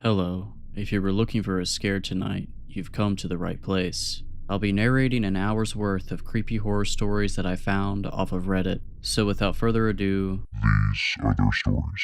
Hello. If you were looking for a scare tonight, you've come to the right place. I'll be narrating an hour's worth of creepy horror stories that I found off of Reddit. So without further ado, These are their stories.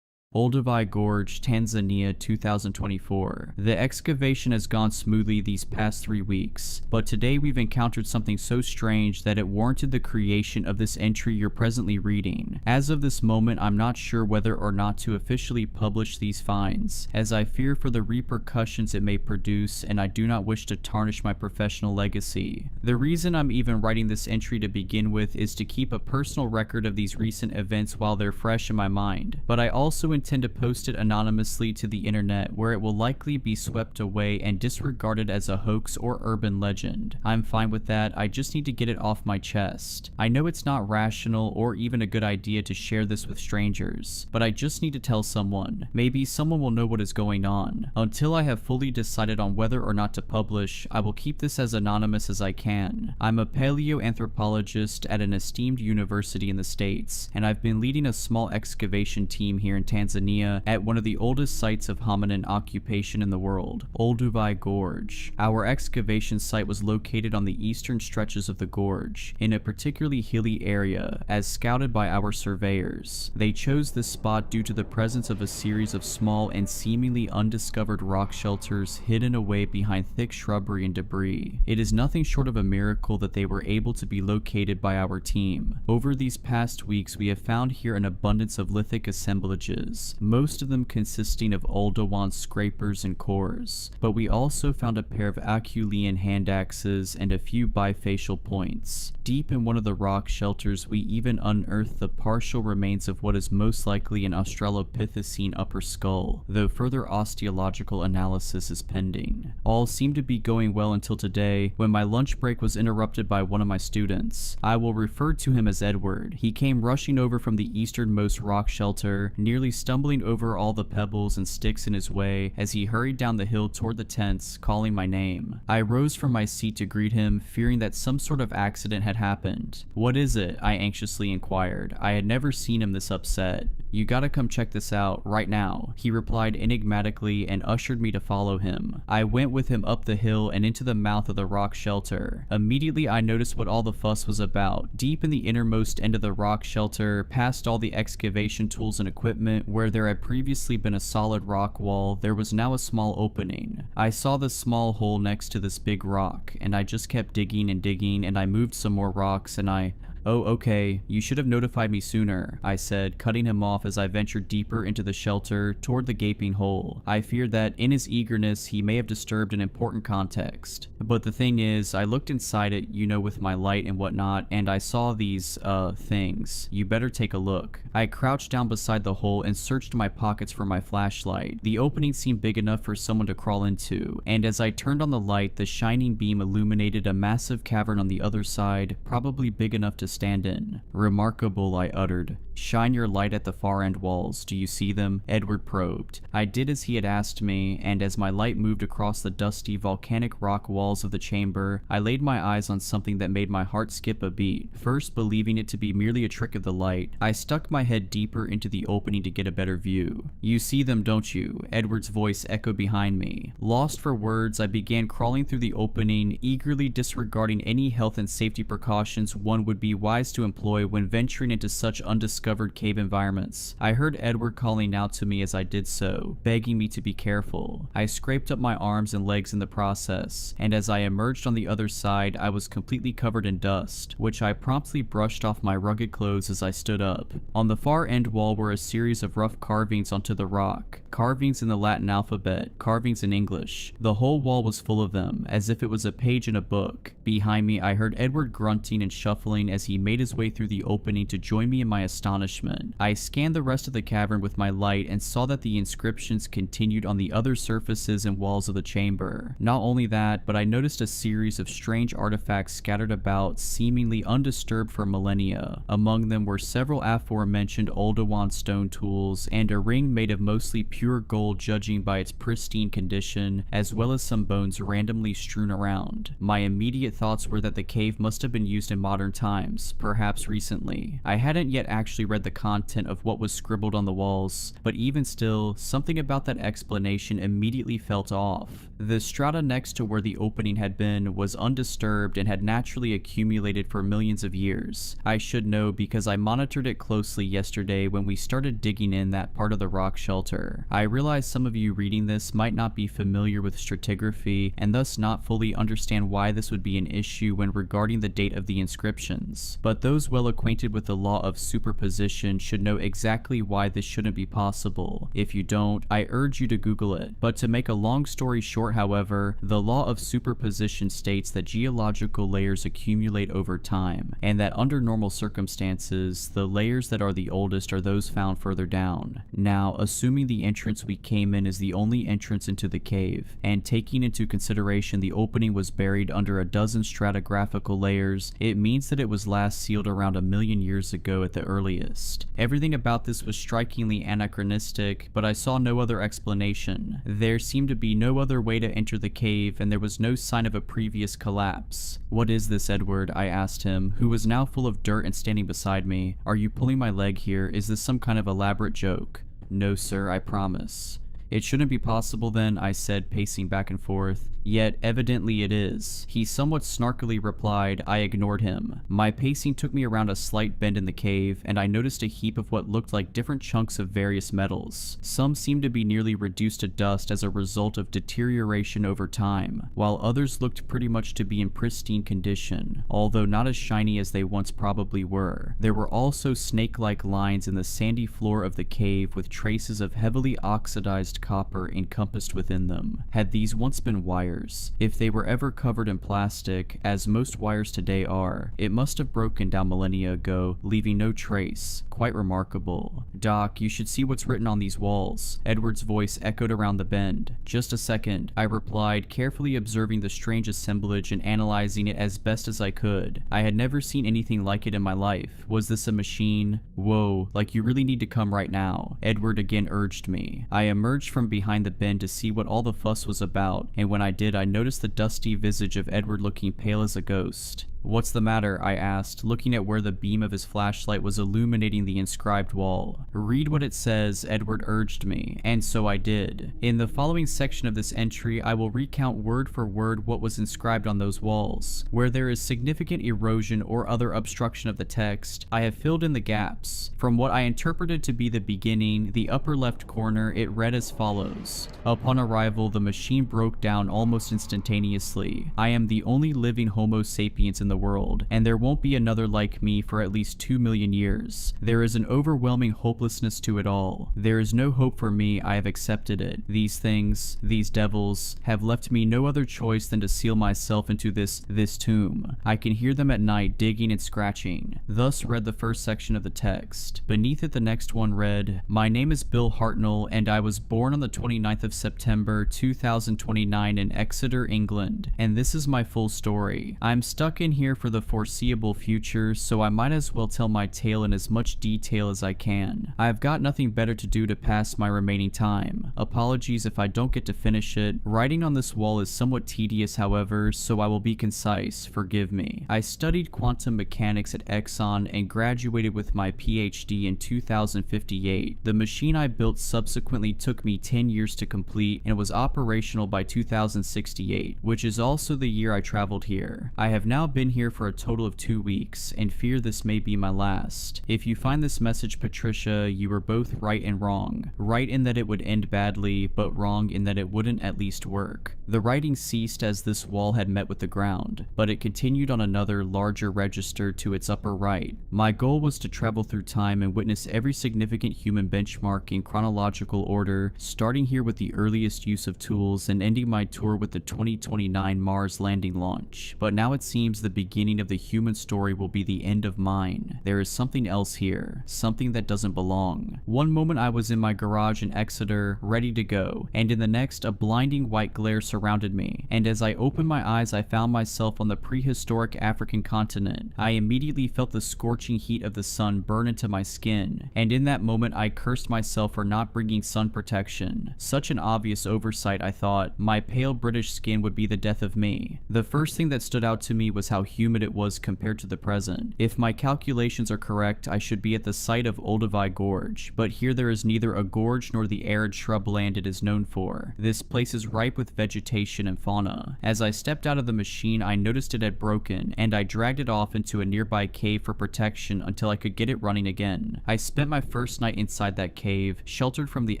Olduvai Gorge, Tanzania, 2024. The excavation has gone smoothly these past 3 weeks, but today we've encountered something so strange that it warranted the creation of this entry you're presently reading. As of this moment, I'm not sure whether or not to officially publish these finds, as I fear for the repercussions it may produce, and I do not wish to tarnish my professional legacy. The reason I'm even writing this entry to begin with is to keep a personal record of these recent events while they're fresh in my mind, but I also intend to post it anonymously to the internet, where it will likely be swept away and disregarded as a hoax or urban legend. I'm fine with that, I just need to get it off my chest. I know it's not rational or even a good idea to share this with strangers, but I just need to tell someone. Maybe someone will know what is going on. Until I have fully decided on whether or not to publish, I will keep this as anonymous as I can. I'm a paleoanthropologist at an esteemed university in the States, and I've been leading a small excavation team here in Tanzania at one of the oldest sites of hominin occupation in the world, Olduvai Gorge. Our excavation site was located on the eastern stretches of the gorge, in a particularly hilly area, as scouted by our surveyors. They chose this spot due to the presence of a series of small and seemingly undiscovered rock shelters hidden away behind thick shrubbery and debris. It is nothing short of a miracle that they were able to be located by our team. Over these past weeks, we have found here an abundance of lithic assemblages, most of them consisting of Olduvai scrapers and cores, but we also found a pair of Aculean hand axes and a few bifacial points. Deep in one of the rock shelters, we even unearthed the partial remains of what is most likely an Australopithecine upper skull, though further osteological analysis is pending. All seemed to be going well until today, when my lunch break was interrupted by one of my students. I will refer to him as Edward. He came rushing over from the easternmost rock shelter, nearly stumbling over all the pebbles and sticks in his way as he hurried down the hill toward the tents, calling my name. I rose from my seat to greet him, fearing that some sort of accident had happened. "What is it?" I anxiously inquired. I had never seen him this upset. "You gotta come check this out, right now," he replied enigmatically and ushered me to follow him. I went with him up the hill and into the mouth of the rock shelter. Immediately I noticed what all the fuss was about. Deep in the innermost end of the rock shelter, past all the excavation tools and equipment, where there had previously been a solid rock wall, there was now a small opening. I saw the small hole next to this big rock, and I just kept digging and digging, and I moved some more rocks, and "Oh, okay, you should have notified me sooner," I said, cutting him off as I ventured deeper into the shelter toward the gaping hole. I feared that, in his eagerness, he may have disturbed an important context. But the thing is, I looked inside it, you know, with my light and whatnot, and I saw these, things. You better take a look. I crouched down beside the hole and searched my pockets for my flashlight. The opening seemed big enough for someone to crawl into, and as I turned on the light, the shining beam illuminated a massive cavern on the other side, probably big enough to stand in. "Remarkable," I uttered. "Shine your light at the far end walls. Do you see them?" Edward probed. I did as he had asked me, and as my light moved across the dusty volcanic rock walls of the chamber, I laid my eyes on something that made my heart skip a beat. First believing it to be merely a trick of the light, I stuck my head deeper into the opening to get a better view. "You see them, don't you?" Edward's voice echoed behind me. Lost for words, I began crawling through the opening, eagerly disregarding any health and safety precautions one would be wise to employ when venturing into such undiscovered cave environments. I heard Edward calling out to me as I did so, begging me to be careful. I scraped up my arms and legs in the process, and as I emerged on the other side, I was completely covered in dust, which I promptly brushed off my rugged clothes as I stood up. On the far end wall were a series of rough carvings onto the rock. Carvings in the Latin alphabet, carvings in English. The whole wall was full of them, as if it was a page in a book. Behind me, I heard Edward grunting and shuffling as he made his way through the opening to join me in my astonishment. I scanned the rest of the cavern with my light and saw that the inscriptions continued on the other surfaces and walls of the chamber. Not only that, but I noticed a series of strange artifacts scattered about, seemingly undisturbed for millennia. Among them were several aforementioned Olduvai stone tools, and a ring made of mostly pure gold judging by its pristine condition, as well as some bones randomly strewn around. My immediate thoughts were that the cave must have been used in modern times, perhaps recently. I hadn't yet actually actually read the content of what was scribbled on the walls, but even still, something about that explanation immediately felt off. The strata next to where the opening had been was undisturbed and had naturally accumulated for millions of years. I should know because I monitored it closely yesterday when we started digging in that part of the rock shelter. I realize some of you reading this might not be familiar with stratigraphy and thus not fully understand why this would be an issue when regarding the date of the inscriptions, but those well acquainted with the law of superposition should know exactly why this shouldn't be possible. If you don't, I urge you to Google it. But to make a long story short, however, the law of superposition states that geological layers accumulate over time, and that under normal circumstances, the layers that are the oldest are those found further down. Now, assuming the entrance we came in is the only entrance into the cave, and taking into consideration the opening was buried under a dozen stratigraphical layers, it means that it was last sealed around 1 million years ago at the earliest. Everything about this was strikingly anachronistic, but I saw no other explanation. There seemed to be no other way to enter the cave, and there was no sign of a previous collapse. "What is this, Edward?" I asked him, who was now full of dirt and standing beside me. "Are you pulling my leg here? Is this some kind of elaborate joke?" "No, sir, I promise." "It shouldn't be possible then," I said, pacing back and forth. "Yet evidently it is." He somewhat snarkily replied. I ignored him. My pacing took me around a slight bend in the cave, and I noticed a heap of what looked like different chunks of various metals. Some seemed to be nearly reduced to dust as a result of deterioration over time, while others looked pretty much to be in pristine condition, although not as shiny as they once probably were. There were also snake-like lines in the sandy floor of the cave with traces of heavily oxidized copper encompassed within them. Had these once been wires? If they were ever covered in plastic, as most wires today are, it must have broken down millennia ago, leaving no trace. Quite remarkable. "Doc, you should see what's written on these walls." Edward's voice echoed around the bend. "Just a second," I replied, carefully observing the strange assemblage and analyzing it as best as I could. I had never seen anything like it in my life. Was this a machine? "Whoa, like you really need to come right now," Edward again urged me. I emerged from behind the bend to see what all the fuss was about, and when I did, I noticed the dusty visage of Edward looking pale as a ghost. "What's the matter?" I asked, looking at where the beam of his flashlight was illuminating the inscribed wall. "Read what it says," Edward urged me, and so I did. In the following section of this entry, I will recount word for word what was inscribed on those walls. Where there is significant erosion or other obstruction of the text, I have filled in the gaps. From what I interpreted to be the beginning, the upper left corner, it read as follows. "Upon arrival, the machine broke down almost instantaneously. I am the only living Homo sapiens in the world, and there won't be another like me for at least 2 million years. There is an overwhelming hopelessness to it all. There is no hope for me. I have accepted it. These things, these devils, have left me no other choice than to seal myself into this tomb. I can hear them at night digging and scratching." Thus read the first section of the text. Beneath it, the next one read, "My name is Bill Hartnell, and I was born on the 29th of September 2029 in Exeter, England, and this is my full story. I'm stuck in here for the foreseeable future, so I might as well tell my tale in as much detail as I can. I've got nothing better to do to pass my remaining time. Apologies if I don't get to finish it. Writing on this wall is somewhat tedious, however, so I will be concise. Forgive me. I studied quantum mechanics at Exxon and graduated with my PhD in 2058. The machine I built subsequently took me 10 years to complete and was operational by 2068, which is also the year I traveled here. I have now been here for a total of 2 weeks, and fear this may be my last. If you find this message, Patricia, you were both right and wrong. Right in that it would end badly, but wrong in that it wouldn't at least work." The writing ceased as this wall had met with the ground, but it continued on another, larger register to its upper right. "My goal was to travel through time and witness every significant human benchmark in chronological order, starting here with the earliest use of tools and ending my tour with the 2029 Mars landing launch. But now it seems the beginning of the human story will be the end of mine. There is something else here, something that doesn't belong. One moment I was in my garage in Exeter, ready to go, and in the next a blinding white glare surrounded me, and as I opened my eyes I found myself on the prehistoric African continent. I immediately felt the scorching heat of the sun burn into my skin, and in that moment I cursed myself for not bringing sun protection. Such an obvious oversight, I thought. My pale British skin would be the death of me. The first thing that stood out to me was how humid it was compared to the present. If my calculations are correct, I should be at the site of Olduvai Gorge, but here there is neither a gorge nor the arid shrubland it is known for. This place is ripe with vegetation and fauna. As I stepped out of the machine, I noticed it had broken, and I dragged it off into a nearby cave for protection until I could get it running again. I spent my first night inside that cave, sheltered from the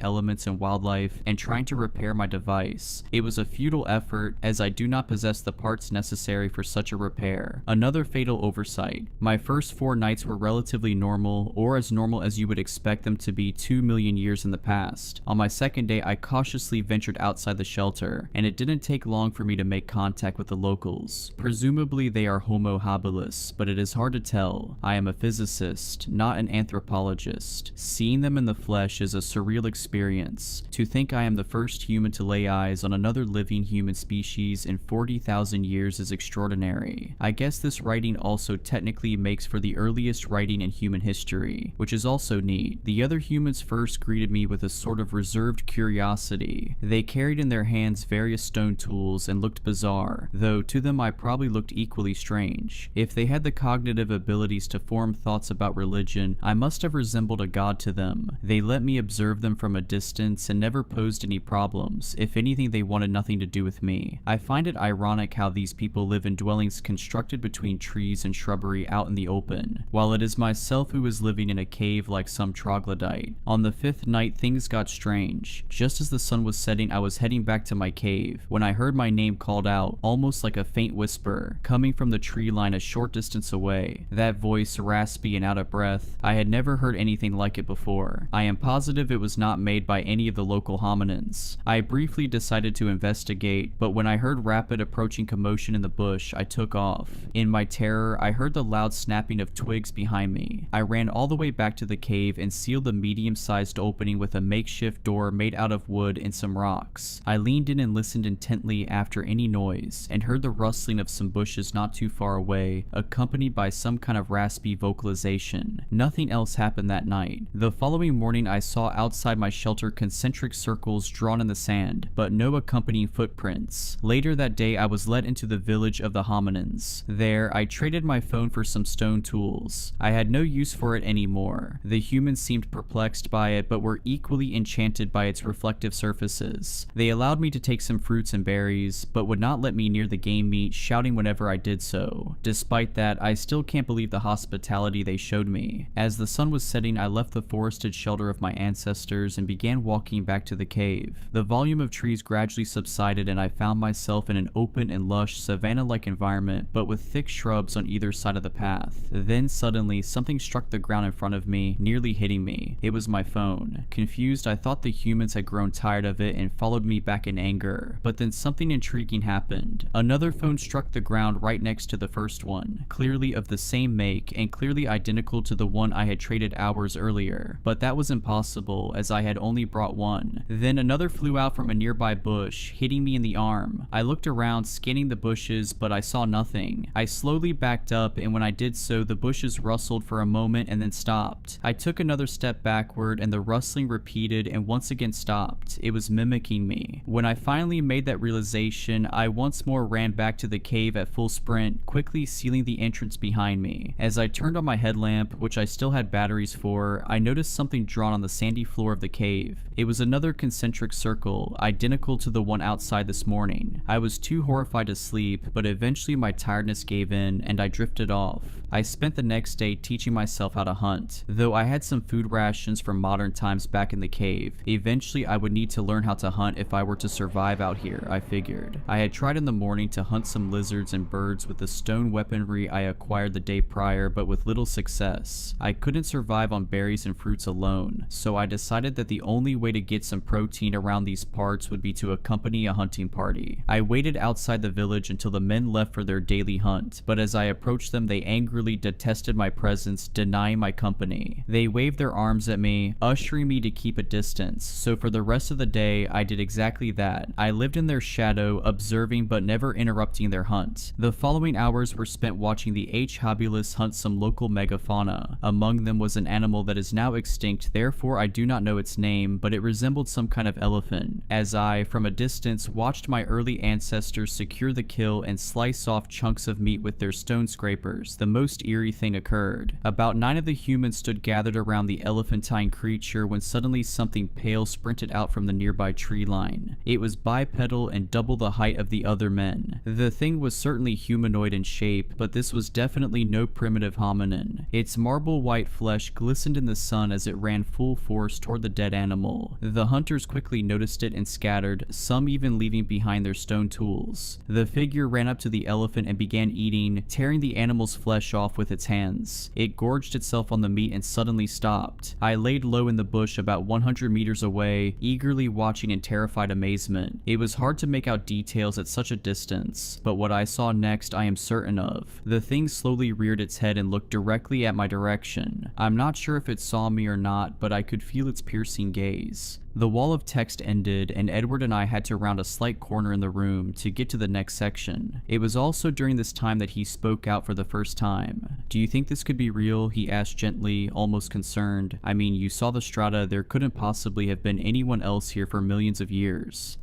elements and wildlife, and trying to repair my device. It was a futile effort, as I do not possess the parts necessary for such a repair. Another fatal oversight. My first 4 nights were relatively normal, or as normal as you would expect them to be 2 million years in the past. On my second day, I cautiously ventured outside the shelter, and it didn't take long for me to make contact with the locals. Presumably they are Homo habilis, but it is hard to tell. I am a physicist, not an anthropologist. Seeing them in the flesh is a surreal experience. To think I am the first human to lay eyes on another living human species in 40,000 years is extraordinary. I guess this writing also technically makes for the earliest writing in human history, which is also neat. The other humans first greeted me with a sort of reserved curiosity. They carried in their hands various stone tools and looked bizarre, though to them I probably looked equally strange. If they had the cognitive abilities to form thoughts about religion, I must have resembled a god to them. They let me observe them from a distance and never posed any problems. If anything, they wanted nothing to do with me. I find it ironic how these people live in dwellings constructed between trees and shrubbery out in the open, while it is myself who is living in a cave like some troglodyte. On the 5th night, things got strange. Just as the sun was setting, I was heading back to my cave when I heard my name called out, almost like a faint whisper, coming from the tree line a short distance away. That voice, raspy and out of breath, I had never heard anything like it before. I am positive it was not made by any of the local hominins. I briefly decided to investigate, but when I heard rapid approaching commotion in the bush, I took off. In my terror, I heard the loud snapping of twigs behind me. I ran all the way back to the cave and sealed the medium-sized opening with a makeshift door made out of wood and some rocks. I leaned in and listened intently after any noise, and heard the rustling of some bushes not too far away, accompanied by some kind of raspy vocalization. Nothing else happened that night. The following morning, I saw outside my shelter concentric circles drawn in the sand, but no accompanying footprints. Later that day, I was led into the village of the hominins. There, I traded my phone for some stone tools. I had no use for it anymore. The humans seemed perplexed by it, but were equally enchanted by its reflective surfaces. They allowed me to take some fruits and berries, but would not let me near the game meat, shouting whenever I did so. Despite that, I still can't believe the hospitality they showed me. As the sun was setting, I left the forested shelter of my ancestors and began walking back to the cave. The volume of trees gradually subsided, and I found myself in an open and lush savanna-like environment, but with thick shrubs on either side of the path. Then suddenly, something struck the ground in front of me, nearly hitting me. It was my phone. Confused, I thought the humans had grown tired of it and followed me back in anger, but then something intriguing happened. Another phone struck the ground right next to the first one, clearly of the same make and clearly identical to the one I had traded hours earlier, but that was impossible as I had only brought one. Then another flew out from a nearby bush, hitting me in the arm. I looked around, scanning the bushes, but I saw nothing. I slowly backed up, and when I did so, the bushes rustled for a moment and then stopped. I took another step backward, and the rustling repeated and once again stopped. It was mimicking me. When I finally made that realization, I once more ran back to the cave at full sprint, quickly sealing the entrance behind me. As I turned on my headlamp, which I still had batteries for, I noticed something drawn on the sandy floor of the cave. It was another concentric circle, identical to the one outside this morning. I was too horrified to sleep, but eventually my tiredness gave in and I drifted off. I spent the next day teaching myself how to hunt. Though I had some food rations from modern times back in the cave, eventually I would need to learn how to hunt if I were to survive out here, I figured. I had tried in the morning to hunt some lizards and birds with the stone weaponry I acquired the day prior, but with little success. I couldn't survive on berries and fruits alone, so I decided that the only way to get some protein around these parts would be to accompany a hunting party. I waited outside the village until the men left for their daily hunt, but as I approached them, they angrily literally detested my presence, denying my company. They waved their arms at me, ushering me to keep a distance, so for the rest of the day, I did exactly that. I lived in their shadow, observing but never interrupting their hunt. The following hours were spent watching the H. habilis hunt some local megafauna. Among them was an animal that is now extinct, therefore I do not know its name, but it resembled some kind of elephant. As I, from a distance, watched my early ancestors secure the kill and slice off chunks of meat with their stone scrapers, the most eerie thing occurred. About 9 of the humans stood gathered around the elephantine creature when suddenly something pale sprinted out from the nearby tree line. It was bipedal and double the height of the other men. The thing was certainly humanoid in shape, but this was definitely no primitive hominin. Its marble white flesh glistened in the sun as it ran full force toward the dead animal. The hunters quickly noticed it and scattered, some even leaving behind their stone tools. The figure ran up to the elephant and began eating, tearing the animal's flesh off with its hands. It gorged itself on the meat and suddenly stopped. I laid low in the bush about 100 meters away, eagerly watching in terrified amazement. It was hard to make out details at such a distance, but what I saw next I am certain of. The thing slowly reared its head and looked directly at my direction. I'm not sure if it saw me or not, but I could feel its piercing gaze. The wall of text ended, and Edward and I had to round a slight corner in the room to get to the next section. It was also during this time that he spoke out for the first time. "Do you think this could be real?" he asked gently, almost concerned. "I mean, you saw the strata, there couldn't possibly have been anyone else here for millions of years."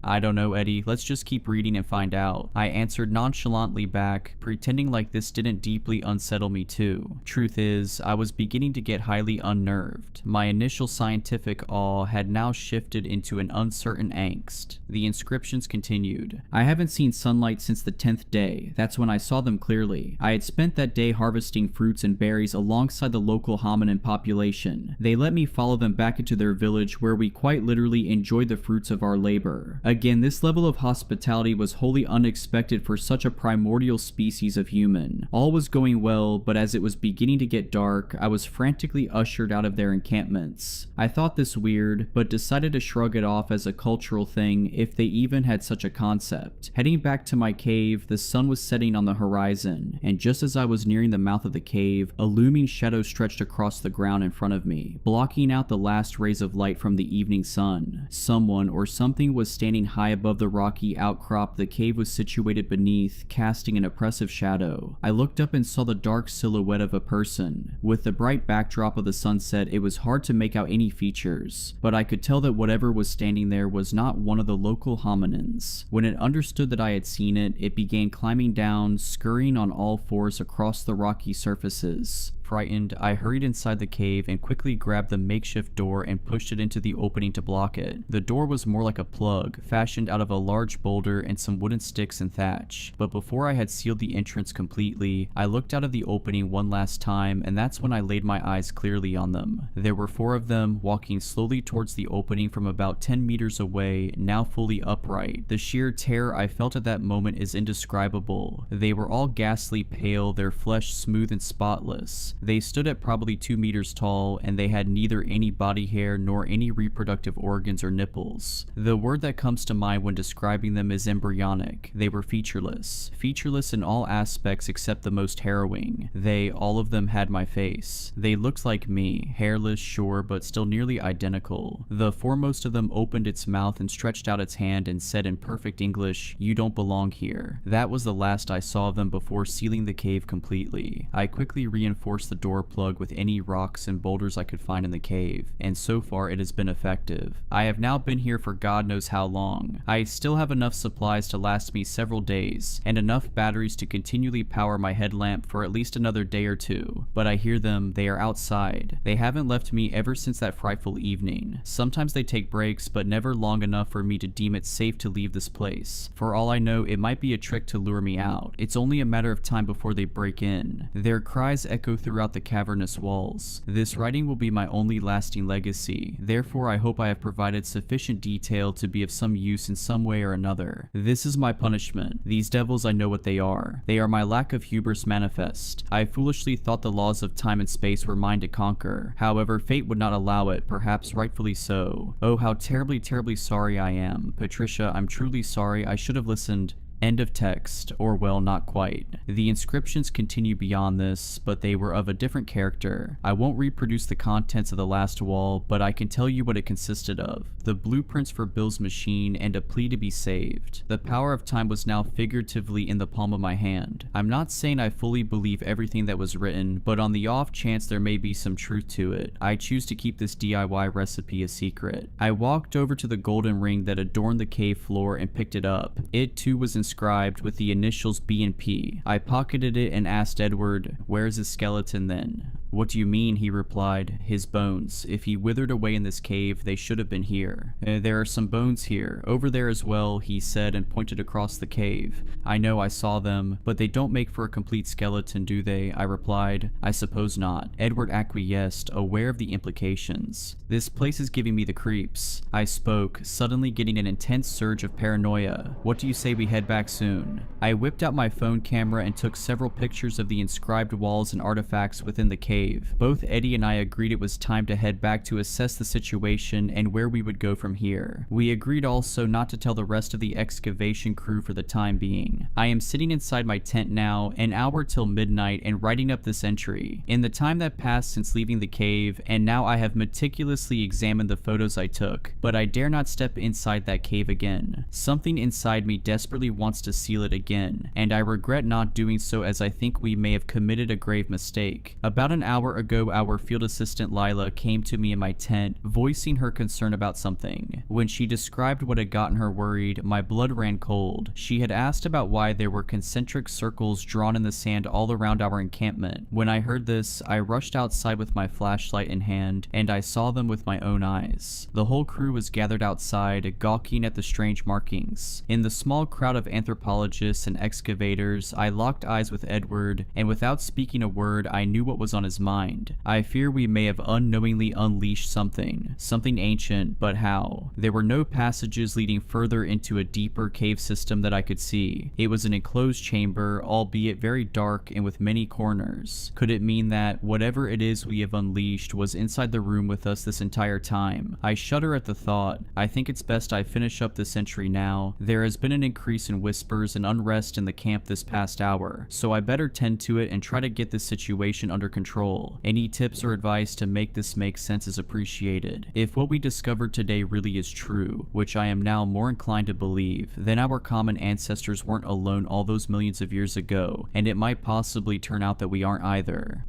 "I don't know, Eddie. Let's just keep reading and find out," I answered nonchalantly back, pretending like this didn't deeply unsettle me too. Truth is, I was beginning to get highly unnerved. My initial scientific awe had now shifted into an uncertain angst. The inscriptions continued. "I haven't seen sunlight since the 10th day. That's when I saw them clearly. I had spent that day harvesting fruits and berries alongside the local hominin population. They let me follow them back into their village where we quite literally enjoyed the fruits of our labor. Again, this level of hospitality was wholly unexpected for such a primordial species of human. All was going well, but as it was beginning to get dark, I was frantically ushered out of their encampments. I thought this weird, but decided to shrug it off as a cultural thing if they even had such a concept. Heading back to my cave, the sun was setting on the horizon, and just as I was nearing the mouth of the cave, a looming shadow stretched across the ground in front of me, blocking out the last rays of light from the evening sun. Someone or something was standing high above the rocky outcrop the cave was situated beneath, casting an oppressive shadow. I looked up and saw the dark silhouette of a person. With the bright backdrop of the sunset, it was hard to make out any features, but I could tell that whatever was standing there was not one of the local hominins. When it understood that I had seen it, it began climbing down, scurrying on all fours across the rocky surfaces. Frightened, I hurried inside the cave and quickly grabbed the makeshift door and pushed it into the opening to block it. The door was more like a plug, fashioned out of a large boulder and some wooden sticks and thatch. But before I had sealed the entrance completely, I looked out of the opening one last time, and that's when I laid my eyes clearly on them. There were 4 of them, walking slowly towards the opening from about 10 meters away, now fully upright. The sheer terror I felt at that moment is indescribable. They were all ghastly pale, their flesh smooth and spotless. They stood at probably 2 meters tall, and they had neither any body hair nor any reproductive organs or nipples. The word that comes to mind when describing them is embryonic. They were featureless. Featureless in all aspects except the most harrowing. They, all of them, had my face. They looked like me, hairless, sure, but still nearly identical. The foremost of them opened its mouth and stretched out its hand and said in perfect English, "You don't belong here." That was the last I saw of them before sealing the cave completely. I quickly reinforced the door plug with any rocks and boulders I could find in the cave, and so far it has been effective. I have now been here for God knows how long. I still have enough supplies to last me several days, and enough batteries to continually power my headlamp for at least another day or 2. But I hear them, they are outside. They haven't left me ever since that frightful evening. Sometimes they take breaks, but never long enough for me to deem it safe to leave this place. For all I know, it might be a trick to lure me out. It's only a matter of time before they break in. Their cries echo throughout the cavernous walls. This writing will be my only lasting legacy, therefore I hope I have provided sufficient detail to be of some use in some way or another. This is my punishment. These devils, I know what they are. They are my lack of hubris manifest. I foolishly thought the laws of time and space were mine to conquer. However, fate would not allow it, perhaps rightfully so. Oh, how terribly, terribly sorry I am. Patricia, I'm truly sorry. I should have listened. End of text, or well, not quite. The inscriptions continue beyond this, but they were of a different character. I won't reproduce the contents of the last wall, but I can tell you what it consisted of. The blueprints for Bill's machine and a plea to be saved. The power of time was now figuratively in the palm of my hand. I'm not saying I fully believe everything that was written, but on the off chance there may be some truth to it, I choose to keep this DIY recipe a secret. I walked over to the golden ring that adorned the cave floor and picked it up. It too was inscribed with the initials B and P. I pocketed it and asked Edward, "Where's his skeleton then?" "What do you mean?" he replied. "His bones. If he withered away in this cave, they should have been here." There are some bones here. Over there as well," he said and pointed across the cave. "I know, I saw them, but they don't make for a complete skeleton, do they?" I replied. "I suppose not." Edward acquiesced, aware of the implications. "This place is giving me the creeps." I spoke, suddenly getting an intense surge of paranoia. "What do you say we head back soon?" I whipped out my phone camera and took several pictures of the inscribed walls and artifacts within the cave. Both Eddie and I agreed it was time to head back to assess the situation and where we would go from here. We agreed also not to tell the rest of the excavation crew for the time being. I am sitting inside my tent now, an hour till midnight, and writing up this entry. In the time that passed since leaving the cave, and now I have meticulously examined the photos I took, but I dare not step inside that cave again. Something inside me desperately wants to seal it again, and I regret not doing so as I think we may have committed a grave mistake. About an hour ago, our field assistant Lila came to me in my tent, voicing her concern about something. When she described what had gotten her worried, my blood ran cold. She had asked about why there were concentric circles drawn in the sand all around our encampment. When I heard this, I rushed outside with my flashlight in hand, and I saw them with my own eyes. The whole crew was gathered outside, gawking at the strange markings. In the small crowd of anthropologists and excavators, I locked eyes with Edward, and without speaking a word, I knew what was on his mind. I fear we may have unknowingly unleashed something ancient, but how? There were no passages leading further into a deeper cave system that I could see. It was an enclosed chamber, albeit very dark and with many corners. Could it mean that whatever it is we have unleashed was inside the room with us this entire time? I shudder at the thought. I think it's best I finish up this entry now. There has been an increase in whispers and unrest in the camp this past hour, so I better tend to it and try to get this situation under control. Any tips or advice to make this make sense is appreciated. If what we discovered today really is true, which I am now more inclined to believe, then our common ancestors weren't alone all those millions of years ago, and it might possibly turn out that we aren't either.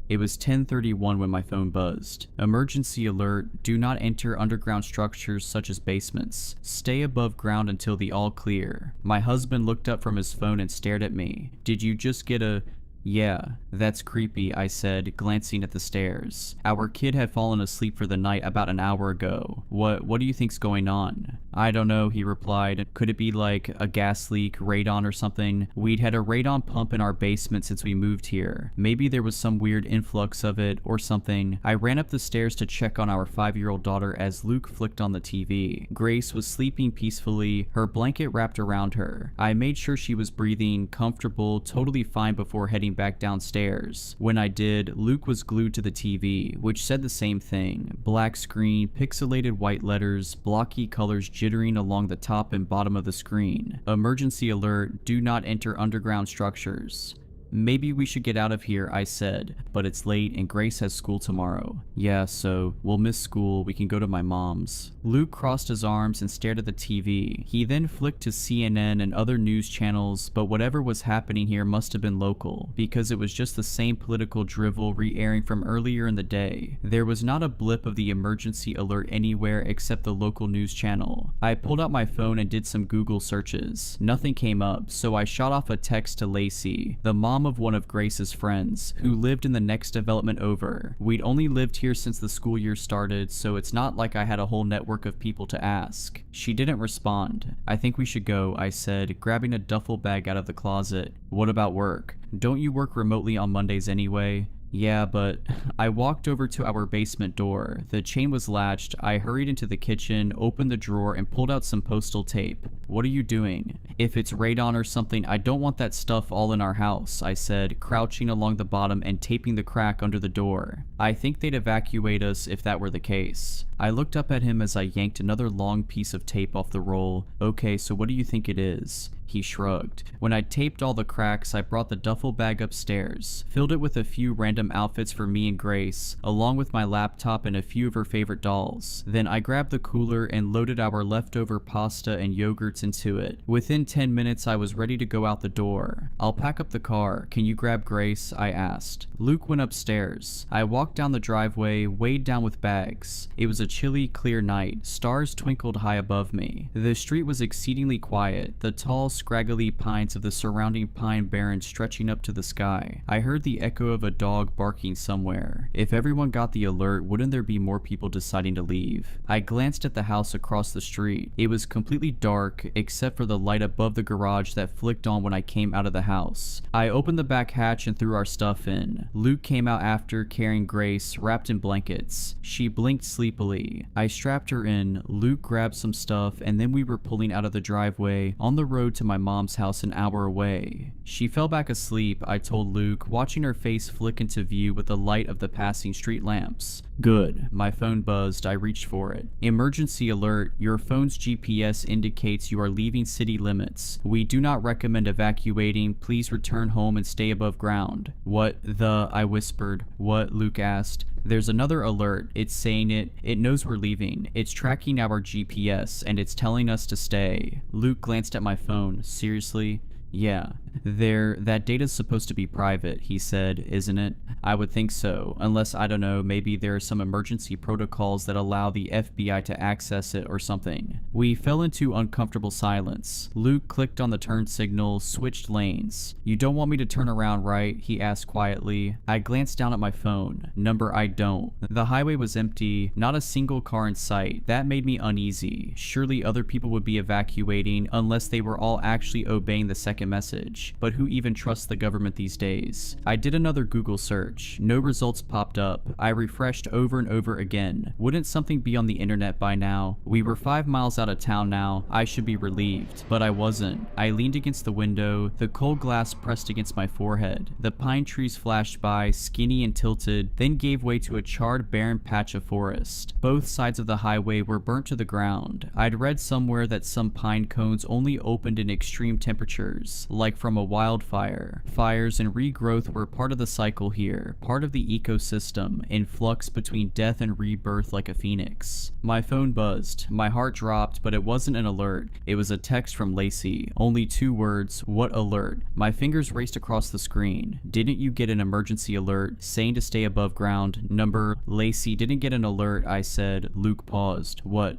It was 10:31 when my phone buzzed. Emergency alert, do not enter underground structures such as basements. Stay above ground until the all clear. My husband looked up from his phone and stared at me. Did you just get a... Yeah, that's creepy, I said, glancing at the stairs. Our kid had fallen asleep for the night about an hour ago. What do you think's going on? I don't know, he replied. Could it be like a gas leak, radon or something? We'd had a radon pump in our basement since we moved here. Maybe there was some weird influx of it or something. I ran up the stairs to check on our 5-year-old daughter as Luke flicked on the TV. Grace was sleeping peacefully, her blanket wrapped around her. I made sure she was breathing, comfortable, totally fine before heading back downstairs. When I did, Luke was glued to the TV, which said the same thing. Black screen, pixelated white letters, blocky colors jittering along the top and bottom of the screen. Emergency alert, do not enter underground structures. Maybe we should get out of here, I said, but it's late and Grace has school tomorrow. Yeah, so we'll miss school, we can go to my mom's. Luke crossed his arms and stared at the TV. He then flicked to CNN and other news channels, but whatever was happening here must have been local, because it was just the same political drivel re-airing from earlier in the day. There was not a blip of the emergency alert anywhere except the local news channel. I pulled out my phone and did some Google searches. Nothing came up, so I shot off a text to Lacey, the mom of one of Grace's friends, who lived in the next development over. We'd only lived here since the school year started, so it's not like I had a whole network of people to ask. She didn't respond. I think we should go, I said, grabbing a duffel bag out of the closet. What about work? Don't you work remotely on Mondays anyway? Yeah, but I walked over to our basement door. The chain was latched. I hurried into the kitchen, opened the drawer, and pulled out some postal tape. What are you doing? If it's radon or something, I don't want that stuff all in our house, I said, crouching along the bottom and taping the crack under the door. I think they'd evacuate us if that were the case. I looked up at him as I yanked another long piece of tape off the roll. Okay, so what do you think it is? He shrugged. When I'd taped all the cracks, I brought the duffel bag upstairs, filled it with a few random outfits for me and Grace, along with my laptop and a few of her favorite dolls. Then I grabbed the cooler and loaded our leftover pasta and yogurts into it. Within 10 minutes, I was ready to go out the door. I'll pack up the car. Can you grab Grace? I asked. Luke went upstairs. I walked down the driveway, weighed down with bags. It was a chilly, clear night. Stars twinkled high above me. The street was exceedingly quiet. The tall, scraggly pines of the surrounding pine barren stretching up to the sky. I heard the echo of a dog barking somewhere. If everyone got the alert, wouldn't there be more people deciding to leave? I glanced at the house across the street. It was completely dark, except for the light above the garage that flicked on when I came out of the house. I opened the back hatch and threw our stuff in. Luke came out after, carrying Grace, wrapped in blankets. She blinked sleepily. I strapped her in. Luke grabbed some stuff, and then we were pulling out of the driveway on the road to my mom's house an hour away. She fell back asleep, I told Luke, watching her face flick into view with the light of the passing street lamps. Good. My phone buzzed. I reached for it. Emergency alert. Your phone's GPS indicates you are leaving city limits. We do not recommend evacuating. Please return home and stay above ground. What the? I whispered. What? Luke asked. There's another alert. It's saying it knows we're leaving. It's tracking our GPS, and it's telling us to stay. Luke glanced at my phone. Seriously? Yeah. That data's supposed to be private, he said, isn't it? I would think so, unless, I don't know, maybe there are some emergency protocols that allow the FBI to access it or something. We fell into uncomfortable silence. Luke clicked on the turn signal, switched lanes. You don't want me to turn around, right? He asked quietly. I glanced down at my phone. Number I don't. The highway was empty, not a single car in sight. That made me uneasy. Surely other people would be evacuating unless they were all actually obeying the second message. But who even trusts the government these days? I did another Google search. No results popped up. I refreshed over and over again. Wouldn't something be on the internet by now? We were 5 miles out of town now. I should be relieved. But I wasn't. I leaned against the window, the cold glass pressed against my forehead. The pine trees flashed by, skinny and tilted, then gave way to a charred, barren patch of forest. Both sides of the highway were burnt to the ground. I'd read somewhere that some pine cones only opened in extreme temperatures, like from a wildfire. Fires and regrowth were part of the cycle here, part of the ecosystem, in flux between death and rebirth like a phoenix. My phone buzzed. My heart dropped, but it wasn't an alert. It was a text from Lacey. Only 2 words. What alert? My fingers raced across the screen. Didn't you get an emergency alert saying to stay above ground? Number. Lacey didn't get an alert, I said. Luke paused. What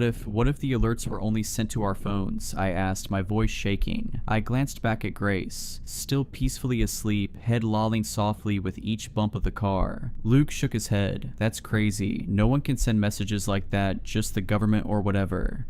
if the alerts were only sent to our phones? I asked, my voice shaking. I glanced back at Grace, still peacefully asleep, head lolling softly with each bump of the car. Luke shook his head. That's crazy. No one can send messages like that, just the government or whatever.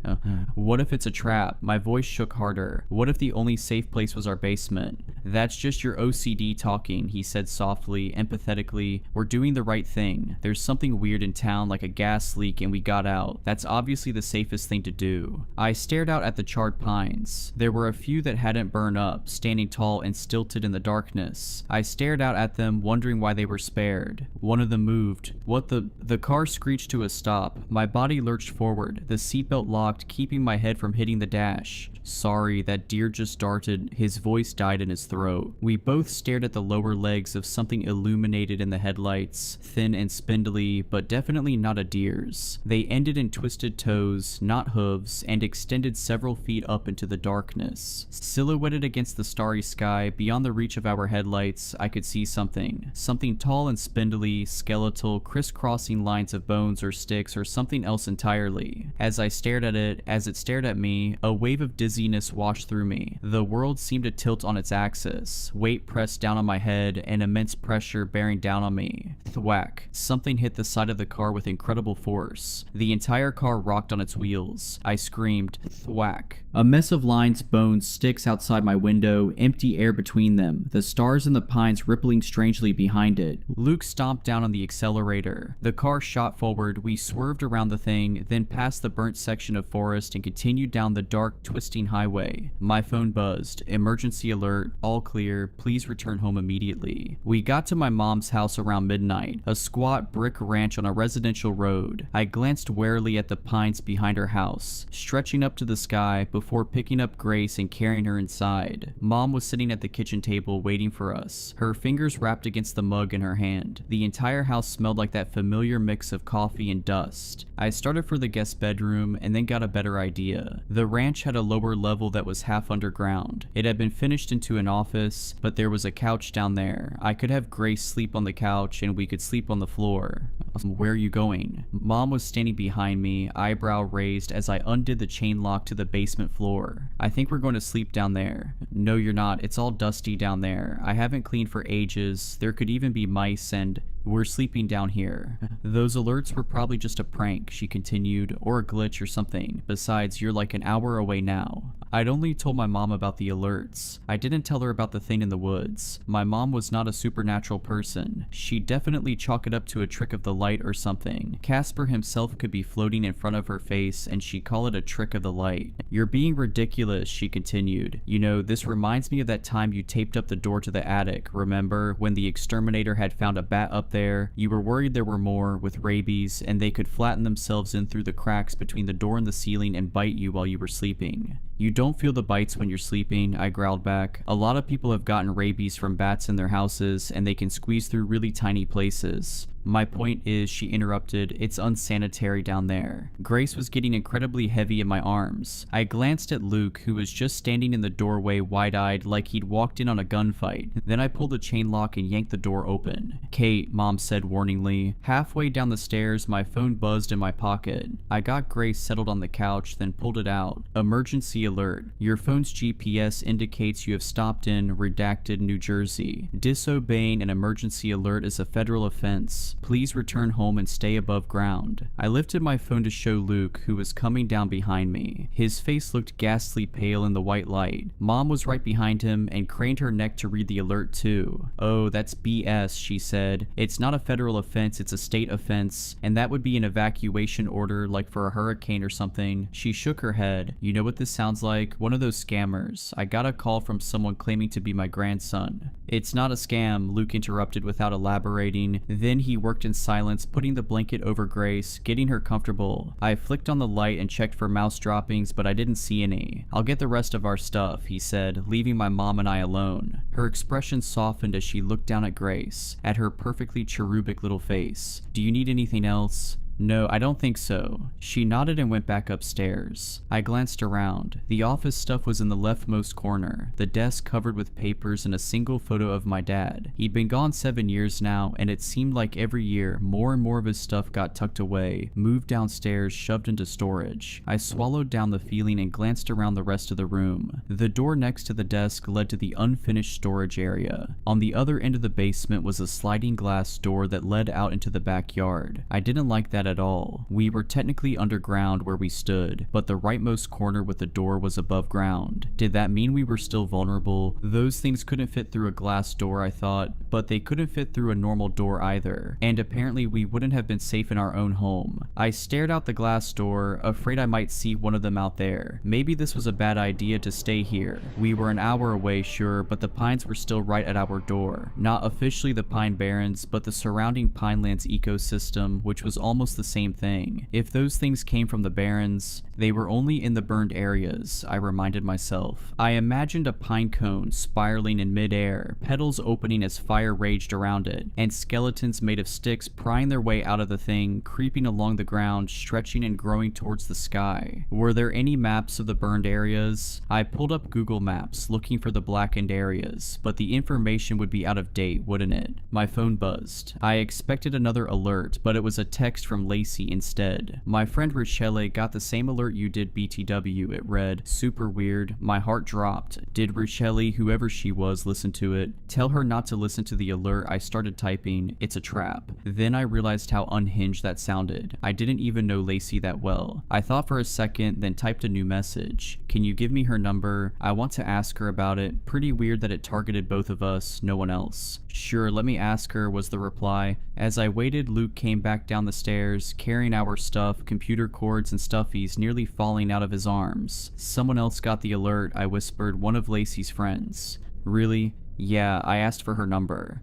What if it's a trap? My voice shook harder. What if the only safe place was our basement? That's just your OCD talking, he said softly, empathetically. We're doing the right thing. There's something weird in town like a gas leak and we got out. That's obviously the safest thing to do. I stared out at the charred pines. There were a few that hadn't burned up, standing tall and stilted in the darkness. I stared out at them, wondering why they were spared. One of them moved. The car screeched to a stop. My body lurched forward, the seatbelt locked, keeping my head from hitting the dash. Sorry, that deer just darted. His voice died in his throat. We both stared at the lower legs of something illuminated in the headlights, thin and spindly, but definitely not a deer's. They ended in twisted toes, not hooves, and extended several feet up into the darkness. Silhouetted against the starry sky, beyond the reach of our headlights, I could see something. Something tall and spindly, skeletal, crisscrossing lines of bones or sticks or something else entirely. As I stared at it, as it stared at me, a wave of dizziness washed through me. The world seemed to tilt on its axis. axis, weight pressed down on my head, and immense pressure bearing down on me. Thwack. Something hit the side of the car with incredible force. The entire car rocked on its wheels. I screamed, thwack. A mess of lines, bones, sticks outside my window, empty air between them, the stars and the pines rippling strangely behind it. Luke stomped down on the accelerator. The car shot forward, we swerved around the thing, then past the burnt section of forest and continued down the dark, twisting highway. My phone buzzed. Emergency alert, all clear, please return home immediately. We got to my mom's house around midnight, a squat brick ranch on a residential road. I glanced warily at the pines behind her house, stretching up to the sky before picking up Grace and carrying her inside. Mom was sitting at the kitchen table waiting for us, her fingers wrapped against the mug in her hand. The entire house smelled like that familiar mix of coffee and dust. I started for the guest bedroom and then got a better idea. The ranch had a lower level that was half underground. It had been finished into an office, but there was a couch down there. I could have Grace sleep on the couch and we could sleep on the floor. Where are you going? Mom was standing behind me, eyebrow raised as I undid the chain lock to the basement floor. I think we're going to sleep down there. No, you're not. It's all dusty down there. I haven't cleaned for ages. There could even be mice and... We're sleeping down here. Those alerts were probably just a prank, she continued, or a glitch or something. Besides, you're like an hour away now. I'd only told my mom about the alerts. I didn't tell her about the thing in the woods. My mom was not a supernatural person. She'd definitely chalk it up to a trick of the light or something. Casper himself could be floating in front of her face and she'd call it a trick of the light. You're being ridiculous, she continued. You know, this reminds me of that time you taped up the door to the attic, remember? When the exterminator had found a bat up there, you were worried there were more, with rabies, and they could flatten themselves in through the cracks between the door and the ceiling and bite you while you were sleeping. You don't feel the bites when you're sleeping, I growled back. A lot of people have gotten rabies from bats in their houses, and they can squeeze through really tiny places. My point is, she interrupted, it's unsanitary down there. Grace was getting incredibly heavy in my arms. I glanced at Luke, who was just standing in the doorway wide-eyed like he'd walked in on a gunfight. Then I pulled the chain lock and yanked the door open. Kate, Mom said warningly. Halfway down the stairs, my phone buzzed in my pocket. I got Grace settled on the couch, then pulled it out. Emergency alert. Your phone's GPS indicates you have stopped in redacted New Jersey. Disobeying an emergency alert is a federal offense. Please return home and stay above ground. I lifted my phone to show Luke, who was coming down behind me. His face looked ghastly pale in the white light. Mom was right behind him and craned her neck to read the alert too. Oh, that's BS, she said. It's not a federal offense, it's a state offense, and that would be an evacuation order like for a hurricane or something. She shook her head. You know what this sounds like? One of those scammers. I got a call from someone claiming to be my grandson. It's not a scam, Luke interrupted without elaborating. Then he worked in silence, putting the blanket over Grace, getting her comfortable. I flicked on the light and checked for mouse droppings, but I didn't see any. I'll get the rest of our stuff, he said, leaving my mom and I alone. Her expression softened as she looked down at Grace, at her perfectly cherubic little face. Do you need anything else? No, I don't think so. She nodded and went back upstairs. I glanced around. The office stuff was in the leftmost corner, the desk covered with papers and a single photo of my dad. He'd been gone 7 years now, and it seemed like every year more and more of his stuff got tucked away, moved downstairs, shoved into storage. I swallowed down the feeling and glanced around the rest of the room. The door next to the desk led to the unfinished storage area. On the other end of the basement was a sliding glass door that led out into the backyard. I didn't like that at all. We were technically underground where we stood, but the rightmost corner with the door was above ground. Did that mean we were still vulnerable? Those things couldn't fit through a glass door, I thought, but they couldn't fit through a normal door either, and apparently we wouldn't have been safe in our own home. I stared out the glass door, afraid I might see one of them out there. Maybe this was a bad idea to stay here. We were an hour away, sure, but the pines were still right at our door. Not officially the Pine Barrens, but the surrounding Pinelands ecosystem, which was almost the same thing. If those things came from the Barrens, they were only in the burned areas, I reminded myself. I imagined a pine cone spiraling in midair, petals opening as fire raged around it, and skeletons made of sticks prying their way out of the thing, creeping along the ground, stretching and growing towards the sky. Were there any maps of the burned areas? I pulled up Google Maps, looking for the blackened areas, but the information would be out of date, wouldn't it? My phone buzzed. I expected another alert, but it was a text from Lacey instead. My friend Rochelle got the same alert you did, BTW, it read. Super weird. My heart dropped. Did Rochelle, whoever she was, listen to it? Tell her not to listen to the alert. I started typing, it's a trap. Then I realized how unhinged that sounded. I didn't even know Lacey that well. I thought for a second, then typed a new message. Can you give me her number? I want to ask her about it. Pretty weird that it targeted both of us, no one else. Sure, let me ask her, was the reply. As I waited, Luke came back down the stairs, carrying our stuff, computer cords and stuffies nearly falling out of his arms. Someone else got the alert, I whispered, one of Lacey's friends. Really? Yeah, I asked for her number.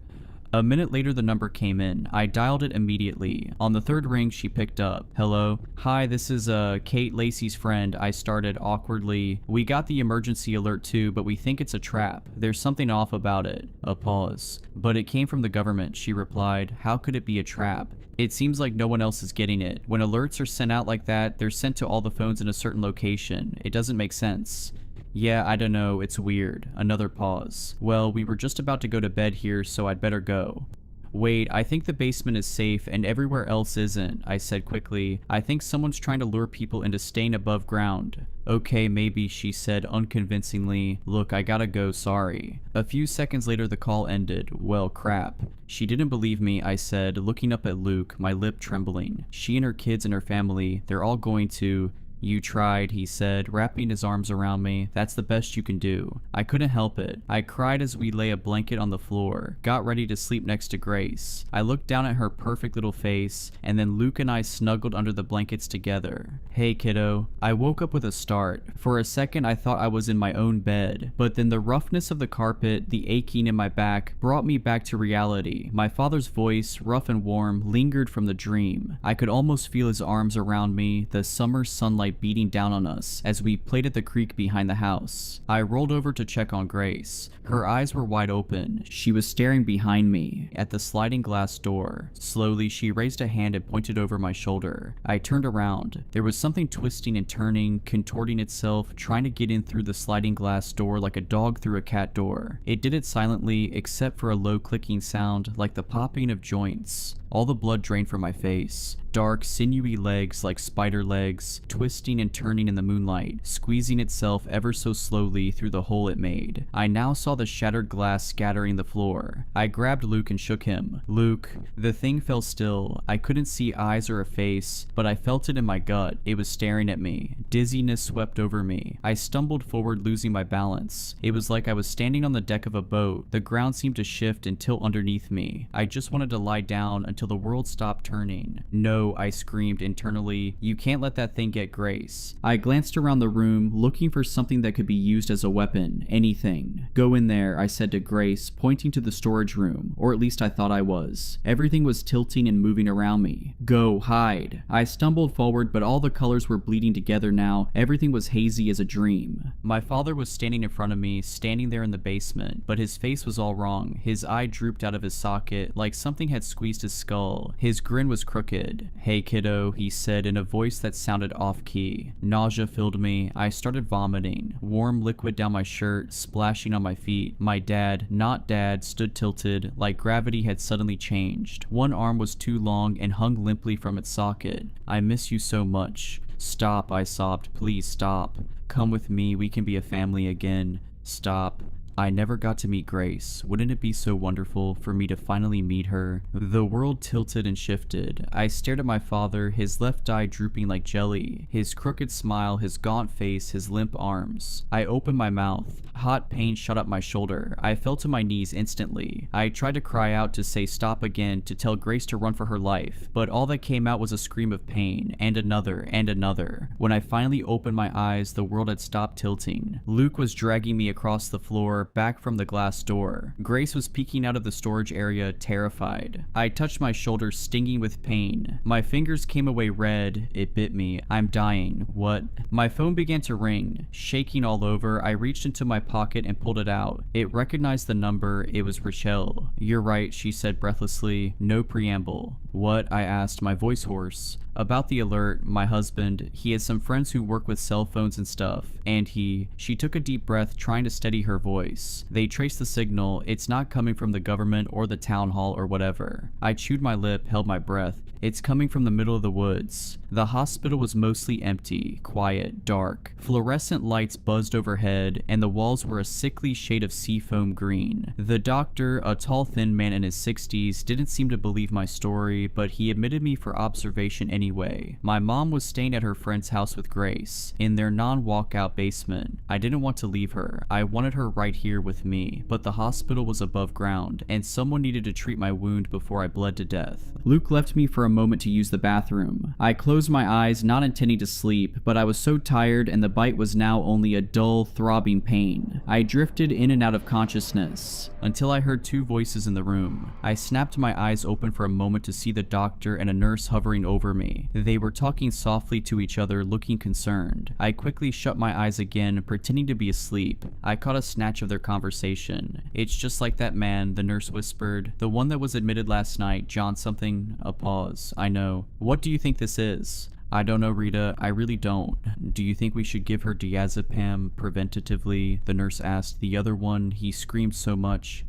A minute later, the number came in. I dialed it immediately. On the third ring, she picked up. Hello? Hi, this is Kate, Lacey's friend. I started awkwardly. We got the emergency alert too, but we think it's a trap. There's something off about it. A pause. But it came from the government, she replied. How could it be a trap? It seems like no one else is getting it. When alerts are sent out like that, they're sent to all the phones in a certain location. It doesn't make sense. Yeah, I don't know, it's weird. Another pause. Well, we were just about to go to bed here, so I'd better go. Wait, I think the basement is safe and everywhere else isn't, I said quickly. I think someone's trying to lure people into staying above ground. Okay, maybe, she said unconvincingly. Look, I gotta go, sorry. A few seconds later, the call ended. Well, crap. She didn't believe me, I said, looking up at Luke, my lip trembling. She and her kids and her family, they're all going to... You tried, he said, wrapping his arms around me. That's the best you can do. I couldn't help it. I cried as we lay a blanket on the floor, got ready to sleep next to Grace. I looked down at her perfect little face, and then Luke and I snuggled under the blankets together. Hey, kiddo. I woke up with a start. For a second, I thought I was in my own bed, but then the roughness of the carpet, the aching in my back, brought me back to reality. My father's voice, rough and warm, lingered from the dream. I could almost feel his arms around me, the summer sunlight beating down on us as we played at the creek behind the house. I rolled over to check on Grace. Her eyes were wide open. She was staring behind me at the sliding glass door. Slowly, she raised a hand and pointed over my shoulder. I turned around. There was something twisting and turning, contorting itself, trying to get in through the sliding glass door like a dog through a cat door. It did it silently, except for a low clicking sound like the popping of joints. All the blood drained from my face. Dark, sinewy legs like spider legs, twisting and turning in the moonlight, squeezing itself ever so slowly through the hole it made. I now saw the shattered glass scattering the floor. I grabbed Luke and shook him. Luke. The thing fell still. I couldn't see eyes or a face, but I felt it in my gut. It was staring at me. Dizziness swept over me. I stumbled forward, losing my balance. It was like I was standing on the deck of a boat. The ground seemed to shift and tilt underneath me. I just wanted to lie down until the world stopped turning. No, I screamed internally. You can't let that thing get Grace. I glanced around the room, looking for something that could be used as a weapon. Anything. Go in there, I said to Grace, pointing to the storage room, or at least I thought I was. Everything was tilting and moving around me. Go, hide. I stumbled forward, but all the colors were bleeding together now. Everything was hazy as a dream. My father was standing in front of me, standing there in the basement, but his face was all wrong. His eye drooped out of his socket, like something had squeezed his skull. His grin was crooked. Hey kiddo, he said in a voice that sounded off-key. Nausea filled me. I started vomiting. Warm liquid down my shirt, splashing on my feet. My dad, not dad, stood tilted, like gravity had suddenly changed. One arm was too long and hung limply from its socket. I miss you so much. Stop, I sobbed. Please stop. Come with me, we can be a family again. Stop. I never got to meet Grace. Wouldn't it be so wonderful for me to finally meet her? The world tilted and shifted. I stared at my father, his left eye drooping like jelly, his crooked smile, his gaunt face, his limp arms. I opened my mouth. Hot pain shot up my shoulder. I fell to my knees instantly. I tried to cry out to say stop again, to tell Grace to run for her life, but all that came out was a scream of pain, and another, and another. When I finally opened my eyes, the world had stopped tilting. Luke was dragging me across the floor, back from the glass door. Grace was peeking out of the storage area, terrified. I touched my shoulder, stinging with pain. My fingers came away red. It bit me. I'm dying. What? My phone began to ring. Shaking all over, I reached into my pocket and pulled it out. It recognized the number. It was Rochelle. You're right, she said breathlessly. No preamble. What? I asked, my voice hoarse. About the alert, my husband, he has some friends who work with cell phones and stuff, and she took a deep breath, trying to steady her voice. voice. They traced the signal. It's not coming from the government or the town hall or whatever. I chewed my lip, held my breath. It's coming from the middle of the woods. The hospital was mostly empty, quiet, dark. Fluorescent lights buzzed overhead, and the walls were a sickly shade of seafoam green. The doctor, a tall thin man in his 60s, didn't seem to believe my story, but he admitted me for observation anyway. My mom was staying at her friend's house with Grace, in their non-walkout basement. I didn't want to leave her. I wanted her right here with me, but the hospital was above ground, and someone needed to treat my wound before I bled to death. Luke left me for a moment to use the bathroom. I closed my eyes, not intending to sleep, but I was so tired and the bite was now only a dull, throbbing pain. I drifted in and out of consciousness until I heard two voices in the room. I snapped my eyes open for a moment to see the doctor and a nurse hovering over me. They were talking softly to each other, looking concerned. I quickly shut my eyes again, pretending to be asleep. I caught a snatch of their conversation. "It's just like that man," the nurse whispered. "The one that was admitted last night, John something." A pause. "I know. What do you think this is?" "I don't know, Rita. I really don't. Do you think we should give her diazepam preventatively?" the nurse asked. "The other one, he screamed so much."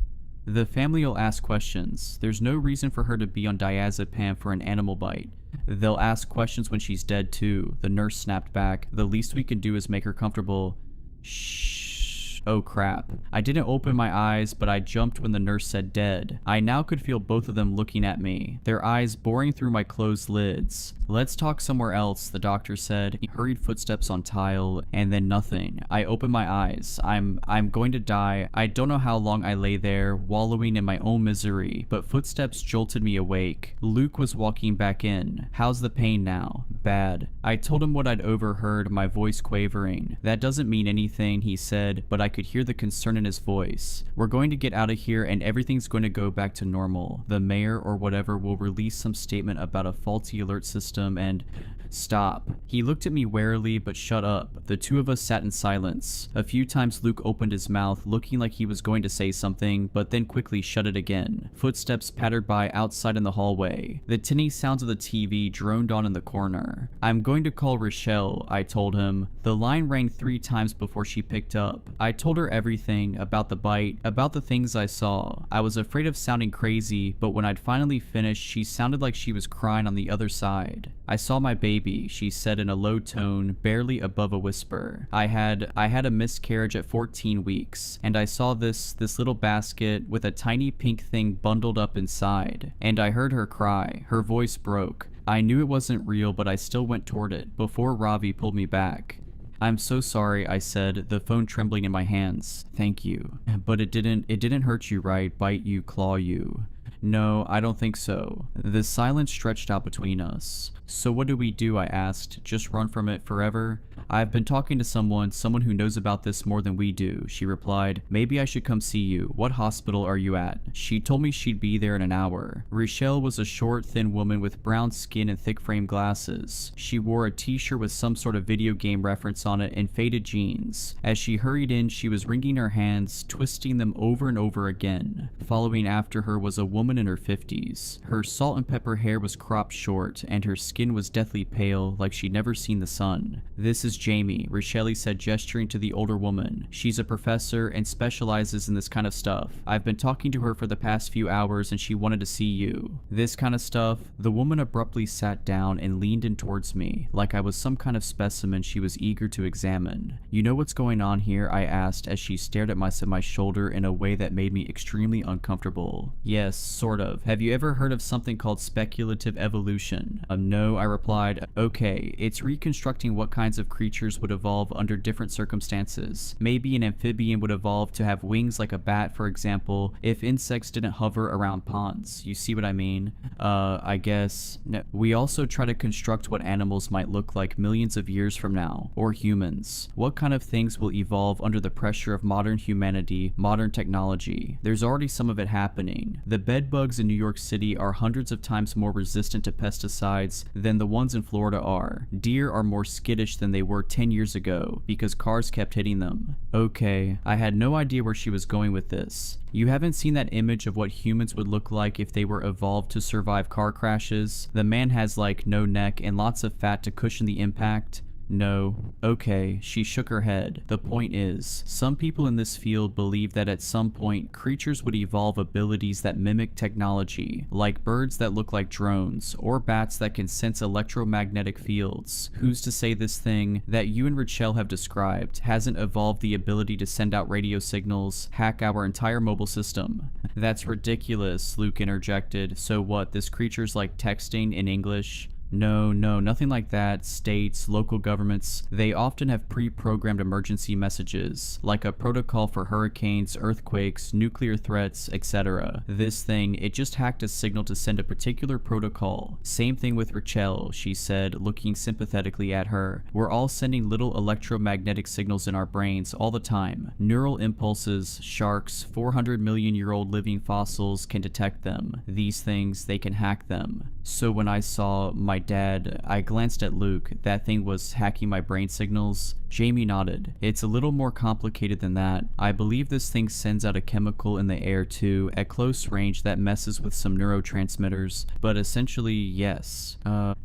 "The family will ask questions. There's no reason for her to be on diazepam for an animal bite. They'll ask questions when she's dead too," the nurse snapped back. "The least we can do is make her comfortable." "Shh. Oh crap." I didn't open my eyes, but I jumped when the nurse said dead. I now could feel both of them looking at me, their eyes boring through my closed lids. "Let's talk somewhere else," the doctor said. Hurried footsteps on tile, and then nothing. I opened my eyes. I'm going to die. I don't know how long I lay there, wallowing in my own misery, but footsteps jolted me awake. Luke was walking back in. "How's the pain now?" "Bad." I told him what I'd overheard, my voice quavering. "That doesn't mean anything," he said, but I could hear the concern in his voice. "We're going to get out of here and everything's going to go back to normal. The mayor or whatever will release some statement about a faulty alert system and..." "Stop." He looked at me warily, but shut up. The two of us sat in silence. A few times Luke opened his mouth, looking like he was going to say something, but then quickly shut it again. Footsteps pattered by outside in the hallway. The tinny sounds of the TV droned on in the corner. "I'm going to call Rochelle," I told him. The line rang 3 times before she picked up. I told her everything, about the bite, about the things I saw. I was afraid of sounding crazy, but when I'd finally finished, she sounded like she was crying on the other side. "I saw my baby," she said in a low tone, barely above a whisper. I had a miscarriage at 14 weeks, and I saw this little basket with a tiny pink thing bundled up inside. And I heard her cry. Her voice broke. I knew it wasn't real, but I still went toward it, before Ravi pulled me back. "I'm so sorry," I said, the phone trembling in my hands. "Thank you. But it didn't hurt you, right? Bite you, claw you?" "No, I don't think so." The silence stretched out between us. "So what do we do?" I asked. "Just run from it forever?" "I've been talking to someone who knows about this more than we do," she replied. "Maybe I should come see you. What hospital are you at?" She told me she'd be there in an hour. Rochelle was a short, thin woman with brown skin and thick frame glasses. She wore a t-shirt with some sort of video game reference on it and faded jeans. As she hurried in, she was wringing her hands, twisting them over and over again. Following after her was a woman in her 50s. Her salt and pepper hair was cropped short, and her skin was deathly pale, like she'd never seen the sun. "This is Jamie," Rochelle said, gesturing to the older woman. "She's a professor and specializes in this kind of stuff. I've been talking to her for the past few hours and she wanted to see you." "This kind of stuff?" The woman abruptly sat down and leaned in towards me, like I was some kind of specimen she was eager to examine. "You know what's going on here?" I asked as she stared at my shoulder in a way that made me extremely uncomfortable. "Yes, sort of. Have you ever heard of something called speculative evolution?" No, I replied. "Okay, it's reconstructing what kinds of creatures would evolve under different circumstances. Maybe an amphibian would evolve to have wings like a bat, for example, if insects didn't hover around ponds. You see what I mean?" I guess. No. "We also try to construct what animals might look like millions of years from now, or humans. What kind of things will evolve under the pressure of modern humanity, modern technology? There's already some of it happening. The bed bugs in New York City are hundreds of times more resistant to pesticides than the ones in Florida are. Deer are more skittish than they were 10 years ago because cars kept hitting them." Okay, I had no idea where she was going with this. "You haven't seen that image of what humans would look like if they were evolved to survive car crashes? The man has like no neck and lots of fat to cushion the impact." No. Okay, she shook her head. The point is, some people in this field believe that at some point, creatures would evolve abilities that mimic technology, like birds that look like drones, or bats that can sense electromagnetic fields. Who's to say this thing that you and Richelle have described hasn't evolved the ability to send out radio signals, hack our entire mobile system? That's ridiculous, Luke interjected. So what, this creature's like texting in English? No, nothing like that. States, local governments, they often have pre-programmed emergency messages, like a protocol for hurricanes, earthquakes, nuclear threats, etc. This thing, it just hacked a signal to send a particular protocol. Same thing with Richelle, she said, looking sympathetically at her. We're all sending little electromagnetic signals in our brains all the time. Neural impulses, sharks, 400 million year old living fossils can detect them. These things, they can hack them. So when I saw my dad, I glanced at Luke. That thing was hacking my brain signals. Jamie nodded. It's a little more complicated than that. I believe this thing sends out a chemical in the air too, at close range, that messes with some neurotransmitters, but essentially, yes.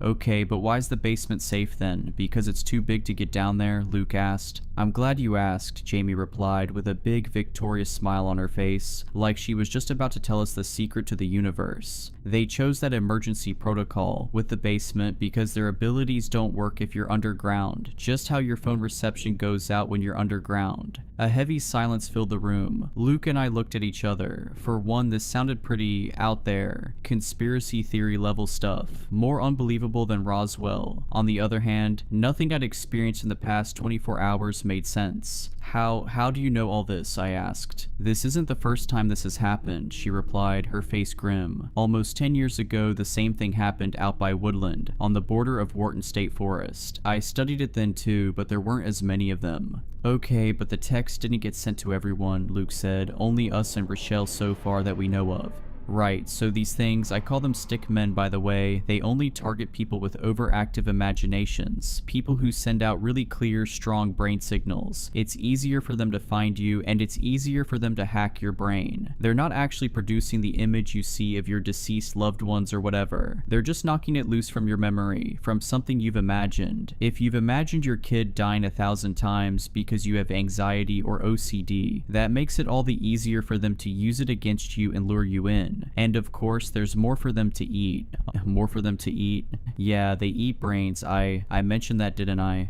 Okay, but why's the basement safe then? Because it's too big to get down there? Luke asked. I'm glad you asked, Jamie replied with a big victorious smile on her face, like she was just about to tell us the secret to the universe. They chose that emergency protocol with the basement because their abilities don't work if you're underground, just how your phone reception goes out when you're underground. A heavy silence filled the room. Luke and I looked at each other. For one, this sounded pretty out there, conspiracy theory level stuff, more unbelievable than Roswell. On the other hand, nothing I'd experienced in the past 24 hours made sense. How do you know all this? I asked. This isn't the first time this has happened, she replied, her face grim. Almost 10 years ago, the same thing happened out by Woodland, on the border of Wharton State Forest. I studied it then too, but there weren't as many of them. Okay, but the text didn't get sent to everyone, Luke said. Only us and Richelle so far that we know of. Right, so these things, I call them stickmen by the way, they only target people with overactive imaginations, people who send out really clear, strong brain signals. It's easier for them to find you, and it's easier for them to hack your brain. They're not actually producing the image you see of your deceased loved ones or whatever. They're just knocking it loose from your memory, from something you've imagined. If you've imagined your kid dying 1,000 times because you have anxiety or OCD, that makes it all the easier for them to use it against you and lure you in. And of course, there's more for them to eat. More for them to eat? Yeah, they eat brains. I mentioned that, didn't I?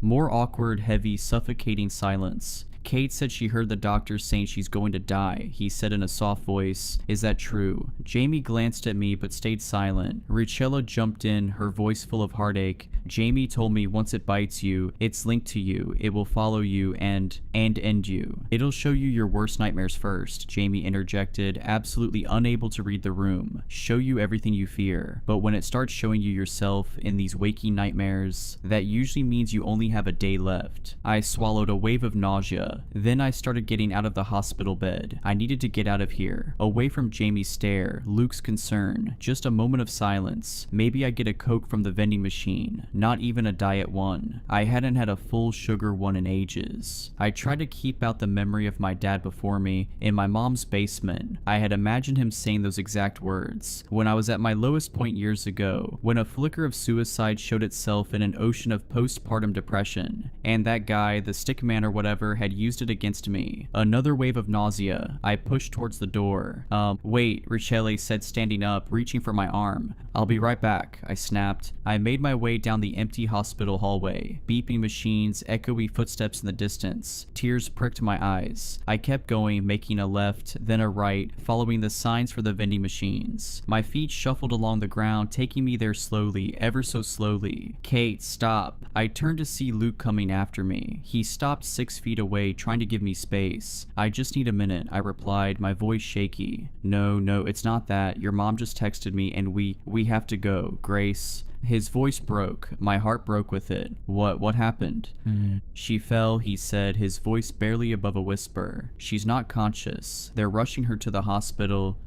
More awkward, heavy, suffocating silence. Kate said she heard the doctor saying she's going to die, he said in a soft voice. Is that true? Jamie glanced at me but stayed silent. Richella jumped in, her voice full of heartache. Jamie told me once it bites you, it's linked to you, it will follow you and end you. It'll show you your worst nightmares first, Jamie interjected, absolutely unable to read the room. Show you everything you fear. But when it starts showing you yourself in these waking nightmares, that usually means you only have a day left. I swallowed a wave of nausea. Then I started getting out of the hospital bed. I needed to get out of here. Away from Jamie's stare, Luke's concern. Just a moment of silence. Maybe I get a Coke from the vending machine. Not even a diet one. I hadn't had a full sugar one in ages. I tried to keep out the memory of my dad before me in my mom's basement. I had imagined him saying those exact words. When I was at my lowest point years ago, when a flicker of suicide showed itself in an ocean of postpartum depression, and that guy, the stickman or whatever, had used it against me. Another wave of nausea. I pushed towards the door. Wait, Richelle said, standing up, reaching for my arm. I'll be right back, I snapped. I made my way down the empty hospital hallway. Beeping machines, echoey footsteps in the distance. Tears pricked my eyes. I kept going, making a left, then a right, following the signs for the vending machines. My feet shuffled along the ground, taking me there slowly, ever so slowly. Kate, stop. I turned to see Luke coming after me. He stopped 6 feet away, trying to give me space. I just need a minute, I replied, my voice shaky. No, it's not that. Your mom just texted me and we have to go, Grace. His voice broke. My heart broke with it. What happened? She fell, he said, his voice barely above a whisper. She's not conscious. They're rushing her to the hospital.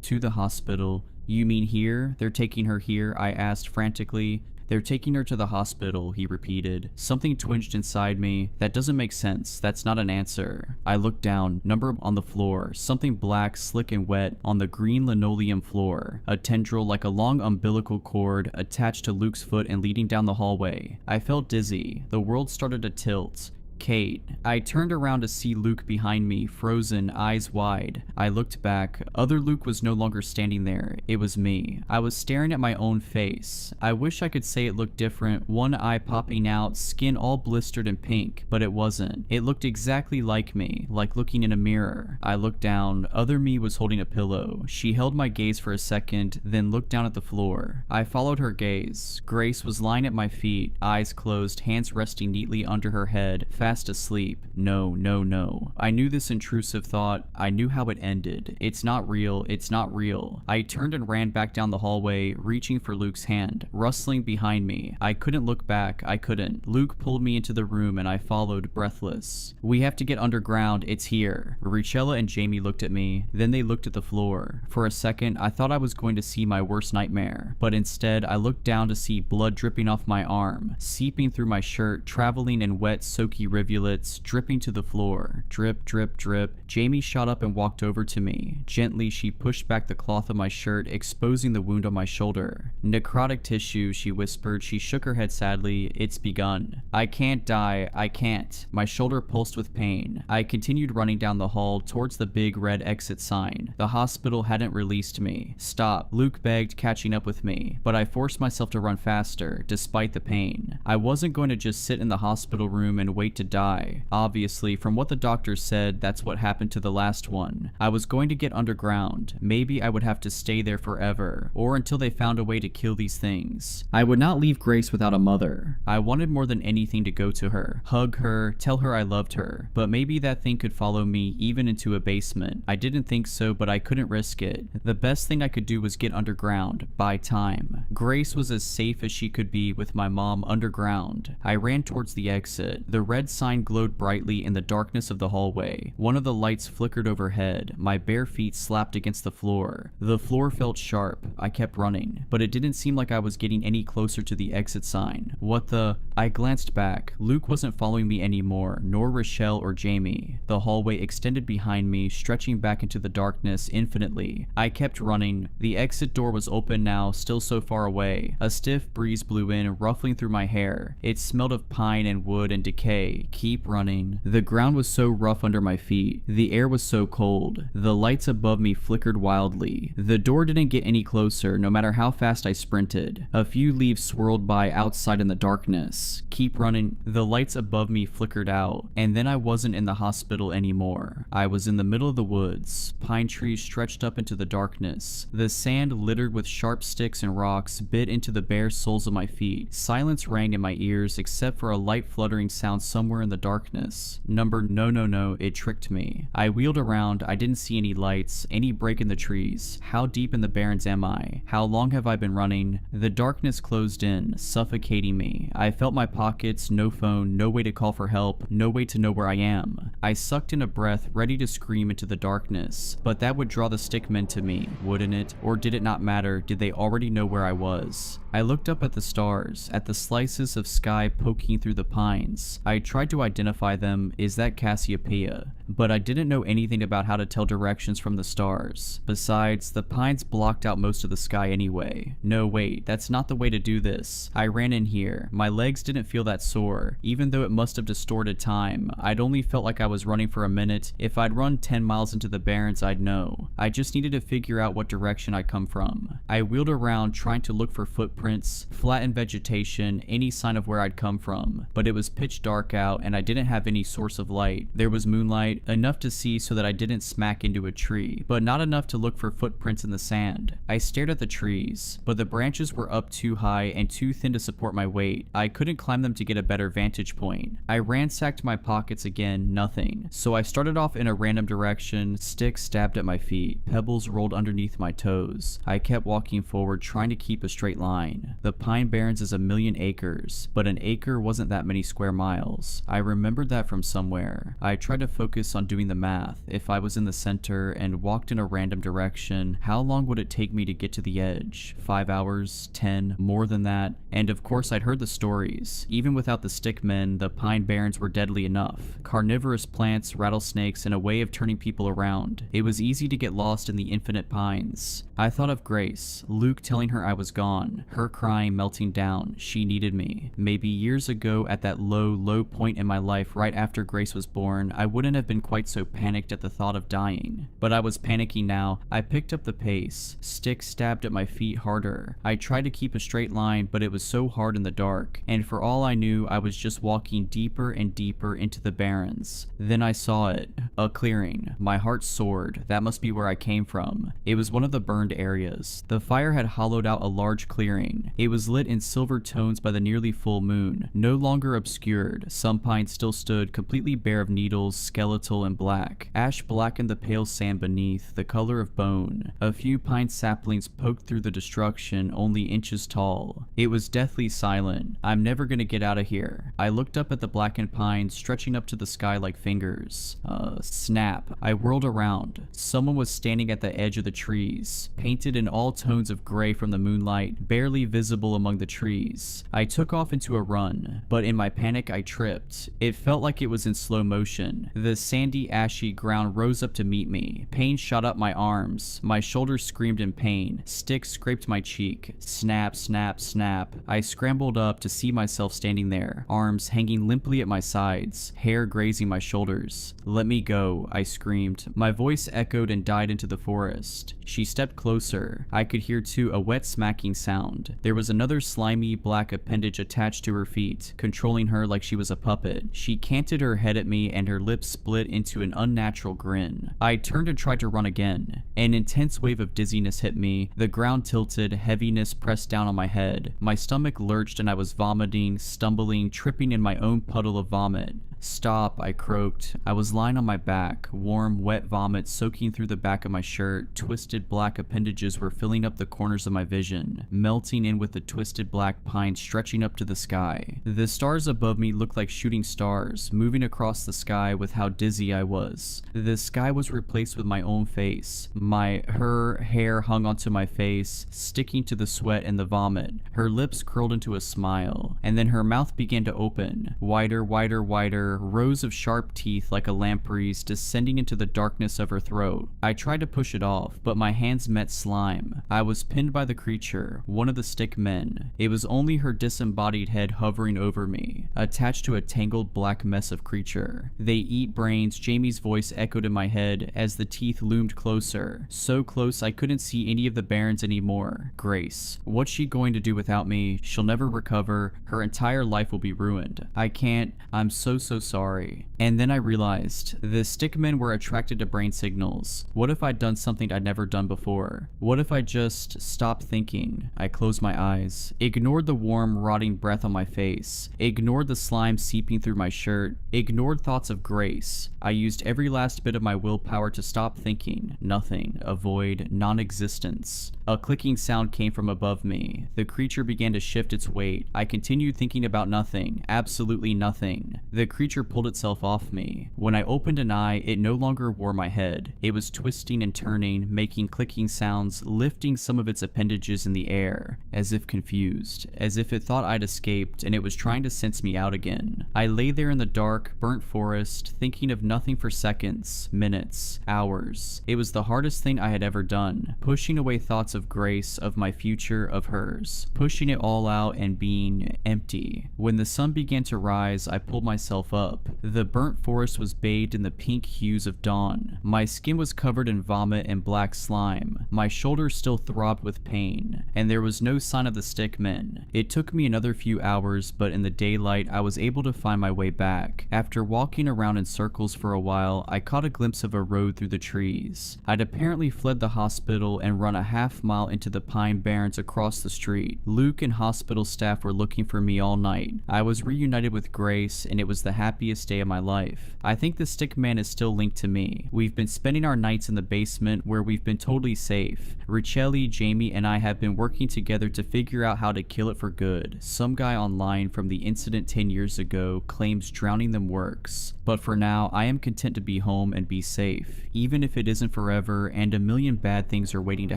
To the hospital? You mean here? They're taking her here? I asked frantically. "They're taking her to the hospital," he repeated. Something twinged inside me. That doesn't make sense. That's not an answer. I looked down, number on the floor, something black, slick and wet on the green linoleum floor. A tendril like a long umbilical cord attached to Luke's foot and leading down the hallway. I felt dizzy. The world started to tilt. Kate. I turned around to see Luke behind me, frozen, eyes wide. I looked back. Other Luke was no longer standing there. It was me. I was staring at my own face. I wish I could say it looked different, one eye popping out, skin all blistered and pink, but it wasn't. It looked exactly like me, like looking in a mirror. I looked down. Other me was holding a pillow. She held my gaze for a second, then looked down at the floor. I followed her gaze. Grace was lying at my feet, eyes closed, hands resting neatly under her head, fast asleep. No, no, no. I knew this intrusive thought. I knew how it ended. It's not real. It's not real. I turned and ran back down the hallway, reaching for Luke's hand, rustling behind me. I couldn't look back. I couldn't. Luke pulled me into the room and I followed, breathless. "We have to get underground. It's here." Richella and Jamie looked at me. Then they looked at the floor. For a second, I thought I was going to see my worst nightmare, but instead, I looked down to see blood dripping off my arm, seeping through my shirt, traveling in wet, soaky rivulets, dripping to the floor. Drip, drip, drip. Jamie shot up and walked over to me. Gently, she pushed back the cloth of my shirt, exposing the wound on my shoulder. "Necrotic tissue," she whispered. She shook her head sadly. "It's begun." "I can't die. I can't." My shoulder pulsed with pain. I continued running down the hall towards the big red exit sign. The hospital hadn't released me. "Stop," Luke begged, catching up with me. But I forced myself to run faster, despite the pain. I wasn't going to just sit in the hospital room and wait to die. Obviously, from what the doctor said, that's what happened to the last one. I was going to get underground. Maybe I would have to stay there forever, or until they found a way to kill these things. I would not leave Grace without a mother. I wanted more than anything to go to her, hug her, tell her I loved her. But maybe that thing could follow me even into a basement. I didn't think so, but I couldn't risk it. The best thing I could do was get underground, buy time. Grace was as safe as she could be with my mom underground. I ran towards the exit. The red sign glowed brightly in the darkness of the hallway. One of the lights flickered overhead. My bare feet slapped against the floor. The floor felt sharp. I kept running, but it didn't seem like I was getting any closer to the exit sign. What the? I glanced back. Luke wasn't following me anymore, nor Rochelle or Jamie. The hallway extended behind me, stretching back into the darkness infinitely. I kept running. The exit door was open now, still so far away. A stiff breeze blew in, ruffling through my hair. It smelled of pine and wood and decay. Keep running. The ground was so rough under my feet. The air was so cold. The lights above me flickered wildly. The door didn't get any closer, no matter how fast I sprinted. A few leaves swirled by outside in the darkness. Keep running. The lights above me flickered out, and then I wasn't in the hospital anymore. I was in the middle of the woods. Pine trees stretched up into the darkness. The sand littered with sharp sticks and rocks bit into the bare soles of my feet. Silence rang in my ears except for a light fluttering sound somewhere in the darkness. No, it tricked me. I wheeled around. I didn't see any lights, any break in the trees. How deep in the barrens am I? How long have I been running? The darkness closed in, suffocating me. I felt my pockets, no phone, no way to call for help, no way to know where I am. I sucked in a breath, ready to scream into the darkness. But that would draw the stickmen to me, wouldn't it? Or did it not matter? Did they already know where I was? I looked up at the stars, at the slices of sky poking through the pines. I tried to identify them. Is that Cassiopeia? But I didn't know anything about how to tell directions from the stars. Besides, the pines blocked out most of the sky anyway. No, wait, that's not the way to do this. I ran in here. My legs didn't feel that sore, even though it must have distorted time. I'd only felt like I was running for a minute. If I'd run 10 miles into the barrens, I'd know. I just needed to figure out what direction I'd come from. I wheeled around, trying to look for footprints, flattened vegetation, any sign of where I'd come from. But it was pitch dark out, and I didn't have any source of light. There was moonlight, enough to see so that I didn't smack into a tree, but not enough to look for footprints in the sand. I stared at the trees, but the branches were up too high and too thin to support my weight. I couldn't climb them to get a better vantage point. I ransacked my pockets again, nothing. So I started off in a random direction, sticks stabbed at my feet, pebbles rolled underneath my toes. I kept walking forward, trying to keep a straight line. The Pine Barrens is 1,000,000 acres, but an acre wasn't that many square miles. I remembered that from somewhere. I tried to focus focus on doing the math. If I was in the center and walked in a random direction, how long would it take me to get to the edge? 5 hours? 10? More than that? And of course I'd heard the stories. Even without the stickmen, the pine barrens were deadly enough. Carnivorous plants, rattlesnakes, and a way of turning people around. It was easy to get lost in the infinite pines. I thought of Grace, Luke telling her I was gone, her crying, melting down. She needed me. Maybe years ago at that low point in my life right after Grace was born, I wouldn't have been quite so panicked at the thought of dying. But I was panicking now. I picked up the pace. Sticks stabbed at my feet harder. I tried to keep a straight line, but it was so hard in the dark, and for all I knew, I was just walking deeper and deeper into the barrens. Then I saw it. A clearing. My heart soared. That must be where I came from. It was one of the burned areas. The fire had hollowed out a large clearing. It was lit in silver tones by the nearly full moon, no longer obscured. Some pines still stood, completely bare of needles, skeletal and black. Ash blackened the pale sand beneath, the color of bone. A few pine saplings poked through the destruction, only inches tall. It was deathly silent. I'm never gonna get out of here. I looked up at the blackened pines, stretching up to the sky like fingers. Snap. I whirled around. Someone was standing at the edge of the trees, painted in all tones of gray from the moonlight, barely visible among the trees. I took off into a run, but in my panic I tripped. It felt like it was in slow motion. The sandy, ashy ground rose up to meet me. Pain shot up my arms. My shoulders screamed in pain. Sticks scraped my cheek. Snap, snap, snap. I scrambled up to see myself standing there, arms hanging limply at my sides, hair grazing my shoulders. "Let me go," I screamed. My voice echoed and died into the forest. She stepped closer. I could hear too a wet smacking sound. There was another slimy black appendage attached to her feet, controlling her like she was a puppet. She canted her head at me and her lips split into an unnatural grin. I turned and tried to run again. An intense wave of dizziness hit me. The ground tilted, heaviness pressed down on my head. My stomach lurched and I was vomiting, stumbling, tripping in my own puddle of vomit. "Stop," I croaked. I was lying on my back, warm, wet vomit soaking through the back of my shirt. Twisted black appendages were filling up the corners of my vision, melting in with the twisted black pines stretching up to the sky. The stars above me looked like shooting stars, moving across the sky with how dizzy I was. The sky was replaced with my own face. Her hair hung onto my face, sticking to the sweat and the vomit. Her lips curled into a smile, and then her mouth began to open, wider, wider, wider, rows of sharp teeth like a lamprey's descending into the darkness of her throat. I tried to push it off, but my hands met slime. I was pinned by the creature, one of the stickmen. It was only her disembodied head hovering over me, attached to a tangled black mess of creature. "They eat brains," Jamie's voice echoed in my head as the teeth loomed closer. So close I couldn't see any of the barrens anymore. Grace. What's she going to do without me? She'll never recover. Her entire life will be ruined. I can't. I'm so sorry. And then I realized the stickmen were attracted to brain signals. What if I'd done something I'd never done before? What if I just stopped thinking? I closed my eyes, ignored the warm, rotting breath on my face, ignored the slime seeping through my shirt, ignored thoughts of Grace. I used every last bit of my willpower to stop thinking. Nothing. A void. Non-existence. A clicking sound came from above me. The creature began to shift its weight. I continued thinking about nothing. Absolutely nothing. The creature pulled itself off me. When I opened an eye, it no longer wore my head. It was twisting and turning, making clicking sounds, lifting some of its appendages in the air, as if confused, as if it thought I'd escaped and it was trying to sense me out again. I lay there in the dark, burnt forest, thinking of nothing for seconds, minutes, hours. It was the hardest thing I had ever done, pushing away thoughts of Grace, of my future, of hers, pushing it all out and being empty. When the sun began to rise, I pulled myself up. The burnt forest was bathed in the pink hues of dawn. My skin was covered in vomit and black slime. My shoulders still throbbed with pain, and there was no sign of the stickmen. It took me another few hours, but in the daylight I was able to find my way back. After walking around in circles for a while, I caught a glimpse of a road through the trees. I'd apparently fled the hospital and run a half-mile into the pine barrens across the street. Luke and hospital staff were looking for me all night. I was reunited with Grace, and it was the happiest day of my life. I think the stickman is still linked to me. We've been spending our nights in the basement where we've been totally safe. Richelli, Jamie, and I have been working together to figure out how to kill it for good. Some guy online from the incident 10 years ago claims drowning them works. But for now, now, I am content to be home and be safe, even if it isn't forever and a million bad things are waiting to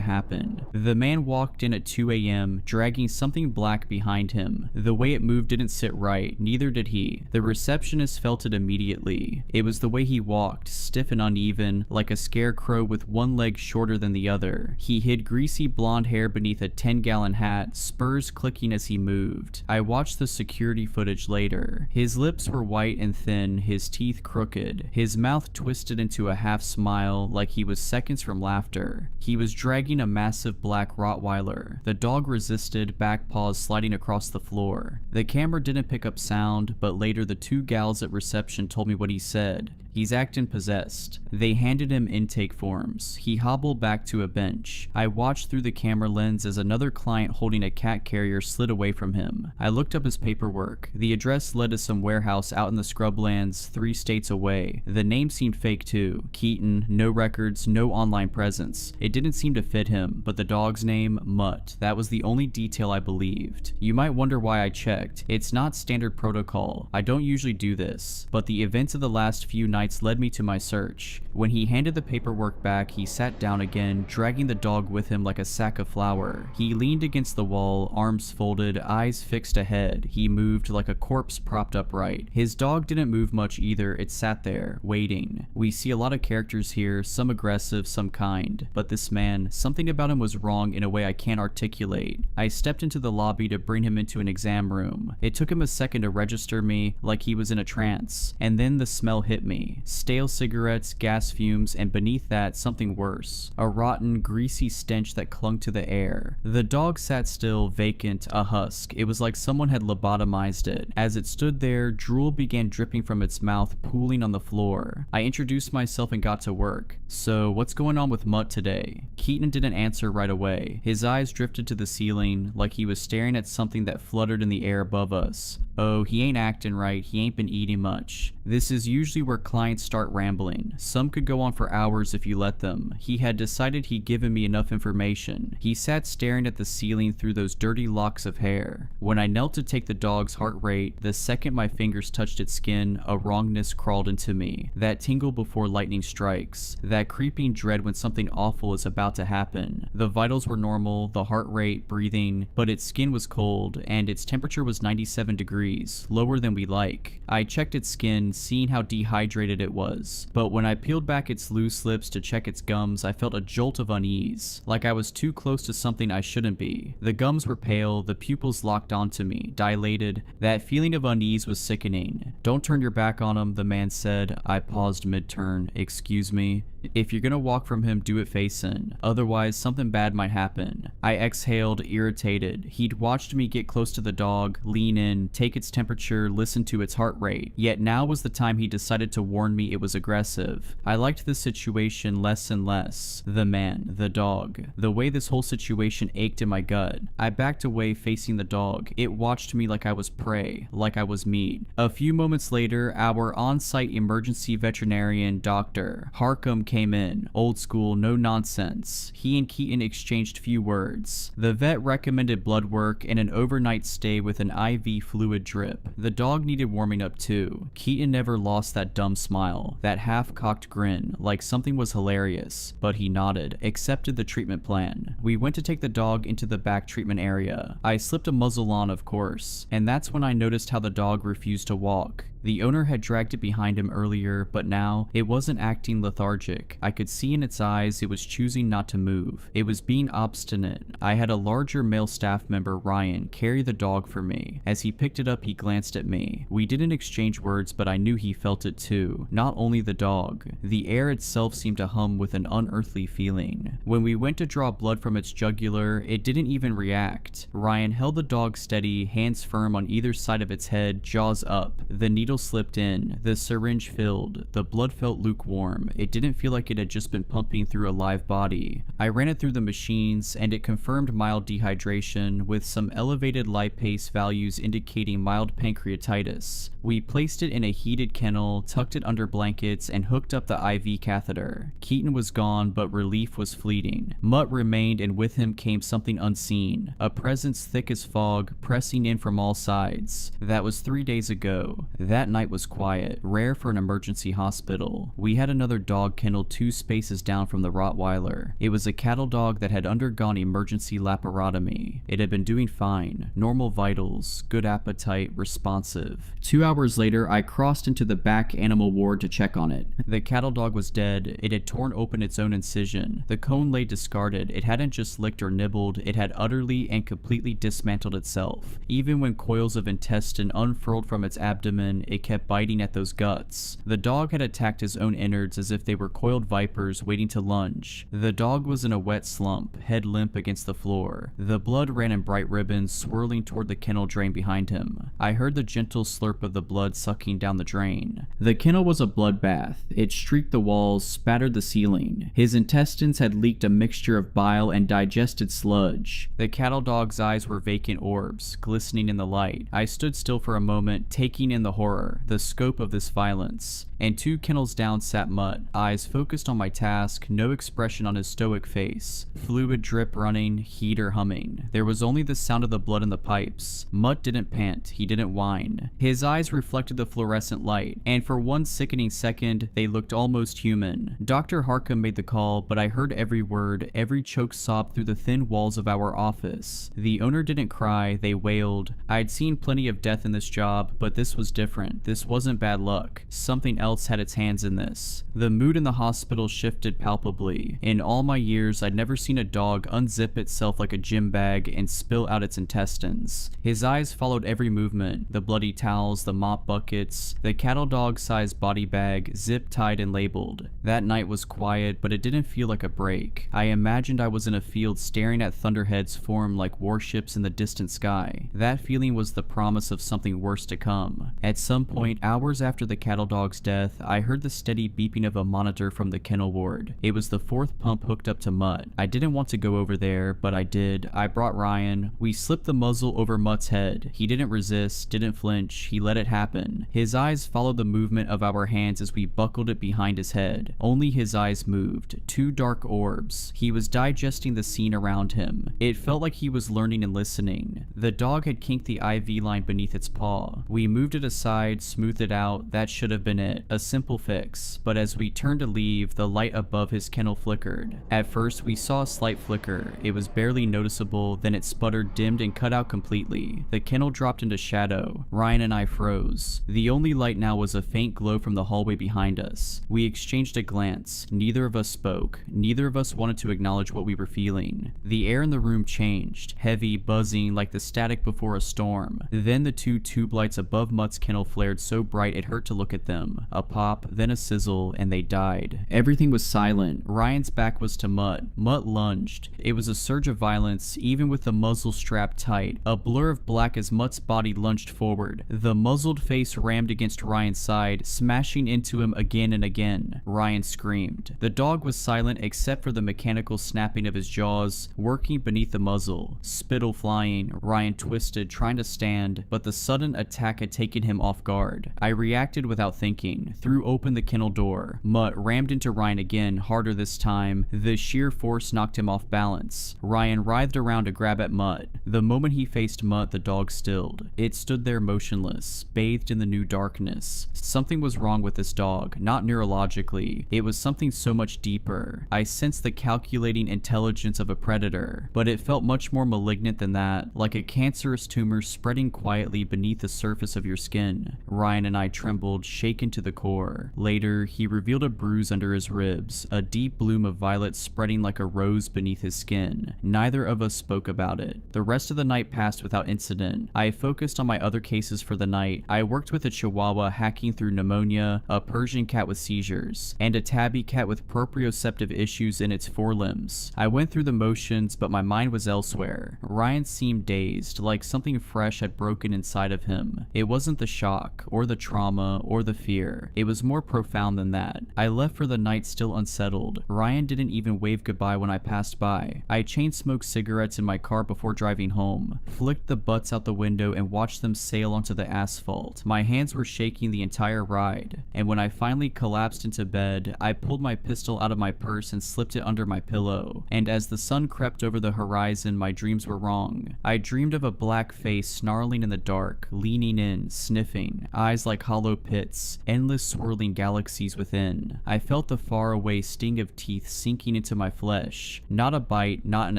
happen. The man walked in at 2 a.m., dragging something black behind him. The way it moved didn't sit right, neither did he. The receptionist felt it immediately. It was the way he walked, stiff and uneven, like a scarecrow with one leg shorter than the other. He hid greasy blonde hair beneath a 10-gallon hat, spurs clicking as he moved. I watched the security footage later. His lips were white and thin, his teeth crooked, his mouth twisted into a half smile like he was seconds from laughter. He was dragging a massive black Rottweiler. The dog resisted, back paws sliding across the floor. The camera didn't pick up sound, but later the two gals at reception told me what he said. He's acting possessed. They handed him intake forms. He hobbled back to a bench. I watched through the camera lens as another client holding a cat carrier slid away from him. I looked up his paperwork. The address led to some warehouse out in the scrublands 3 states away. The name seemed fake too. Keaton, no records, no online presence. It didn't seem to fit him, but the dog's name, Mutt. That was the only detail I believed. You might wonder why I checked. It's not standard protocol. I don't usually do this, but the events of the last few nights led me to my search. When he handed the paperwork back, he sat down again, dragging the dog with him like a sack of flour. He leaned against the wall, arms folded, eyes fixed ahead. He moved like a corpse propped upright. His dog didn't move much either. It sat there, waiting. We see a lot of characters here, some aggressive, some kind. But this man, something about him was wrong in a way I can't articulate. I stepped into the lobby to bring him into an exam room. It took him a second to register me, like he was in a trance. And then the smell hit me. Stale cigarettes, gas fumes, and beneath that, something worse. A rotten, greasy stench that clung to the air. The dog sat still, vacant, a husk. It was like someone had lobotomized it. As it stood there, drool began dripping from its mouth, pooling on the floor. I introduced myself and got to work. So, what's going on with Mutt today? Keaton didn't answer right away. His eyes drifted to the ceiling, like he was staring at something that fluttered in the air above us. Oh, he ain't acting right, he ain't been eating much. This is usually where clients start rambling. Some could go on for hours if you let them. He had decided he'd given me enough information. He sat staring at the ceiling through those dirty locks of hair. When I knelt to take the dog's heart rate, the second my fingers touched its skin, a wrongness crawled into me. That tingle before lightning strikes. That creeping dread when something awful is about to happen. The vitals were normal, the heart rate, breathing, but its skin was cold, and its temperature was 97 degrees, lower than we like. I checked its skin, seeing how dehydrated it was, but when I peeled back its loose lips to check its gums, I felt a jolt of unease, like I was too close to something I shouldn't be. The gums were pale, the pupils locked onto me, dilated. That feeling of unease was sickening. "Don't turn your back on him," the man said. I paused mid-turn. "Excuse me?" "If you're gonna walk from him, do it facing. Otherwise, something bad might happen." I exhaled, irritated. He'd watched me get close to the dog, lean in, take its temperature, listen to its heart rate. Yet now was the time he decided to warn me it was aggressive. I liked this situation less and less. The man, the dog, the way this whole situation ached in my gut. I backed away, facing the dog. It watched me like I was prey, like I was meat. A few moments later, our on-site emergency veterinarian, Dr. Harcum, came in. Old school, no nonsense. He and Keaton exchanged few words. The vet recommended blood work and an overnight stay with an IV fluid drip. The dog needed warming up too. Keaton never lost that dumb smile, that half-cocked grin, like something was hilarious, but he nodded, accepted the treatment plan. We went to take the dog into the back treatment area. I slipped a muzzle on, of course, and that's when I noticed how the dog refused to walk. The owner had dragged it behind him earlier, but now it wasn't acting lethargic. I could see in its eyes it was choosing not to move. It was being obstinate. I had a larger male staff member, Ryan, carry the dog for me. As he picked it up, he glanced at me. We didn't exchange words, but I knew he felt it too. Not only the dog. The air itself seemed to hum with an unearthly feeling. When we went to draw blood from its jugular, it didn't even react. Ryan held the dog steady, hands firm on either side of its head, jaws up. The needle slipped in, the syringe filled, the blood felt lukewarm. It didn't feel like it had just been pumping through a live body. I ran it through the machines, and it confirmed mild dehydration, with some elevated lipase values indicating mild pancreatitis. We placed it in a heated kennel, tucked it under blankets, and hooked up the IV catheter. Keaton was gone, but relief was fleeting. Mutt remained, and with him came something unseen, a presence thick as fog, pressing in from all sides. That was 3 days ago. That That night was quiet, rare for an emergency hospital. We had another dog kenneled 2 spaces down from the Rottweiler. It was a cattle dog that had undergone emergency laparotomy. It had been doing fine, normal vitals, good appetite, responsive. 2 hours later, I crossed into the back animal ward to check on it. The cattle dog was dead. It had torn open its own incision. The cone lay discarded. It hadn't just licked or nibbled, it had utterly and completely dismantled itself. Even when coils of intestine unfurled from its abdomen, it kept biting at those guts. The dog had attacked his own innards as if they were coiled vipers waiting to lunge. The dog was in a wet slump, head limp against the floor. The blood ran in bright ribbons, swirling toward the kennel drain behind him. I heard the gentle slurp of the blood sucking down the drain. The kennel was a bloodbath. It streaked the walls, spattered the ceiling. His intestines had leaked a mixture of bile and digested sludge. The cattle dog's eyes were vacant orbs, glistening in the light. I stood still for a moment, taking in the horror, the scope of this violence. And 2 kennels down sat Mutt, eyes focused on my task, no expression on his stoic face. Fluid drip running, heater humming. There was only the sound of the blood in the pipes. Mutt didn't pant, he didn't whine. His eyes reflected the fluorescent light, and for one sickening second, they looked almost human. Dr. Harcum made the call, but I heard every word, every choked sob through the thin walls of our office. The owner didn't cry, they wailed. I'd seen plenty of death in this job, but this was different. This wasn't bad luck. Something else had its hands in this. The mood in the hospital shifted palpably. In all my years, I'd never seen a dog unzip itself like a gym bag and spill out its intestines. His eyes followed every movement, the bloody towels, the mop buckets, the cattle dog-sized body bag, zip-tied and labeled. That night was quiet, but it didn't feel like a break. I imagined I was in a field staring at thunderheads form like warships in the distant sky. That feeling was the promise of something worse to come. At some point, hours after the cattle dog's death, I heard the steady beeping of a monitor from the kennel ward. It was the 4th pump hooked up to Mutt. I didn't want to go over there, but I did. I brought Ryan. We slipped the muzzle over Mutt's head. He didn't resist, didn't flinch. He let it happen. His eyes followed the movement of our hands as we buckled it behind his head. Only his eyes moved. 2 dark orbs. He was digesting the scene around him. It felt like he was learning and listening. The dog had kinked the IV line beneath its paw. We moved it aside, smoothed it out. That should have been it. A simple fix. But as we turned to leave, the light above his kennel flickered. At first, we saw a slight flicker. It was barely noticeable, then it sputtered, dimmed, and cut out completely. The kennel dropped into shadow. Ryan and I froze. The only light now was a faint glow from the hallway behind us. We exchanged a glance. Neither of us spoke. Neither of us wanted to acknowledge what we were feeling. The air in the room changed, heavy, buzzing, like the static before a storm. Then the 2 tube lights above Mutt's kennel flared so bright it hurt to look at them. A pop, then a sizzle, and they died. Everything was silent. Ryan's back was to Mutt. Mutt lunged. It was a surge of violence, even with the muzzle strapped tight. A blur of black as Mutt's body lunged forward. The muzzled face rammed against Ryan's side, smashing into him again and again. Ryan screamed. The dog was silent except for the mechanical snapping of his jaws, working beneath the muzzle. Spittle flying. Ryan twisted, trying to stand, but the sudden attack had taken him off guard. I reacted without thinking, threw open the kennel door. Mutt rammed into Ryan again, harder this time. The sheer force knocked him off balance. Ryan writhed around to grab at Mutt. The moment he faced Mutt, the dog stilled. It stood there motionless, bathed in the new darkness. Something was wrong with this dog, not neurologically. It was something so much deeper. I sensed the calculating intelligence of a predator, but it felt much more malignant than that, like a cancerous tumor spreading quietly beneath the surface of your skin. Ryan and I trembled, shaken to the core. Later, he revealed a bruise under his ribs, a deep bloom of violet spreading like a rose beneath his skin. Neither of us spoke about it. The rest of the night passed without incident. I focused on my other cases for the night. I worked with a Chihuahua hacking through pneumonia, a Persian cat with seizures, and a tabby cat with proprioceptive issues in its forelimbs. I went through the motions, but my mind was elsewhere. Ryan seemed dazed, like something fresh had broken inside of him. It wasn't the shock, or the trauma, or the fear. It was more profound than that. I left for the night still unsettled. Ryan didn't even wave goodbye when I passed by. I chain-smoked cigarettes in my car before driving home, flicked the butts out the window and watched them sail onto the asphalt. My hands were shaking the entire ride, and when I finally collapsed into bed, I pulled my pistol out of my purse and slipped it under my pillow. And as the sun crept over the horizon, my dreams were wrong. I dreamed of a black face snarling in the dark, leaning in, sniffing. glowing, eyes like hollow pits, endless swirling galaxies within. I felt the faraway sting of teeth sinking into my flesh. Not a bite, not an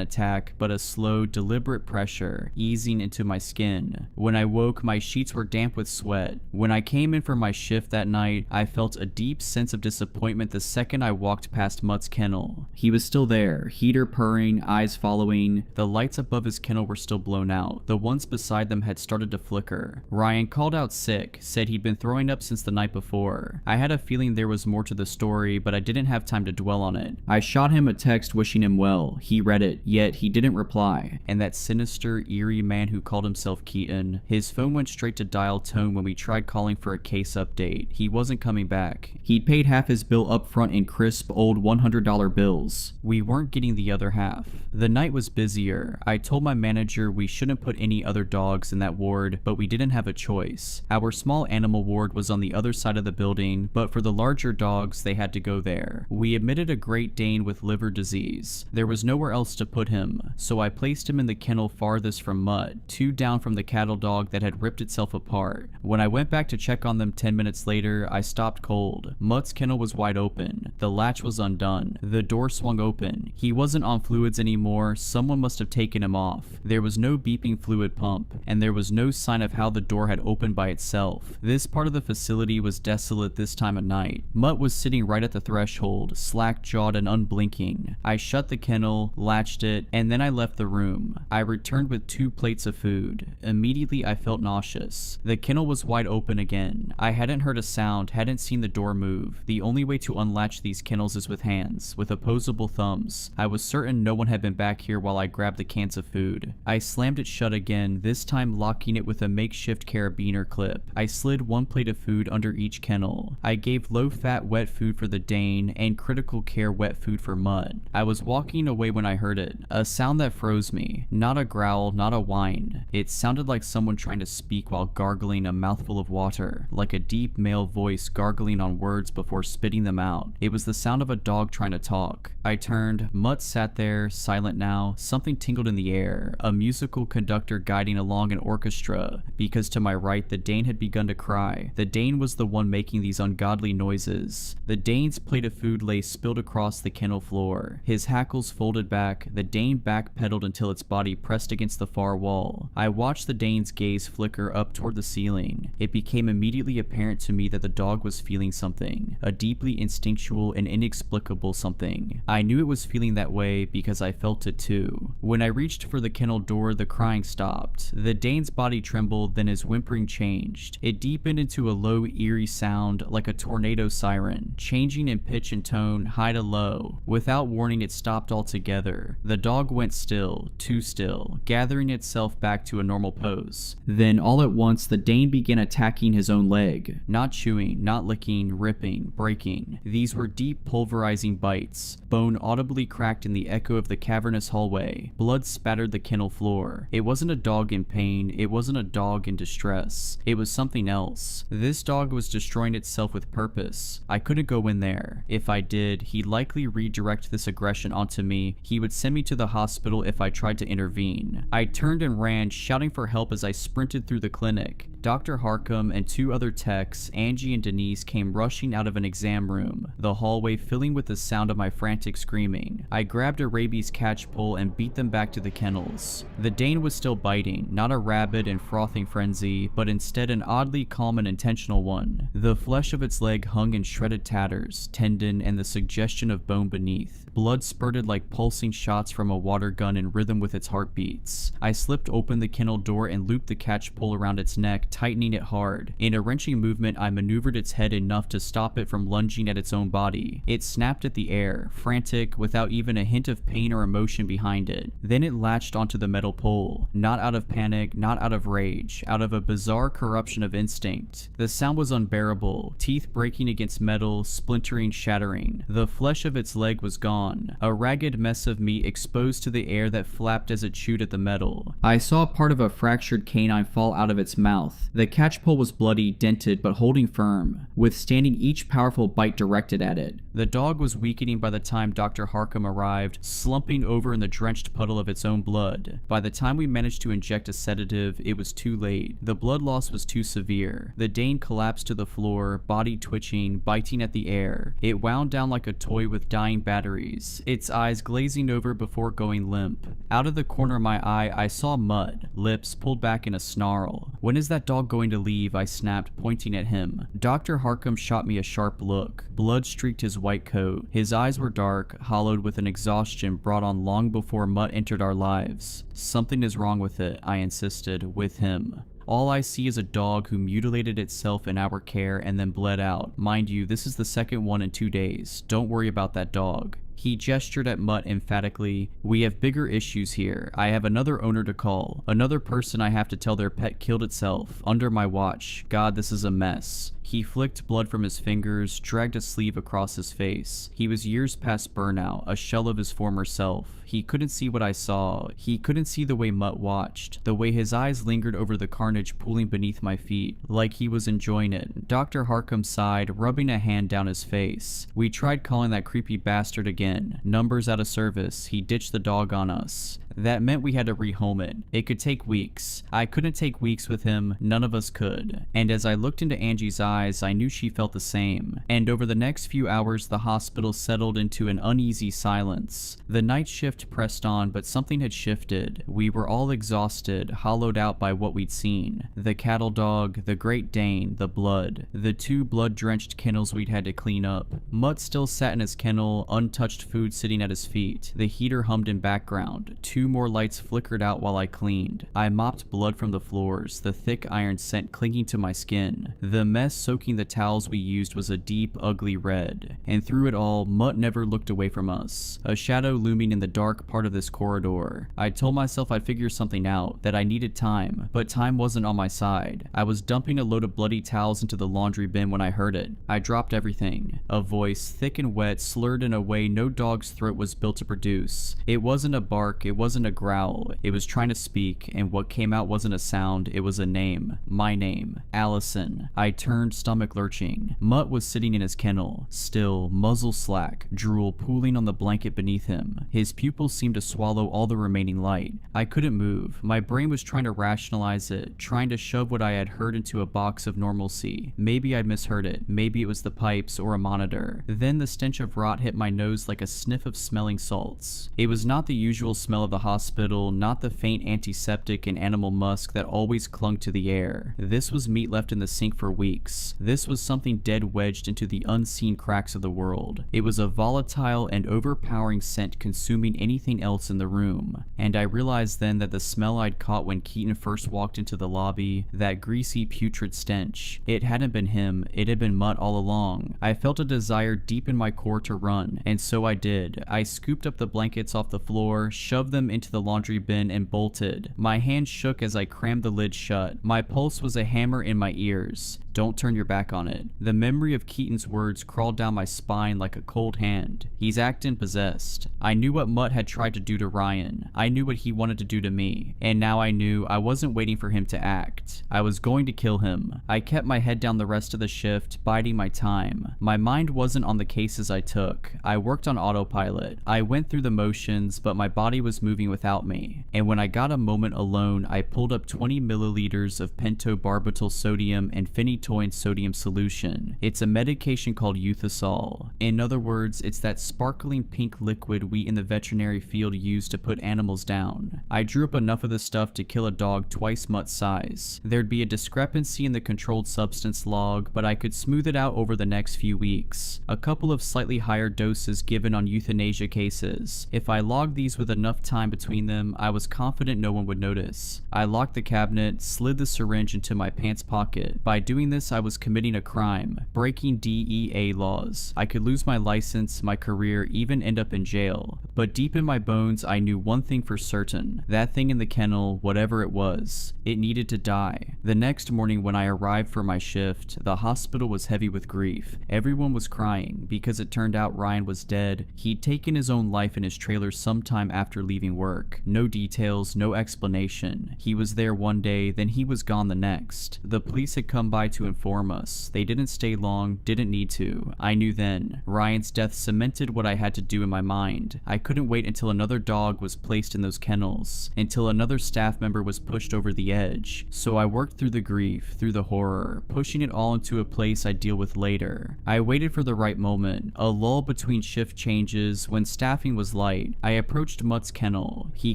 attack, but a slow, deliberate pressure, easing into my skin. When I woke, my sheets were damp with sweat. When I came in for my shift that night, I felt a deep sense of disappointment the second I walked past Mutt's kennel. He was still there, heater purring, eyes following. The lights above his kennel were still blown out. The ones beside them had started to flicker. Ryan called out sick, said he'd been throwing up since the night before. I had a feeling there was more to the story, but I didn't have time to dwell on it. I shot him a text wishing him well. He read it, yet he didn't reply. And that sinister, eerie man who called himself Keaton, his phone went straight to dial tone when we tried calling for a case update. He wasn't coming back. He'd paid half his bill up front in crisp, old $100 bills. We weren't getting the other half. The night was busier. I told my manager we shouldn't put any other dogs in that ward, but we didn't have a choice. Our small animal ward was on the other side of the building, but for the larger dogs, they had to go there. We admitted a Great Dane with liver disease. There was nowhere else to put him, so I placed him in the kennel farthest from Mutt, 2 down from the cattle dog that had ripped itself apart. When I went back to check on them 10 minutes later, I stopped cold. Mutt's kennel was wide open. The latch was undone. The door swung open. He wasn't on fluids anymore. Someone must have taken him off. There was no beeping fluid pump, and there was no sign of how the door had opened by itself. This part of the facility was desolate this time of night. Mutt was sitting right at the threshold, slack-jawed and unblinking. I shut the kennel, latched it, and then I left the room. I returned with 2 plates of food. Immediately I felt nauseous. The kennel was wide open again. I hadn't heard a sound, hadn't seen the door move. The only way to unlatch these kennels is with hands, with opposable thumbs. I was certain no one had been back here while I grabbed the cans of food. I slammed it shut again, this time locking it with a makeshift carabiner clip. I slid 1 plate of food under each kennel. I gave low-fat wet food for the Dane and critical care wet food for Mutt. I was walking away when I heard it, a sound that froze me. Not a growl, not a whine. It sounded like someone trying to speak while gargling a mouthful of water, like a deep male voice gargling on words before spitting them out. It was the sound of a dog trying to talk. I turned. Mutt sat there, silent now. Something tingled in the air, a musical conductor guiding along an orchestra, because to my right the Dane had begun to cry. The Dane was the one making these ungodly noises. The Dane's plate of food lay spilled across the kennel floor. His hackles folded back. The Dane backpedaled until its body pressed against the far wall. I watched the Dane's gaze flicker up toward the ceiling. It became immediately apparent to me that the dog was feeling something, a deeply instinctual and inexplicable something. I knew it was feeling that way because I felt it too. When I reached for the kennel door, the crying stopped. The Dane's body trembled, then his whimpering changed. It deepened into a low, eerie sound like a tornado siren, changing in pitch and tone, high to low. Without warning, it stopped altogether. The dog went still, too still, gathering itself back to a normal pose. Then, all at once, the Dane began attacking his own leg. Not chewing, not licking, ripping, breaking. These were deep, pulverizing bites. Bone audibly cracked in the echo of the cavernous hallway. Blood spattered the kennel floor. It wasn't a dog in pain. It wasn't a dog in distress. It was something else. This dog was destroying itself with purpose. I couldn't go in there. If I did, he'd likely redirect this aggression onto me. He would send me to the hospital if I tried to intervene. I turned and ran, shouting for help as I sprinted through the clinic. Dr. Harcum and 2 other techs, Angie and Denise, came rushing out of an exam room, the hallway filling with the sound of my frantic screaming. I grabbed a rabies catch pole and beat them back to the kennels. The Dane was still biting, not a rabid and frothing frenzy, but instead an oddly calm and intentional one. The flesh of its leg hung in shredded tatters, tendon, and the suggestion of bone beneath. Blood spurted like pulsing shots from a water gun in rhythm with its heartbeats. I slipped open the kennel door and looped the catch pole around its neck, tightening it hard. In a wrenching movement, I maneuvered its head enough to stop it from lunging at its own body. It snapped at the air, frantic, without even a hint of pain or emotion behind it. Then it latched onto the metal pole, not out of panic, not out of rage, out of a bizarre corruption of instinct. The sound was unbearable, teeth breaking against metal, splintering, shattering. The flesh of its leg was gone, a ragged mess of meat exposed to the air that flapped as it chewed at the metal. I saw part of a fractured canine fall out of its mouth. The catch pole was bloody, dented, but holding firm, withstanding each powerful bite directed at it. The dog was weakening by the time Dr. Harcum arrived, slumping over in the drenched puddle of its own blood. By the time we managed to inject a sedative, it was too late. The blood loss was too too severe. The Dane collapsed to the floor, body twitching, biting at the air. It wound down like a toy with dying batteries, its eyes glazing over before going limp. Out of the corner of my eye, I saw Mutt, lips pulled back in a snarl. "When is that dog going to leave?" I snapped, pointing at him. Dr. Harcum shot me a sharp look. Blood streaked his white coat. His eyes were dark, hollowed with an exhaustion brought on long before Mutt entered our lives. "Something is wrong with it," I insisted, "with him. All I see is a dog who mutilated itself in our care and then bled out. Mind you, this is the second one in 2 days. Don't worry about that dog." He gestured at Mutt emphatically. "We have bigger issues here. I have another owner to call. Another person I have to tell their pet killed itself. Under my watch. God, this is a mess." He flicked blood from his fingers, dragged a sleeve across his face. He was years past burnout, a shell of his former self. He couldn't see what I saw. He couldn't see the way Mutt watched, the way his eyes lingered over the carnage pooling beneath my feet, like he was enjoying it. Dr. Harcum sighed, rubbing a hand down his face. "We tried calling that creepy bastard again. Numbers out of service. He ditched the dog on us. That meant we had to rehome it. It could take weeks. I couldn't take weeks with him. None of us could." And as I looked into Angie's eyes, I knew she felt the same. And over the next few hours, the hospital settled into an uneasy silence. The night shift pressed on, but something had shifted. We were all exhausted, hollowed out by what we'd seen. The cattle dog, the Great Dane, the blood. The 2 blood-drenched kennels we'd had to clean up. Mutt still sat in his kennel, untouched food sitting at his feet. The heater hummed in background. 2 more lights flickered out while I cleaned. I mopped blood from the floors, the thick iron scent clinging to my skin. The mess soaking the towels we used was a deep, ugly red. And through it all, Mutt never looked away from us, a shadow looming in the dark part of this corridor. I told myself I'd figure something out, that I needed time, but time wasn't on my side. I was dumping a load of bloody towels into the laundry bin when I heard it. I dropped everything. A voice, thick and wet, slurred in a way no dog's throat was built to produce. It wasn't a bark, it wasn't a growl. It was trying to speak, and what came out wasn't a sound, it was a name. My name. Allison. I turned, stomach lurching. Mutt was sitting in his kennel, still, muzzle slack, drool pooling on the blanket beneath him. His pupils seemed to swallow all the remaining light. I couldn't move. My brain was trying to rationalize it, trying to shove what I had heard into a box of normalcy. Maybe I'd misheard it. Maybe it was the pipes or a monitor. Then the stench of rot hit my nose like a sniff of smelling salts. It was not the usual smell of the hospital, not the faint antiseptic and animal musk that always clung to the air. This was meat left in the sink for weeks. This was something dead wedged into the unseen cracks of the world. It was a volatile and overpowering scent consuming anything else in the room. And I realized then that the smell I'd caught when Keaton first walked into the lobby, that greasy, putrid stench, it hadn't been him, it had been Mutt all along. I felt a desire deep in my core to run, and so I did. I scooped up the blankets off the floor, shoved them into the laundry bin, and bolted. My hand shook as I crammed the lid shut. My pulse was a hammer in my ears. Don't turn your back on it. The memory of Keaton's words crawled down my spine like a cold hand. He's acting possessed. I knew what Mutt had tried to do to Ryan. I knew what he wanted to do to me. And now I knew I wasn't waiting for him to act. I was going to kill him. I kept my head down the rest of the shift, biding my time. My mind wasn't on the cases I took. I worked on autopilot. I went through the motions, but my body was moving without me. And when I got a moment alone, I pulled up 20 milliliters of pentobarbital sodium and phenytoin sodium solution. It's a medication called Euthasol. In other words, it's that sparkling pink liquid we in the veterinary field use to put animals down. I drew up enough of the stuff to kill a dog twice Mutt's size. There'd be a discrepancy in the controlled substance log, but I could smooth it out over the next few weeks. A couple of slightly higher doses given on euthanasia cases. If I logged these with enough time between them, I was confident no one would notice. I locked the cabinet, slid the syringe into my pants pocket. By doing this, I was committing a crime, breaking DEA laws. I could lose my license, my career, even end up in jail. But deep in my bones, I knew one thing for certain. That thing in the kennel, whatever it was, it needed to die. The next morning when I arrived for my shift, the hospital was heavy with grief. Everyone was crying because it turned out Ryan was dead. He'd taken his own life in his trailer sometime after leaving work. No details, no explanation. He was there one day, then he was gone the next. The police had come by to inform us. They didn't stay long, didn't need to. I knew then. Ryan's death cemented what I had to do in my mind. I couldn't wait until another dog was placed in those kennels, until another staff member was pushed over the edge. So I worked through the grief, through the horror, pushing it all into a place I'd deal with later. I waited for the right moment, a lull between shift changes. When staffing was light, I approached Mutt's kennel. He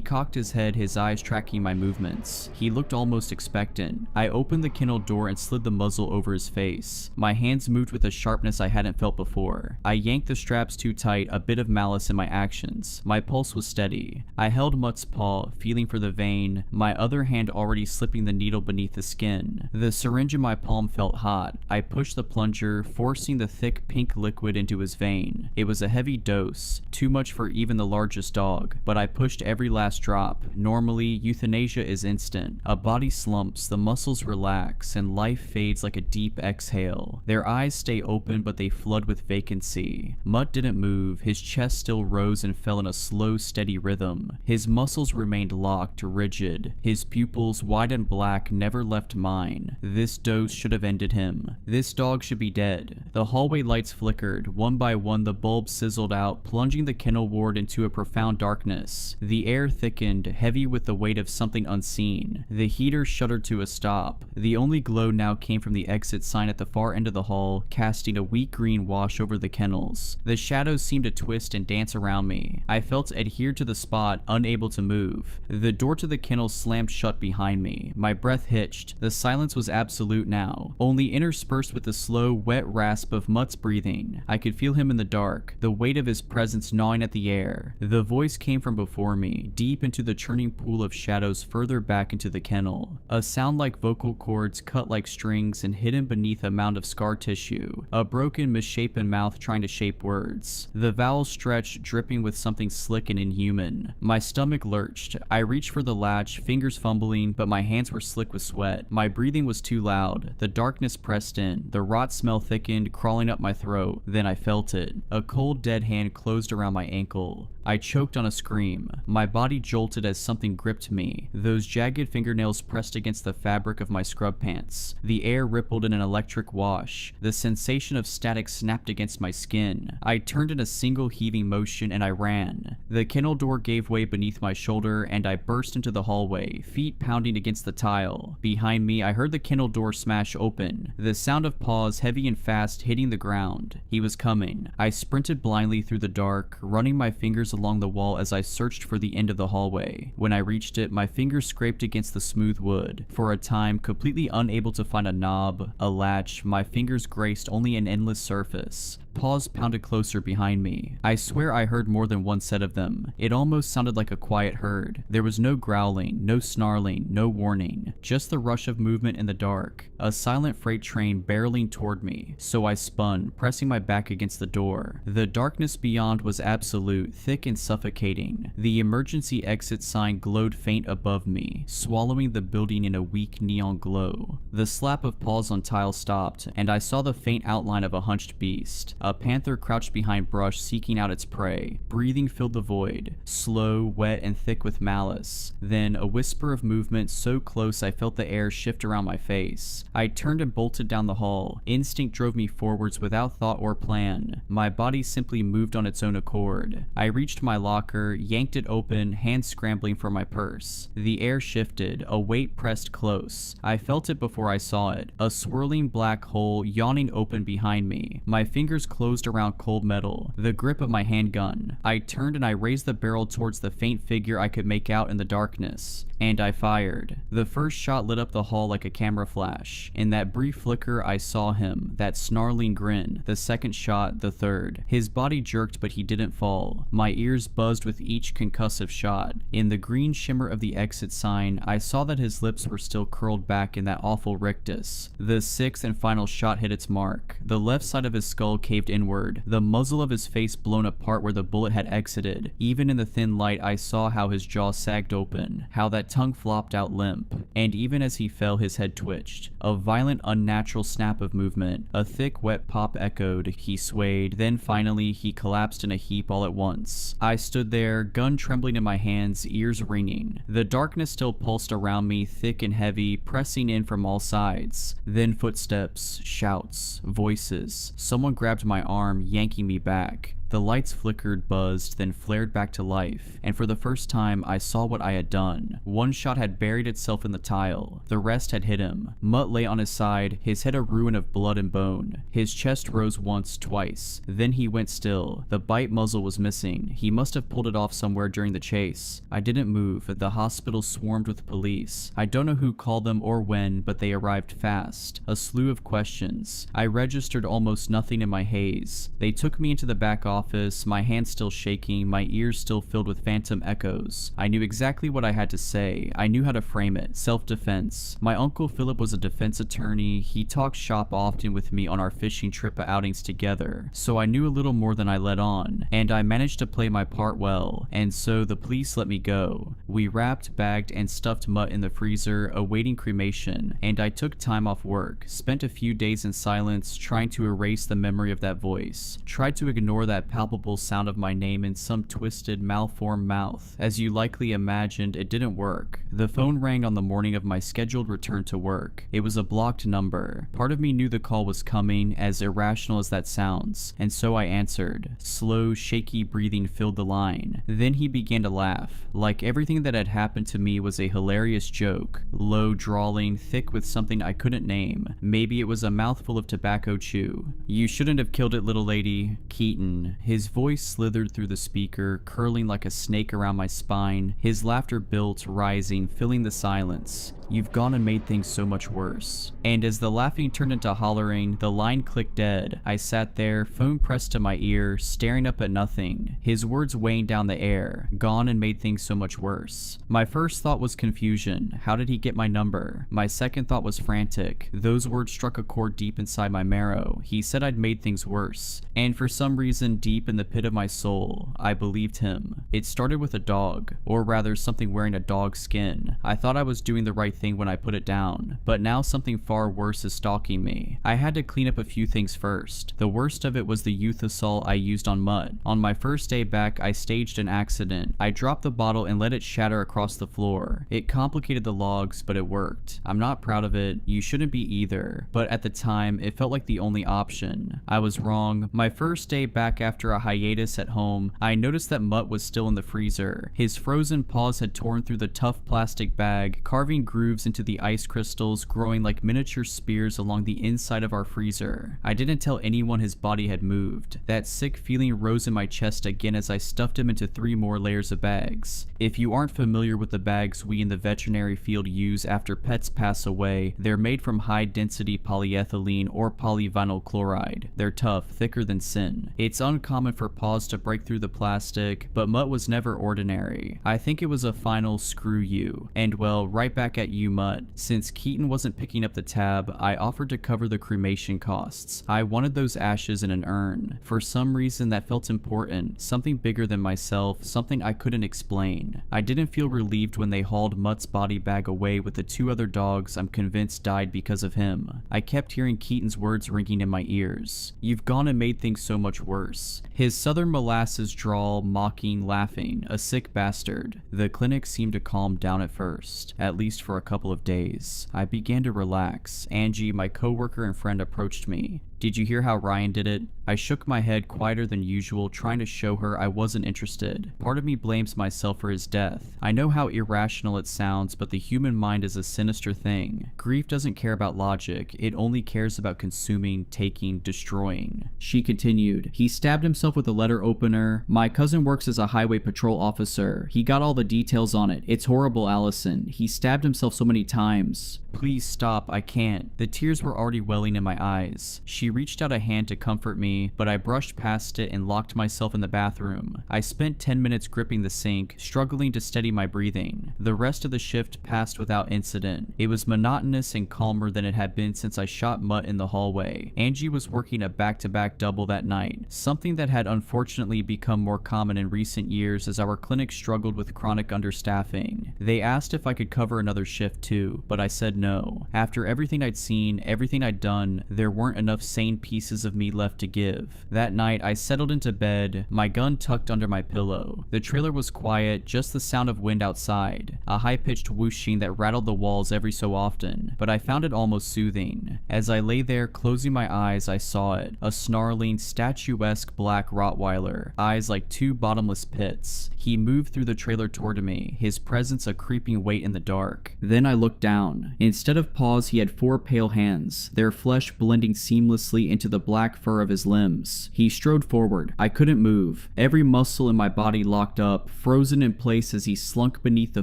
cocked his head, his eyes tracking my movements. He looked almost expectant. I opened the kennel door and slid the muzzle over his face. My hands moved with a sharpness I hadn't felt before. I yanked the straps too tight, a bit of malice in my actions. My pulse was steady. I held Mutt's paw, feeling for the vein, my other hand already slipping the needle beneath the skin. The syringe in my palm felt hot. I pushed the plunger, forcing the thick pink liquid into his vein. It was a heavy dose, too much for even the largest dog, but I pushed every last drop. Normally, euthanasia is instant. A body slumps, the muscles relax, and life fades like a deep exhale. Their eyes stay open, but they flood with vacancy. Mutt didn't move. His chest still rose and fell in a slow, steady rhythm. His muscles remained locked, rigid. His pupils, wide and black, never left mine. This dose should have ended him. This dog should be dead. The hallway lights flickered. One by one, the bulbs sizzled out, plunging the kennel ward into a profound darkness. The air thickened, heavy with the weight of something unseen. The heater shuddered to a stop. The only glow now came from the exit sign at the far end of the hall, casting a weak green wash over the kennels. The shadows seemed to twist and dance around me. I felt adhered to the spot, unable to move. The door to the kennel slammed shut behind me. My breath hitched. The silence was absolute now, only interspersed with the slow, wet rasp of Mutt's breathing. I could feel him in the dark, the weight of his presence gnawing at the air. The voice came from before me, deep into the churning pool of shadows further back into the kennel. A sound like vocal cords cut like strings and hidden beneath a mound of scar tissue. A broken, misshapen mouth trying to shape words. The vowels stretched, dripping with something slick and inhuman. My stomach lurched. I reached for the latch, fingers fumbling, but my hands were slick with sweat. My breathing was too loud. The darkness pressed in. The rot smell thickened, crawling up my throat. Then I felt it. A cold, dead hand closed around my ankle. I choked on a scream. My body jolted as something gripped me. Those jagged fingernails pressed against the fabric of my scrub pants. The air rippled in an electric wash. The sensation of static snapped against my skin. I turned in a single heaving motion and I ran. The kennel door gave way beneath my shoulder and I burst into the hallway, feet pounding against the tile. Behind me, I heard the kennel door smash open. The sound of paws, heavy and fast, hitting the ground. He was coming. I sprinted blindly through the dark, running my fingers along the wall as I searched for the end of the hallway. When I reached it, my fingers scraped against the smooth wood. For a time, completely unable to find a knob, a latch, my fingers graced only an endless surface. Paws pounded closer behind me. I swear I heard more than one set of them. It almost sounded like a quiet herd. There was no growling, no snarling, no warning. Just the rush of movement in the dark. A silent freight train barreling toward me. So I spun, pressing my back against the door. The darkness beyond was absolute, thick and suffocating. The emergency exit sign glowed faint above me, swallowing the building in a weak neon glow. The slap of paws on tile stopped, and I saw the faint outline of a hunched beast. A panther crouched behind brush, seeking out its prey. Breathing filled the void, slow, wet, and thick with malice. Then, a whisper of movement so close I felt the air shift around my face. I turned and bolted down the hall. Instinct drove me forwards without thought or plan. My body simply moved on its own accord. I reached my locker, yanked it open, hands scrambling for my purse. The air shifted, a weight pressed close. I felt it before I saw it. A swirling black hole yawning open behind me. My fingers closed around cold metal, the grip of my handgun. I turned and I raised the barrel towards the faint figure I could make out in the darkness. And I fired. The first shot lit up the hall like a camera flash. In that brief flicker, I saw him, that snarling grin. The second shot, the third. His body jerked, but he didn't fall. My ears buzzed with each concussive shot. In the green shimmer of the exit sign, I saw that his lips were still curled back in that awful rictus. The sixth and final shot hit its mark. The left side of his skull caved inward, the muzzle of his face blown apart where the bullet had exited. Even in the thin light, I saw how his jaw sagged open, how that tongue flopped out limp, and even as he fell his head twitched. A violent unnatural snap of movement, a thick wet pop echoed, he swayed, then finally he collapsed in a heap all at once. I stood there, gun trembling in my hands, ears ringing. The darkness still pulsed around me, thick and heavy, pressing in from all sides. Then footsteps, shouts, voices. Someone grabbed my arm, yanking me back. The lights flickered, buzzed, then flared back to life, and for the first time I saw what I had done. One shot had buried itself in the tile, the rest had hit him. Mutt lay on his side, his head a ruin of blood and bone. His chest rose once, twice, then he went still. The bite muzzle was missing. He must have pulled it off somewhere during the chase. I didn't move. The hospital swarmed with police. I don't know who called them or when, but they arrived fast. A slew of questions. I registered almost nothing in my haze. They took me into the back office, my hands still shaking, my ears still filled with phantom echoes. I knew exactly what I had to say. I knew how to frame it. Self-defense. My uncle Philip was a defense attorney. He talked shop often with me on our fishing trip outings together, so I knew a little more than I let on, and I managed to play my part well, and so the police let me go. We wrapped, bagged, and stuffed Mutt in the freezer, awaiting cremation, and I took time off work, spent a few days in silence, trying to erase the memory of that voice, tried to ignore that palpable sound of my name in some twisted, malformed mouth. As you likely imagined, it didn't work. The phone rang on the morning of my scheduled return to work. It was a blocked number. Part of me knew the call was coming, as irrational as that sounds, and so I answered. Slow, shaky breathing filled the line. Then he began to laugh, like everything that had happened to me was a hilarious joke. Low, drawling, thick with something I couldn't name. Maybe it was a mouthful of tobacco chew. "You shouldn't have killed it, little lady. Keaton." His voice slithered through the speaker, curling like a snake around my spine. His laughter built, rising, filling the silence. "You've gone and made things so much worse." And as the laughing turned into hollering, the line clicked dead. I sat there, phone pressed to my ear, staring up at nothing. His words weighing down the air. Gone and made things so much worse. My first thought was confusion. How did he get my number? My second thought was frantic. Those words struck a chord deep inside my marrow. He said I'd made things worse. And for some reason, deep in the pit of my soul, I believed him. It started with a dog, or rather something wearing a dog's skin. I thought I was doing the right thing when I put it down, but now something far worse is stalking me. I had to clean up a few things first. The worst of it was the youth assault I used on Mutt. On my first day back, I staged an accident. I dropped the bottle and let it shatter across the floor. It complicated the logs, but it worked. I'm not proud of it. You shouldn't be either, but at the time, it felt like the only option. I was wrong. My first day back after a hiatus at home, I noticed that Mutt was still in the freezer. His frozen paws had torn through the tough plastic bag, carving grooves into the ice crystals, growing like miniature spears along the inside of our freezer. I didn't tell anyone his body had moved. That sick feeling rose in my chest again as I stuffed him into 3 more layers of bags. If you aren't familiar with the bags we in the veterinary field use after pets pass away, they're made from high-density polyethylene or polyvinyl chloride. They're tough, thicker than sin. It's uncommon for paws to break through the plastic, but Mutt was never ordinary. I think it was a final screw you. And well, right back at you, Mutt. Since Keaton wasn't picking up the tab, I offered to cover the cremation costs. I wanted those ashes in an urn. For some reason that felt important, something bigger than myself, something I couldn't explain. I didn't feel relieved when they hauled Mutt's body bag away with the 2 other dogs I'm convinced died because of him. I kept hearing Keaton's words ringing in my ears. "You've gone and made things so much worse." His southern molasses drawl, mocking, laughing, a sick bastard. The clinic seemed to calm down at first, at least for a couple of days. I began to relax. Angie, my coworker and friend, approached me. "Did you hear how Ryan did it?" I shook my head quieter than usual, trying to show her I wasn't interested. Part of me blames myself for his death. I know how irrational it sounds, but the human mind is a sinister thing. Grief doesn't care about logic, it only cares about consuming, taking, destroying. She continued, "He stabbed himself with a letter opener. My cousin works as a highway patrol officer. He got all the details on it. It's horrible, Allison. He stabbed himself so many times." "Please stop, I can't." The tears were already welling in my eyes. She reached out a hand to comfort me, but I brushed past it and locked myself in the bathroom. I spent 10 minutes gripping the sink, struggling to steady my breathing. The rest of the shift passed without incident. It was monotonous and calmer than it had been since I shot Mutt in the hallway. Angie was working a back-to-back double that night, something that had unfortunately become more common in recent years as our clinic struggled with chronic understaffing. They asked if I could cover another shift too, but I said no. After everything I'd seen, everything I'd done, there weren't enough sane pieces of me left to give. That night, I settled into bed, my gun tucked under my pillow. The trailer was quiet, just the sound of wind outside, a high-pitched whooshing that rattled the walls every so often, but I found it almost soothing. As I lay there closing my eyes, I saw it, a snarling, statuesque black Rottweiler, eyes like two bottomless pits. He moved through the trailer toward me, his presence a creeping weight in the dark. Then I looked down. Instead of paws, he had 4 pale hands, their flesh blending seamlessly into the black fur of his limbs. He strode forward. I couldn't move. Every muscle in my body locked up, frozen in place as he slunk beneath the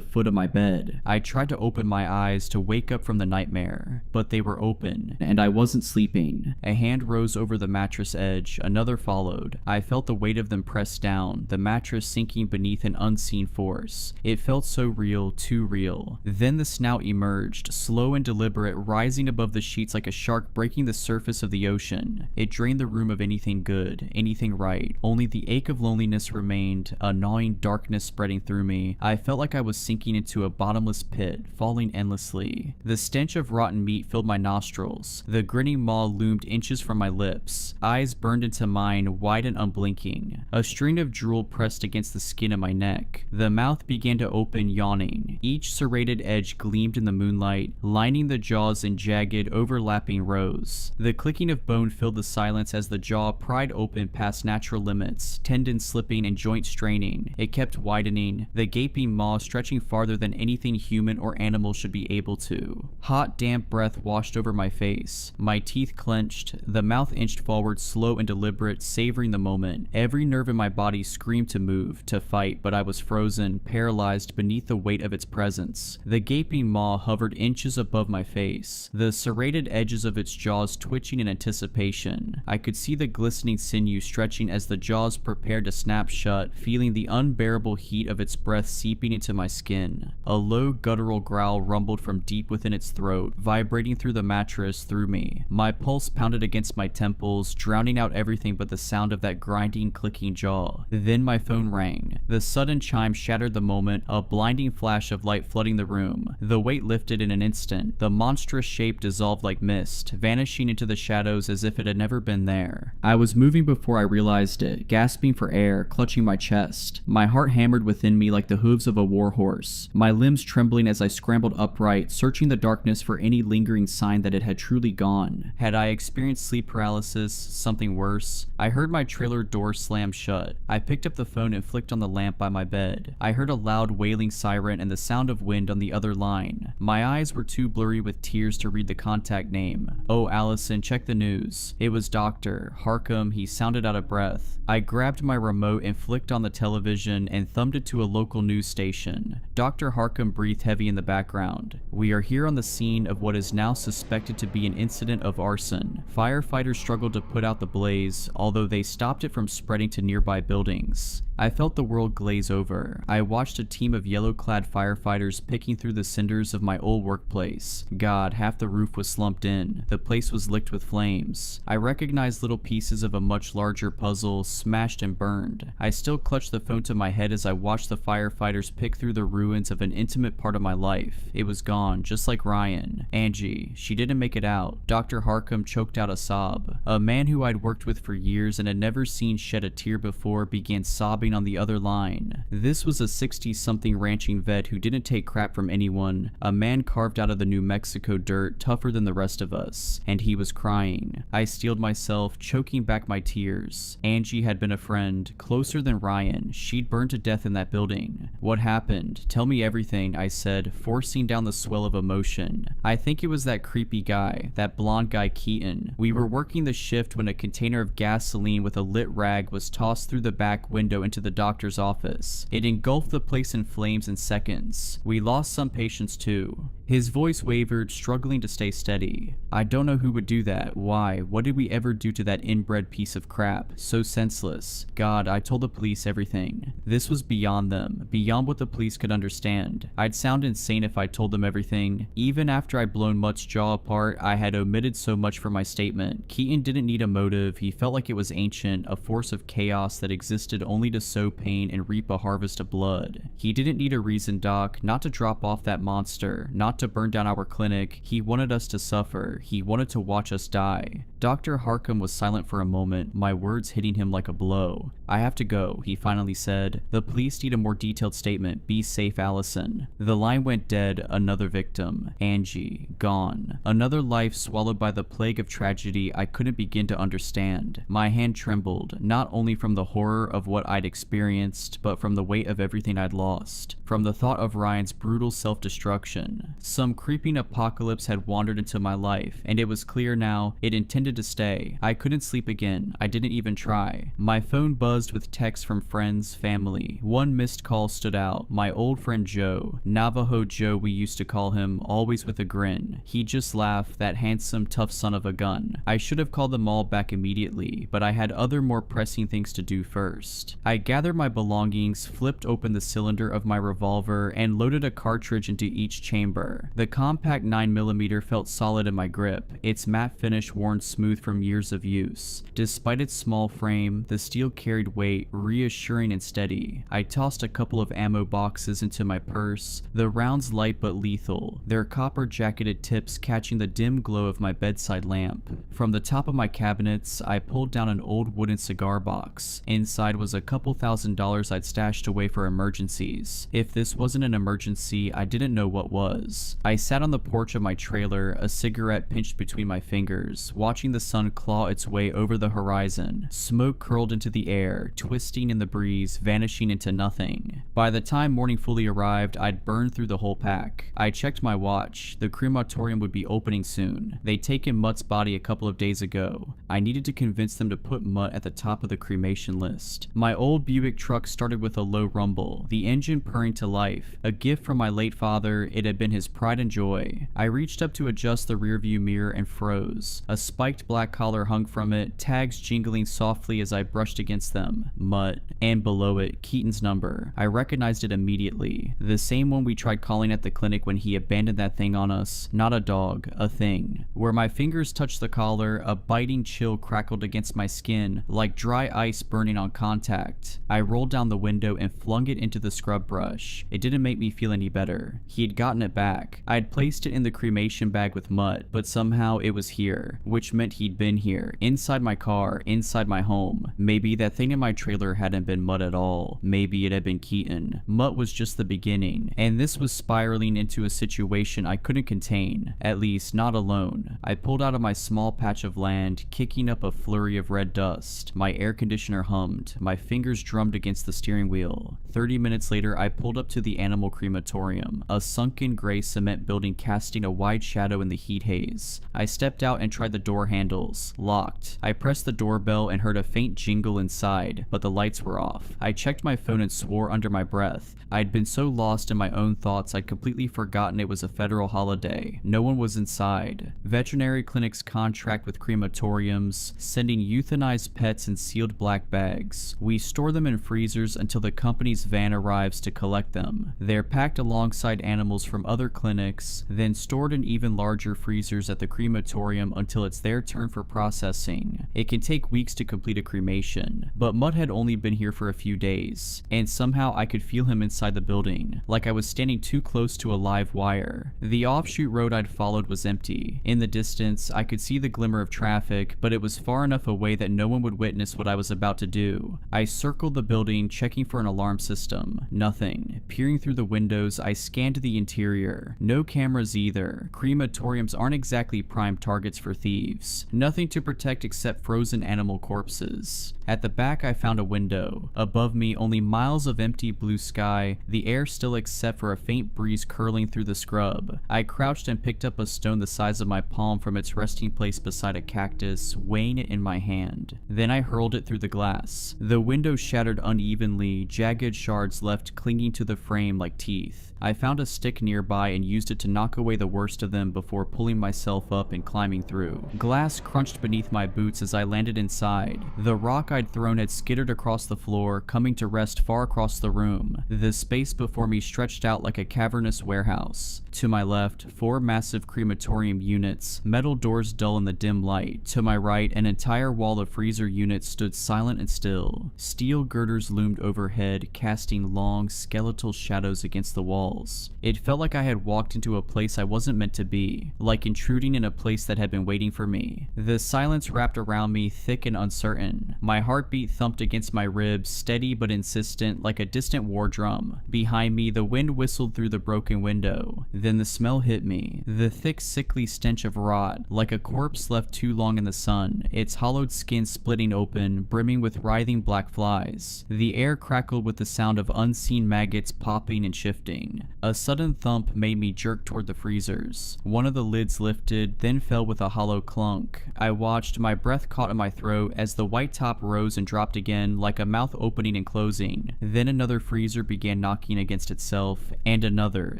foot of my bed. I tried to open my eyes to wake up from the nightmare, but they were open, and I wasn't sleeping. A hand rose over the mattress edge, another followed. I felt the weight of them press down, the mattress sinking beneath an unseen force. It felt so real, too real. Then the snout emerged, slow and deliberate, rising above the sheets like a shark breaking the surface of the ocean. It drained the room of anything good, anything right. Only the ache of loneliness remained, a gnawing darkness spreading through me. I felt like I was sinking into a bottomless pit, falling endlessly. The stench of rotten meat filled my nostrils. The grinning maw loomed inches from my lips. Eyes burned into mine, wide and unblinking. A string of drool pressed against the skin of my neck. The mouth began to open, yawning. Each serrated edge gleamed in the moonlight, lining the jaws in jagged, overlapping rows. The clicking of bone filled the silence as the jaw pried open past natural limits, tendons slipping and joints straining. It kept widening, the gaping maw stretching farther than anything human or animal should be able to. Hot, damp breath washed over my face. My teeth clenched, the mouth inched forward, slow and deliberate, savoring the moment. Every nerve in my body screamed to move, to fight, but I was frozen, paralyzed beneath the weight of its presence. The gaping maw hovered inches above my face, the serrated edges of its jaws twitching in anticipation. I could see the glistening sinew stretching as the jaws prepared to snap shut, feeling the unbearable heat of its breath seeping into my skin. A low guttural growl rumbled from deep within its throat, vibrating through the mattress, through me. My pulse pounded against my temples, drowning out everything but the sound of that grinding, clicking jaw. Then my phone rang. The sudden chime shattered the moment, a blinding flash of light flooding the room. The weight lifted in an instant. The monstrous shape dissolved like mist, vanishing into the shadows as if it had never been there. I was moving before I realized it, gasping for air, clutching my chest. My heart hammered within me like the hooves of a war horse, my limbs trembling as I scrambled upright, searching the darkness for any lingering sign that it had truly gone. Had I experienced sleep paralysis, something worse? I heard my trailer door slam shut. I picked up the phone and flicked on the lamp by my bed. I heard a loud wailing siren and the sound of wind on the other line. My eyes were too blurry with tears to read the contact name. "Oh, Allison, check the news." It was Dr. Harcum. He sounded out of breath. I grabbed my remote and flicked on the television and thumbed it to a local news station. Dr. Harcum breathed heavy in the background. "We are here on the scene of what is now suspected to be an incident of arson. Firefighters struggled to put out the blaze, although they stopped it from spreading to nearby buildings." I felt the world glaze over. I watched a team of yellow-clad firefighters picking through the cinders of my old workplace. God, half the roof was slumped in. The place was licked with flames. I recognized little pieces of a much larger puzzle, smashed and burned. I still clutched the phone to my head as I watched the firefighters pick through the ruins of an intimate part of my life. It was gone, just like Ryan. Angie, she didn't make it out. Dr. Harcum choked out a sob. A man who I'd worked with for years and had never seen shed a tear before began sobbing on the other line. This was a 60-something ranching vet who didn't take crap from anyone, a man carved out of the New Mexico dirt, tougher than the rest of us, and he was crying. I steeled myself, choking back my tears. Angie had been a friend, closer than Ryan. She'd burned to death in that building. "What happened? Tell me everything," I said, forcing down the swell of emotion. "I think it was that creepy guy, that blonde guy Keaton. We were working the shift when a container of gasoline with a lit rag was tossed through the back window into to the doctor's office. It engulfed the place in flames in seconds. We lost some patients too. His voice wavered, struggling to stay steady. I don't know who would do that. Why? What did we ever do to that inbred piece of crap? So senseless. God, I told the police everything. This was beyond them, beyond what the police could understand. I'd sound insane if I told them everything. Even after I'd blown Mutt's jaw apart, I had omitted so much from my statement. Keaton didn't need a motive. He felt like it was ancient, a force of chaos that existed only to sow pain and reap a harvest of blood. He didn't need a reason, Doc, not to drop off that monster, not to burn down our clinic. He wanted us to suffer. He wanted to watch us die. Dr. Harcum was silent for a moment, my words hitting him like a blow. I have to go, he finally said. The police need a more detailed statement. Be safe, Allison. The line went dead. Another victim. Angie. Gone. Another life swallowed by the plague of tragedy I couldn't begin to understand. My hand trembled, not only from the horror of what I'd experienced, but from the weight of everything I'd lost. From the thought of Ryan's brutal self-destruction. Some creeping apocalypse had wandered into my life, and it was clear now it intended to stay. I couldn't sleep again. I didn't even try. My phone buzzed with texts from friends, family. One missed call stood out. My old friend Joe. Navajo Joe we used to call him, always with a grin. He just laughed, that handsome, tough son of a gun. I should have called them all back immediately, but I had other more pressing things to do first. I gathered my belongings, flipped open the cylinder of my revolver, and loaded a cartridge into each chamber. The compact 9mm felt solid in my grip, its matte finish worn smooth from years of use. Despite its small frame, the steel carried weight, reassuring and steady. I tossed a couple of ammo boxes into my purse, the rounds light but lethal, their copper-jacketed tips catching the dim glow of my bedside lamp. From the top of my cabinets, I pulled down an old wooden cigar box. Inside was a couple $1,000s I'd stashed away for emergencies. If this wasn't an emergency, I didn't know what was. I sat on the porch of my trailer, a cigarette pinched between my fingers, watching the sun claw its way over the horizon. Smoke curled into the air, twisting in the breeze, vanishing into nothing. By the time morning fully arrived, I'd burned through the whole pack. I checked my watch. The crematorium would be opening soon. They'd taken Mutt's body a couple of days ago. I needed to convince them to put Mutt at the top of the cremation list. My old Buick truck started with a low rumble, the engine purring to life. A gift from my late father, it had been his pride and joy. I reached up to adjust the rearview mirror and froze. A spiked black collar hung from it, tags jingling softly as I brushed against them. Mutt. And below it, Keaton's number. I recognized it immediately. The same one we tried calling at the clinic when he abandoned that thing on us. Not a dog, a thing. Where my fingers touched the collar, a biting chill crackled against my skin, like dry ice burning on contact. I rolled down the window and flung it into the scrub brush. It didn't make me feel any better. He had gotten it back. I had placed it in the cremation bag with Mutt, but somehow it was here, which meant he'd been here, inside my car, inside my home. Maybe that thing in my trailer hadn't been Mutt at all. Maybe it had been Keaton. Mutt was just the beginning, and this was spiraling into a situation I couldn't contain, at least not alone. I pulled out of my small patch of land, kicking up a flurry of red dust. My air conditioner hummed. My fingers drummed against the steering wheel. 30 minutes later, I pulled up to the animal crematorium, a sunken gray cement building casting a wide shadow in the heat haze. I stepped out and tried the door handles. Locked. I pressed the doorbell and heard a faint jingle inside, but the lights were off. I checked my phone and swore under my breath. I'd been so lost in my own thoughts I'd completely forgotten it was a federal holiday. No one was inside. Veterinary clinics contract with crematoriums, sending euthanized pets in sealed black bags. We store them in freezers until the company's van arrives to collect them. They're packed alongside animals from other clinics, then stored in even larger freezers at the crematorium until it's their turn for processing. It can take weeks to complete a cremation, but Mutt had only been here for a few days, and somehow I could feel him inside the building, like I was standing too close to a live wire. The offshoot road I'd followed was empty. In the distance, I could see the glimmer of traffic, but it was far enough away that no one would witness what I was about to do. I circled the building, checking for an alarm system. Nothing. Peering through the windows, I scanned the interior. No cameras either. Crematoriums aren't exactly prime targets for thieves. Nothing to protect except frozen animal corpses. At the back, I found a window. Above me, only miles of empty blue sky, the air still except for a faint breeze curling through the scrub. I crouched and picked up a stone the size of my palm from its resting place beside a cactus, weighing it in my hand. Then I hurled it through the glass. The window shattered unevenly, jagged shards left clinging to the frame like teeth. I found a stick nearby and used it to knock away the worst of them before pulling myself up and climbing through. Glass crunched beneath my boots as I landed inside. The rock I'd thrown had skittered across the floor, coming to rest far across the room. The space before me stretched out like a cavernous warehouse. To my left, 4 massive crematorium units, metal doors dull in the dim light. To my right, an entire wall of freezer units stood silent and still. Steel girders loomed overhead, casting long, skeletal shadows against the walls. It felt like I had walked into a place I wasn't meant to be, like intruding in a place that had been waiting for me. The silence wrapped around me, thick and uncertain. My heartbeat thumped against my ribs, steady but insistent, like a distant war drum. Behind me, the wind whistled through the broken window. Then the smell hit me. The thick, sickly stench of rot, like a corpse left too long in the sun, its hollowed skin splitting open, brimming with writhing black flies. The air crackled with the sound of unseen maggots popping and shifting. A sudden thump made me jerk toward the freezers. One of the lids lifted, then fell with a hollow clunk. I watched, my breath caught in my throat as the white top rose and dropped again, like a mouth opening and closing. Then another freezer began knocking against itself, and another.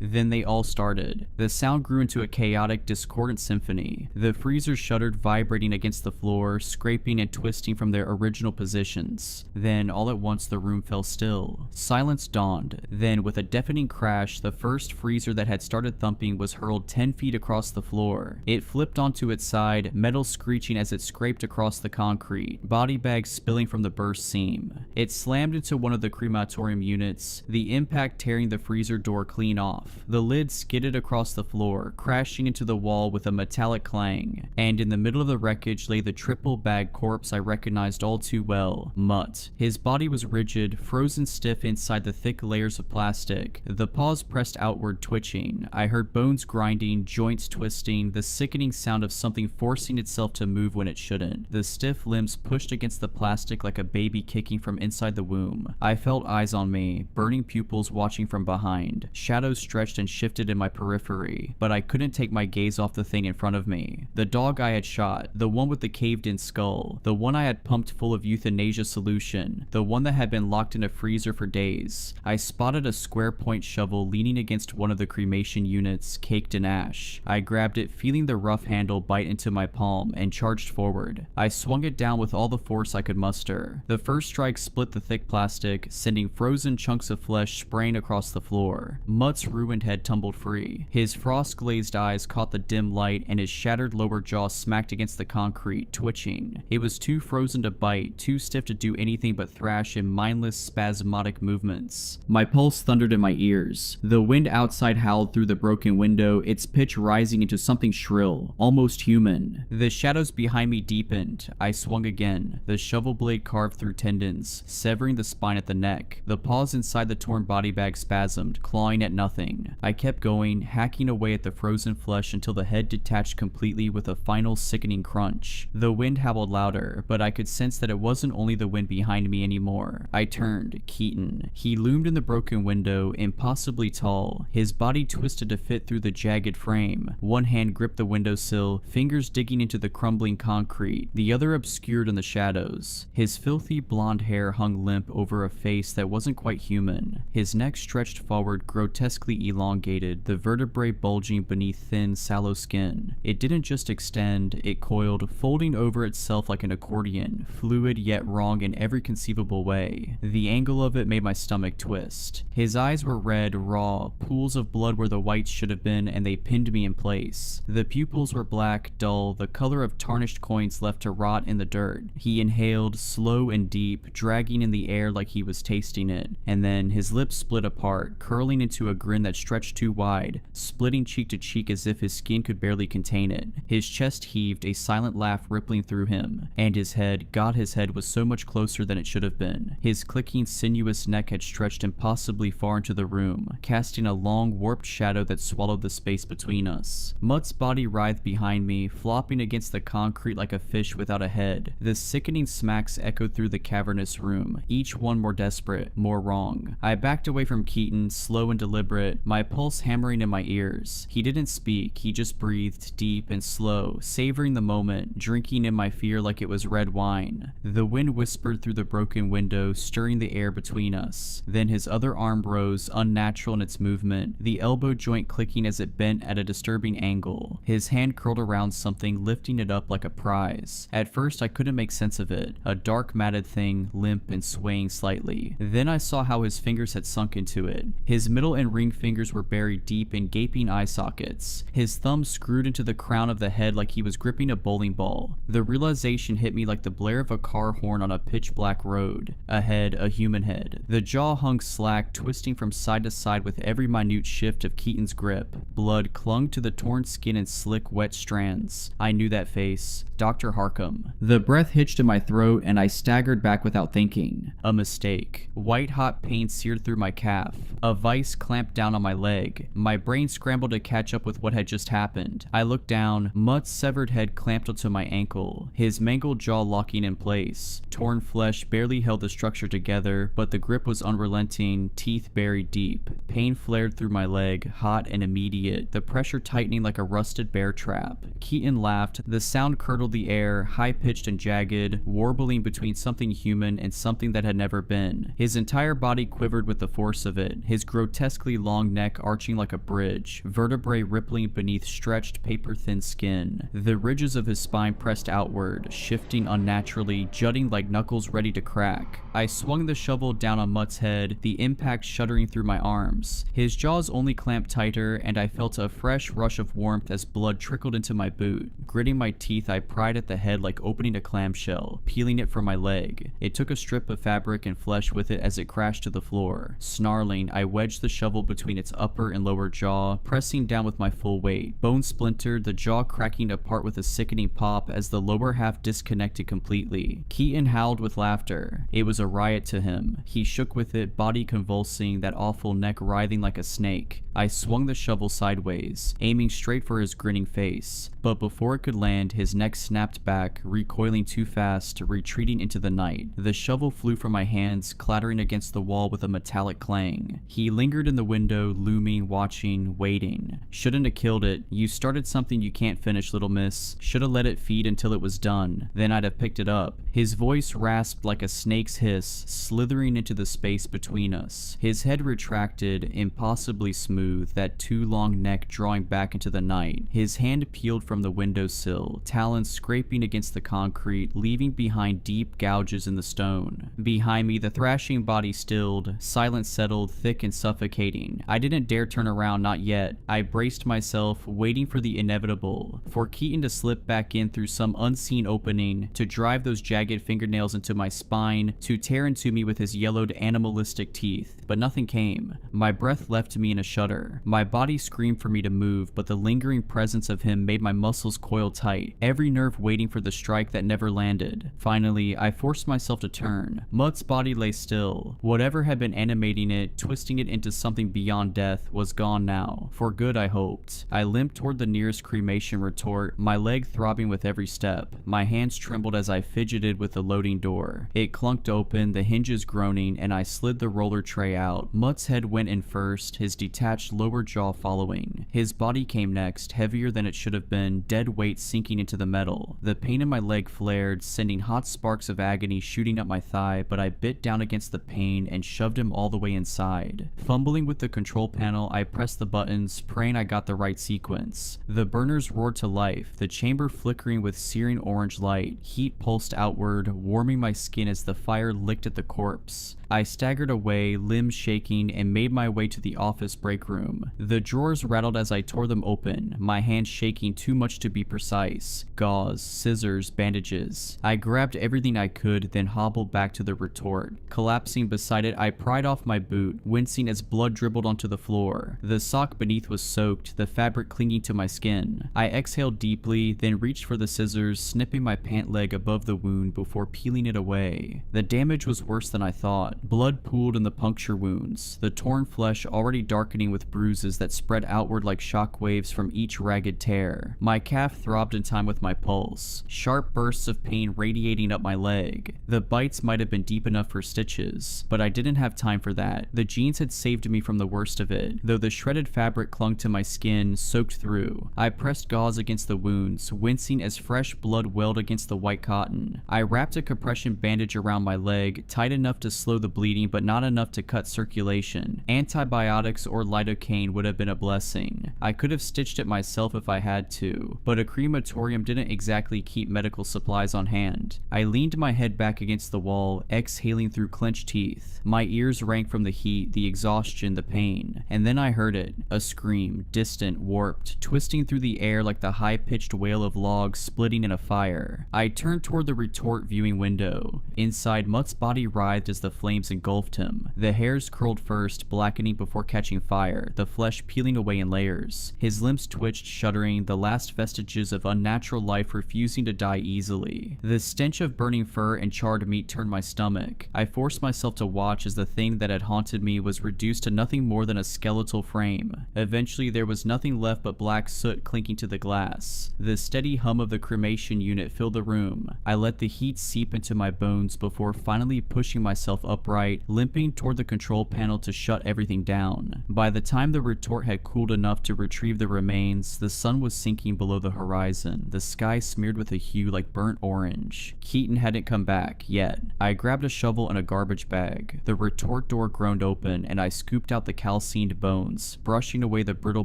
Then they all started. The sound grew into a chaotic, discordant symphony. The freezers shuddered, vibrating against the floor, scraping and twisting from their original positions. Then, all at once, the room fell still. Silence dawned. Then, with a deafening crash, the first freezer that had started thumping was hurled 10 feet across the floor. It flipped onto its side, metal screeching as it scraped across the concrete, body bags spilling from the burst seam. It slammed into one of the crematorium units, the impact tearing the freezer door clean off. The lid skidded across the floor, crashing into the wall with a metallic clang. And in the middle of the wreckage lay the triple-bagged corpse I recognized all too well, Mutt. His body was rigid, frozen stiff inside the thick layers of plastic. The paws pressed outward, twitching. I heard bones grinding, joints twisting, the sickening sound of something forcing itself to move when it shouldn't. The stiff limbs pushed against the plastic like a baby kicking from inside the womb. I felt eyes on me, burning pupils watching from behind. Shadows stretched and shifted in my periphery, but I couldn't take my gaze off the thing in front of me. The dog I had shot, the one with the caved-in skull, the one I had pumped full of euthanasia solution, the one that had been locked in a freezer for days. I spotted a square point shovel leaning against one of the cremation units, caked in ash. I grabbed it, feeling the rough handle bite into my palm, and charged forward. I swung it down with all the force I could muster. The first strike split the thick plastic, sending frozen chunks of flesh spraying across the floor. Mutt's ruined head tumbled free. His frost-glazed eyes caught the dim light, and his shattered lower jaw smacked against the concrete, twitching. It was too frozen to bite, too stiff to do anything but thrash in mindless, spasmodic movements. My pulse thundered in my ears. The wind outside howled through the broken window, its pitch rising into something shrill, almost human. The shadows behind me deepened. I swung again. The shovel blade carved through tendons, severing the spine at the neck. The paws inside the torn body bag spasmed, clawing at nothing. I kept going, hacking away at the frozen flesh until the head detached completely with a final sickening crunch. The wind howled louder, but I could sense that it wasn't only the wind behind me anymore. I turned. Keaton. He loomed in the broken window, impossibly tall. His body twisted to fit through the jagged frame. One hand gripped the windowsill, fingers digging into the crumbling concrete, the other obscured in the shadows. His filthy blonde hair hung limp over a face that wasn't quite human. His neck stretched forward, grotesquely elongated, the vertebrae bulging beneath thin, sallow skin. It didn't just extend, it coiled, folding over itself like an accordion, fluid yet wrong in every conceivable way. The angle of it made my stomach twist. His eyes were red, raw, pools of blood where the whites should have been, and they pinned me in place. The pupils were black, dull, the color of tarnished coins left to rot in the dirt. He inhaled, slow and deep, dragging in the air like he was tasting it, and then his lips split apart, curling into a grin that stretched too wide, splitting cheek to cheek as if his skin could barely contain it. His chest heaved, a silent laugh rippling through him, and his head, God, his head was so much closer than it should have been. His clicking, sinuous neck had stretched impossibly far into the room, casting a long, warped shadow that swallowed the space between us. Mutt's body writhed behind me, flopping against the concrete like a fish without a head. The sickening smacks echoed through the cavernous room, each one more desperate, more wrong. I backed away from Keaton, slow and deliberate, my pulse hammering in my ears. He didn't speak, he just breathed, deep and slow, savoring the moment, drinking in my fear like it was red wine. The wind whispered through the broken broken window stirring the air between us. Then his other arm rose, unnatural in its movement, the elbow joint clicking as it bent at a disturbing angle. His hand curled around something, lifting it up like a prize. At first I couldn't make sense of it, a dark matted thing, limp and swaying slightly. Then I saw how his fingers had sunk into it. His middle and ring fingers were buried deep in gaping eye sockets. His thumbs screwed into the crown of the head like he was gripping a bowling ball. The realization hit me like the blare of a car horn on a pitch black road. Ahead, a human head. The jaw hung slack, twisting from side to side with every minute shift of Keaton's grip. Blood clung to the torn skin in slick, wet strands. I knew that face. Dr. Harkham. The breath hitched in my throat and I staggered back without thinking. A mistake. White-hot pain seared through my calf. A vice clamped down on my leg. My brain scrambled to catch up with what had just happened. I looked down. Mutt's severed head clamped onto my ankle, his mangled jaw locking in place. Torn flesh barely held the structure together, but the grip was unrelenting, teeth buried deep. Pain flared through my leg, hot and immediate, the pressure tightening like a rusted bear trap. Keaton laughed. The sound curdled the air, high-pitched and jagged, warbling between something human and something that had never been. His entire body quivered with the force of it, his grotesquely long neck arching like a bridge, vertebrae rippling beneath stretched, paper-thin skin. The ridges of his spine pressed outward, shifting unnaturally, jutting like knuckles ready to crack. I swung the shovel down on Mutt's head, the impact shuddering through my arms. His jaws only clamped tighter, and I felt a fresh rush of warmth as blood trickled into my boot. Gritting my teeth, I pried at the head like opening a clamshell, peeling it from my leg. It took a strip of fabric and flesh with it as it crashed to the floor. Snarling, I wedged the shovel between its upper and lower jaw, pressing down with my full weight. Bone splintered, the jaw cracking apart with a sickening pop as the lower half disconnected completely. Keaton howled with laughter. It was a riot to him. He shook with it, body convulsing, that awful neck writhing like a snake. I swung the shovel sideways, aiming straight for his grinning face. But before it could land, his neck snapped back, recoiling too fast, retreating into the night. The shovel flew from my hands, clattering against the wall with a metallic clang. He lingered in the window, looming, watching, waiting. Shouldn't have killed it. You started something you can't finish, little miss. Should have let it feed until it was done. Then I'd have picked it up. His voice rasped like a snake's hiss, slithering into the space between us. His head retracted, impossibly smooth, that too long neck drawing back into the night. His hand peeled from the windowsill, talons scraping against the concrete, leaving behind deep gouges in the stone. Behind me, the thrashing body stilled, silence settled, thick and suffocating. I didn't dare turn around, not yet. I braced myself, waiting for the inevitable, for Keaton to slip back in through some unseen opening, to drive those jagged fingernails into my spine, to tear into me with his yellowed animalistic teeth. But nothing came. My breath left me in a shudder. My body screamed for me to move, but the lingering presence of him made my muscles coil tight, every nerve waiting for the strike that never landed. Finally, I forced myself to turn. Mutt's body lay still. Whatever had been animating it, twisting it into something beyond death, was gone now. For good, I hoped. I limped toward the nearest cremation retort, my leg throbbing with every step. My hands trembled as I fidgeted with the loading door. It clunked open, the hinges groaning, and I slid the roller tray out. Mutt's head went in first, his detached lower jaw following. His body came next, heavier than it should have been, dead weight sinking into the metal. The pain in my leg flared, sending hot sparks of agony shooting up my thigh, but I bit down against the pain and shoved him all the way inside. Fumbling with the control panel, I pressed the buttons, praying I got the right sequence. The burners roared to life, the chamber flickering with searing orange light. Heat pulsed outward, warming my skin as the fire licked at the corpse. I staggered away, limbs shaking, and made my way to the office break room. The drawers rattled as I tore them open, my hands shaking too much to be precise. Gauze, scissors, bandages. I grabbed everything I could, then hobbled back to the retort. Collapsing beside it, I pried off my boot, wincing as blood dribbled onto the floor. The sock beneath was soaked, the fabric clinging to my skin. I exhaled deeply, then reached for the scissors, snipping my pant leg above the wound before peeling it away. The damage was worse than I thought. spot. Blood pooled in the puncture wounds, the torn flesh already darkening with bruises that spread outward like shock waves from each ragged tear. My calf throbbed in time with my pulse, sharp bursts of pain radiating up my leg. The bites might have been deep enough for stitches, but I didn't have time for that. The jeans had saved me from the worst of it, though the shredded fabric clung to my skin, soaked through. I pressed gauze against the wounds, wincing as fresh blood welled against the white cotton. I wrapped a compression bandage around my leg, tight enough to slow the bleeding but not enough to cut circulation. Antibiotics or lidocaine would have been a blessing. I could have stitched it myself if I had to, but a crematorium didn't exactly keep medical supplies on hand. I leaned my head back against the wall, exhaling through clenched teeth. My ears rang from the heat, the exhaustion, the pain. And then I heard it, a scream, distant, warped, twisting through the air like the high-pitched wail of logs splitting in a fire. I turned toward the retort viewing window. Inside, Mutt's body writhed as the flames engulfed him. The hairs curled first, blackening before catching fire, the flesh peeling away in layers. His limbs twitched, shuddering, the last vestiges of unnatural life refusing to die easily. The stench of burning fur and charred meat turned my stomach. I forced myself to watch as the thing that had haunted me was reduced to nothing more than a skeletal frame. Eventually, there was nothing left but black soot clinking to the glass. The steady hum of the cremation unit filled the room. I let the heat seep into my bones before finally pushing myself upright, limping toward the control panel to shut everything down. By the time the retort had cooled enough to retrieve the remains, the sun was sinking below the horizon, the sky smeared with a hue like burnt orange. Keaton hadn't come back, yet. I grabbed a shovel and a garbage bag. The retort door groaned open, and I scooped out the calcined bones, brushing away the brittle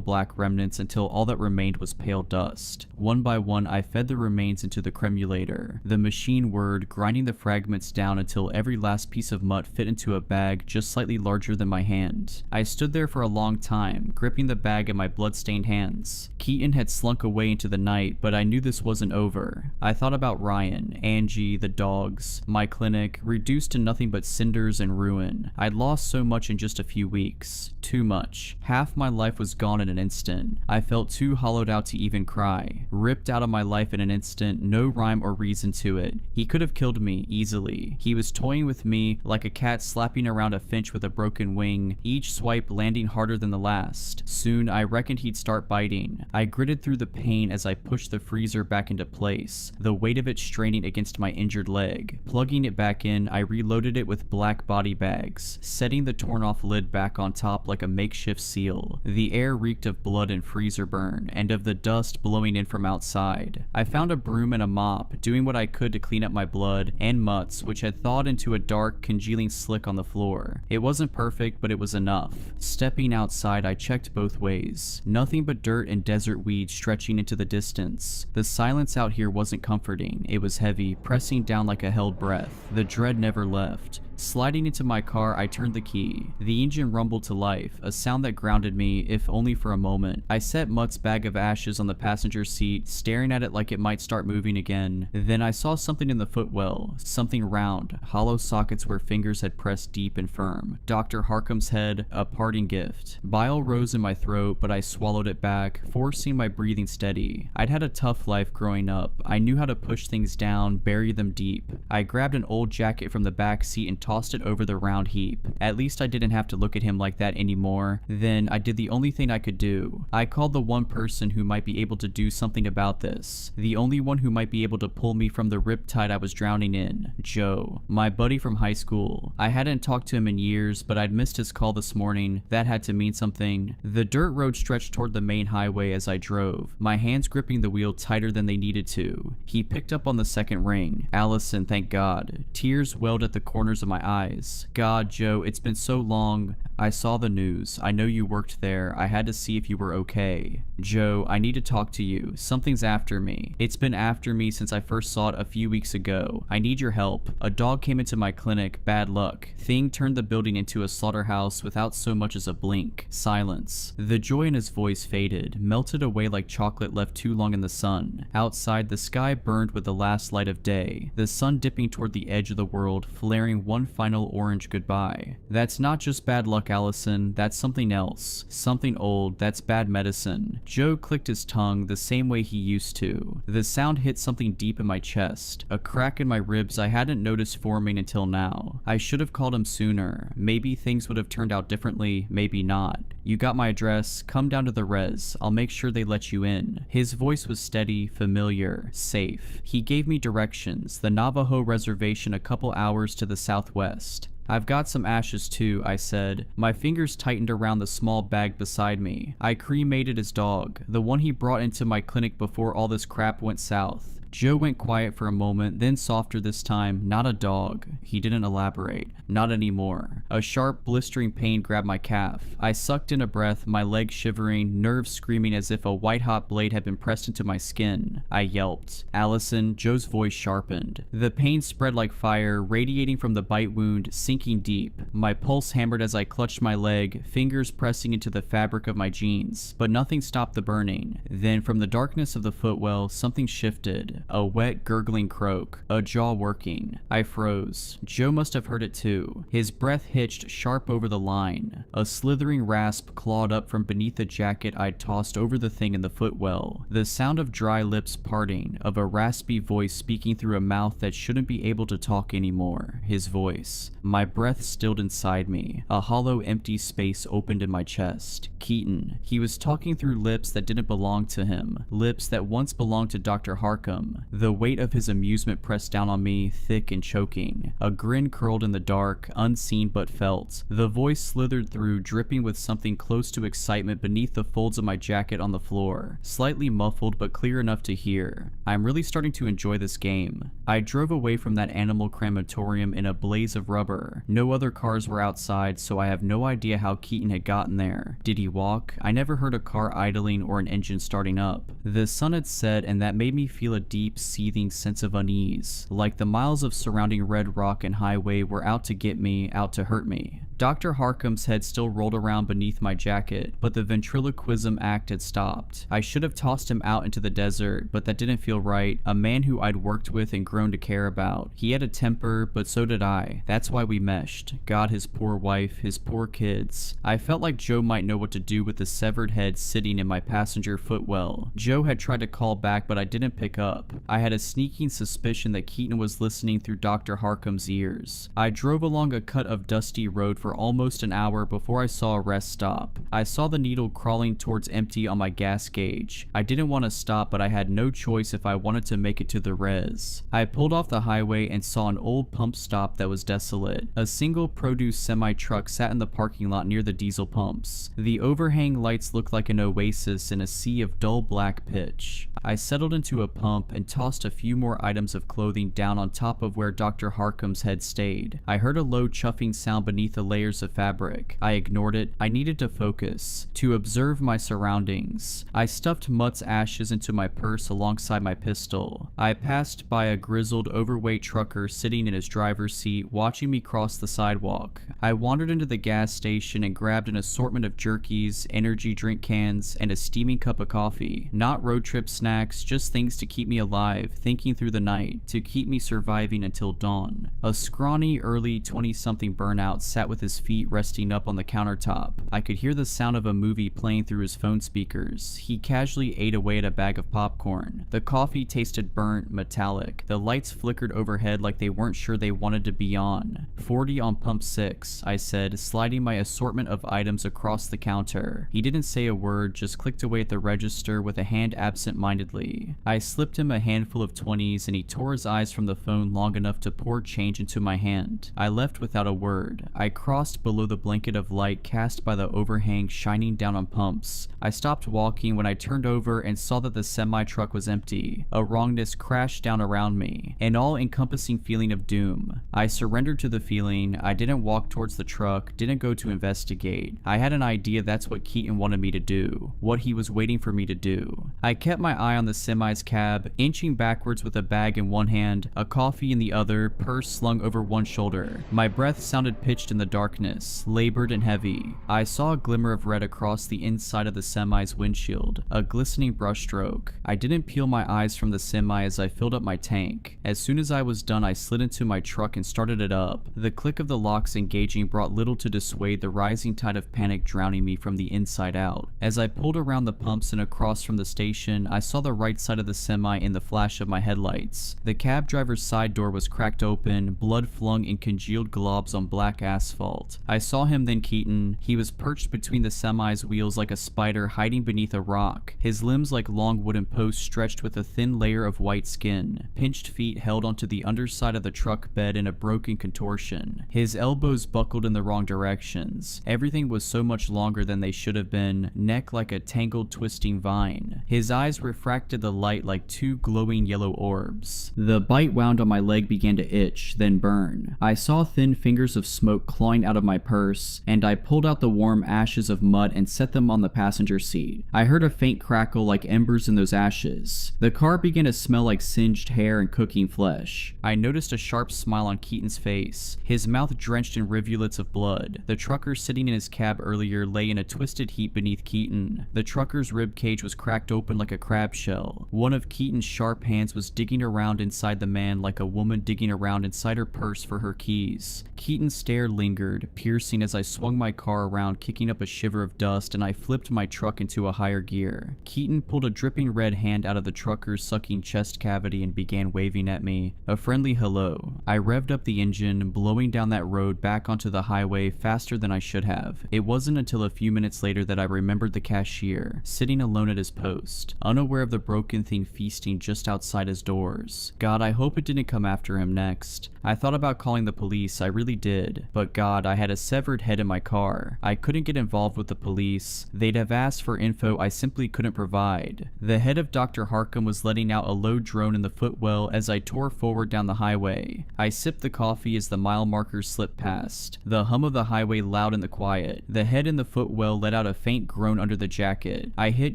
black remnants until all that remained was pale dust. One by one, I fed the remains into the cremulator. The machine whirred, grinding the fragments down until every last piece of mutt fit into a bag just slightly larger than my hand. I stood there for a long time, gripping the bag in my blood-stained hands. Keaton had slunk away into the night, but I knew this wasn't over. I thought about Ryan, Angie, the dogs, my clinic, reduced to nothing but cinders and ruin. I'd lost so much in just a few weeks. Too much. Half my life was gone in an instant. I felt too hollowed out to even cry. Ripped out of my life in an instant, no rhyme or reason to it. He could have killed me, easily. He was toying with me like a cat slapping around a finch with a broken wing, each swipe landing harder than the last. Soon, I reckoned he'd start biting. I gritted through the pain as I pushed the freezer back into place, the weight of it straining against my injured leg. Plugging it back in, I reloaded it with black body bags, setting the torn-off lid back on top like a makeshift seal. The air reeked of blood and freezer burn, and of the dust blowing in from outside. I found a broom and a mop, doing what I could to clean up my blood and mutts, which had thawed into a dark, congealing slick on the floor. It wasn't perfect, but it was enough. Stepping outside, I checked both ways. Nothing but dirt and desert weeds stretching into the distance. The silence out here wasn't comforting. It was heavy, pressing down like a held breath. The dread never left. Sliding into my car, I turned the key. The engine rumbled to life, a sound that grounded me, if only for a moment. I set Mutt's bag of ashes on the passenger seat, staring at it like it might start moving again. Then I saw something in the footwell, something round, hollow sockets where fingers had pressed deep and firm. Dr. Harcum's head, a parting gift. Bile rose in my throat, but I swallowed it back, forcing my breathing steady. I'd had a tough life growing up. I knew how to push things down, bury them deep. I grabbed an old jacket from the back seat and tossed it over the round heap. At least I didn't have to look at him like that anymore. Then I did the only thing I could do. I called the one person who might be able to do something about this. The only one who might be able to pull me from the riptide I was drowning in. Joe. My buddy from high school. I hadn't talked to him in years, but I'd missed his call this morning. That had to mean something. The dirt road stretched toward the main highway as I drove, my hands gripping the wheel tighter than they needed to. He picked up on the second ring. Allison, thank God. Tears welled at the corners of my eyes. God, Joe, it's been so long. I saw the news. I know you worked there. I had to see if you were okay. Joe, I need to talk to you. Something's after me. It's been after me since I first saw it a few weeks ago. I need your help. A dog came into my clinic. Bad luck. Thing turned the building into a slaughterhouse without so much as a blink. Silence. The joy in his voice faded, melted away like chocolate left too long in the sun. Outside, the sky burned with the last light of day, the sun dipping toward the edge of the world, flaring one final orange goodbye. That's not just bad luck, Allison. That's something else. Something old. That's bad medicine. Joe clicked his tongue the same way he used to. The sound hit something deep in my chest, a crack in my ribs I hadn't noticed forming until now. I should have called him sooner. Maybe things would have turned out differently, maybe not. You got my address, come down to the res, I'll make sure they let you in. His voice was steady, familiar, safe. He gave me directions, the Navajo reservation a couple hours to the southwest. I've got some ashes too, I said. My fingers tightened around the small bag beside me. I cremated his dog, the one he brought into my clinic before all this crap went south. Joe went quiet for a moment, then softer this time. Not a dog. He didn't elaborate. Not anymore. A sharp, blistering pain grabbed my calf. I sucked in a breath, my legs shivering, nerves screaming as if a white-hot blade had been pressed into my skin. I yelped. Allison, Joe's voice sharpened. The pain spread like fire, radiating from the bite wound, sinking deep. My pulse hammered as I clutched my leg, fingers pressing into the fabric of my jeans. But nothing stopped the burning. Then, from the darkness of the footwell, something shifted. A wet, gurgling croak, a jaw working. I froze. Joe must have heard it too. His breath hitched sharp over the line. A slithering rasp clawed up from beneath the jacket I'd tossed over the thing in the footwell. The sound of dry lips parting, of a raspy voice speaking through a mouth that shouldn't be able to talk anymore. His voice. My breath stilled inside me. A hollow, empty space opened in my chest. Keaton. He was talking through lips that didn't belong to him. Lips that once belonged to Dr. Harkham. The weight of his amusement pressed down on me, thick and choking. A grin curled in the dark, unseen but felt. The voice slithered through, dripping with something close to excitement beneath the folds of my jacket on the floor. Slightly muffled but clear enough to hear. I'm really starting to enjoy this game. I drove away from that animal crematorium in a blaze of rubber. No other cars were outside, so I have no idea how Keaton had gotten there. Did he walk? I never heard a car idling or an engine starting up. The sun had set, and that made me feel a deep, seething sense of unease, like the miles of surrounding red rock and highway were out to get me, out to hurt me. Dr. Harkham's head still rolled around beneath my jacket, but the ventriloquism act had stopped. I should have tossed him out into the desert, but that didn't feel right. A man who I'd worked with and grown to care about. He had a temper, but so did I. That's why we meshed. God, his poor wife, his poor kids. I felt like Joe might know what to do with the severed head sitting in my passenger footwell. Joe had tried to call back, but I didn't pick up. I had a sneaking suspicion that Keaton was listening through Dr. Harkham's ears. I drove along a cut of dusty road for almost an hour before I saw a rest stop. I saw the needle crawling towards empty on my gas gauge. I didn't want to stop, but I had no choice if I wanted to make it to the res. I pulled off the highway and saw an old pump stop that was desolate. A single produce semi-truck sat in the parking lot near the diesel pumps. The overhang lights looked like an oasis in a sea of dull black pitch. I settled into a pump and tossed a few more items of clothing down on top of where Dr. Harkham's head stayed. I heard a low chuffing sound beneath the layers of fabric. I ignored it. I needed to focus, to observe my surroundings. I stuffed Mutt's ashes into my purse alongside my pistol. I passed by a grizzled, overweight trucker sitting in his driver's seat, watching me cross the sidewalk. I wandered into the gas station and grabbed an assortment of jerkies, energy drink cans, and a steaming cup of coffee. Not road trip snacks, just things to keep me alive, thinking through the night, to keep me surviving until dawn. A scrawny, early 20-something burnout sat with his feet resting up on the countertop. I could hear the sound of a movie playing through his phone speakers. He casually ate away at a bag of popcorn. The coffee tasted burnt, metallic. The lights flickered overhead like they weren't sure they wanted to be on. 40 on pump 6, I said, sliding my assortment of items across the counter. He didn't say a word, just clicked away at the register with a hand absent-mindedly. I slipped him a handful of 20s and he tore his eyes from the phone long enough to pour change into my hand. I left without a word. I crossed below the blanket of light cast by the overhang shining down on pumps. I stopped walking when I turned over and saw that the semi-truck was empty. A wrongness crashed down around me, an all-encompassing feeling of doom. I surrendered to the feeling. I didn't walk towards the truck, didn't go to investigate. I had an idea that's what Keaton wanted me to do, what he was waiting for me to do. I kept my eye on the semi's cab, inching backwards with a bag in one hand, a coffee in the other, purse slung over one shoulder. My breath sounded pitched in the dark darkness, labored and heavy. I saw a glimmer of red across the inside of the semi's windshield, a glistening brushstroke. I didn't peel my eyes from the semi as I filled up my tank. As soon as I was done, I slid into my truck and started it up. The click of the locks engaging brought little to dissuade the rising tide of panic drowning me from the inside out. As I pulled around the pumps and across from the station, I saw the right side of the semi in the flash of my headlights. The cab driver's side door was cracked open, blood flung in congealed globs on black asphalt. I saw him then, Keaton. He was perched between the semi's wheels like a spider hiding beneath a rock, his limbs like long wooden posts stretched with a thin layer of white skin. Pinched feet held onto the underside of the truck bed in a broken contortion. His elbows buckled in the wrong directions. Everything was so much longer than they should have been, neck like a tangled twisting vine. His eyes refracted the light like two glowing yellow orbs. The bite wound on my leg began to itch, then burn. I saw thin fingers of smoke clawing out of my purse, and I pulled out the warm ashes of mud and set them on the passenger seat. I heard a faint crackle like embers in those ashes. The car began to smell like singed hair and cooking flesh. I noticed a sharp smile on Keaton's face, his mouth drenched in rivulets of blood. The trucker sitting in his cab earlier lay in a twisted heap beneath Keaton. The trucker's rib cage was cracked open like a crab shell. One of Keaton's sharp hands was digging around inside the man like a woman digging around inside her purse for her keys. Keaton's stare lingered, piercing as I swung my car around, kicking up a shiver of dust, and I flipped my truck into a higher gear. Keaton pulled a dripping red hand out of the trucker's sucking chest cavity and began waving at me. A friendly hello. I revved up the engine, blowing down that road back onto the highway faster than I should have. It wasn't until a few minutes later that I remembered the cashier, sitting alone at his post, unaware of the broken thing feasting just outside his doors. God, I hope it didn't come after him next. I thought about calling the police, I really did. But God, I had a severed head in my car. I couldn't get involved with the police. They'd have asked for info I simply couldn't provide. The head of Dr. Harkham was letting out a low drone in the footwell as I tore forward down the highway. I sipped the coffee as the mile markers slipped past, the hum of the highway loud in the quiet. The head in the footwell let out a faint groan under the jacket. I hit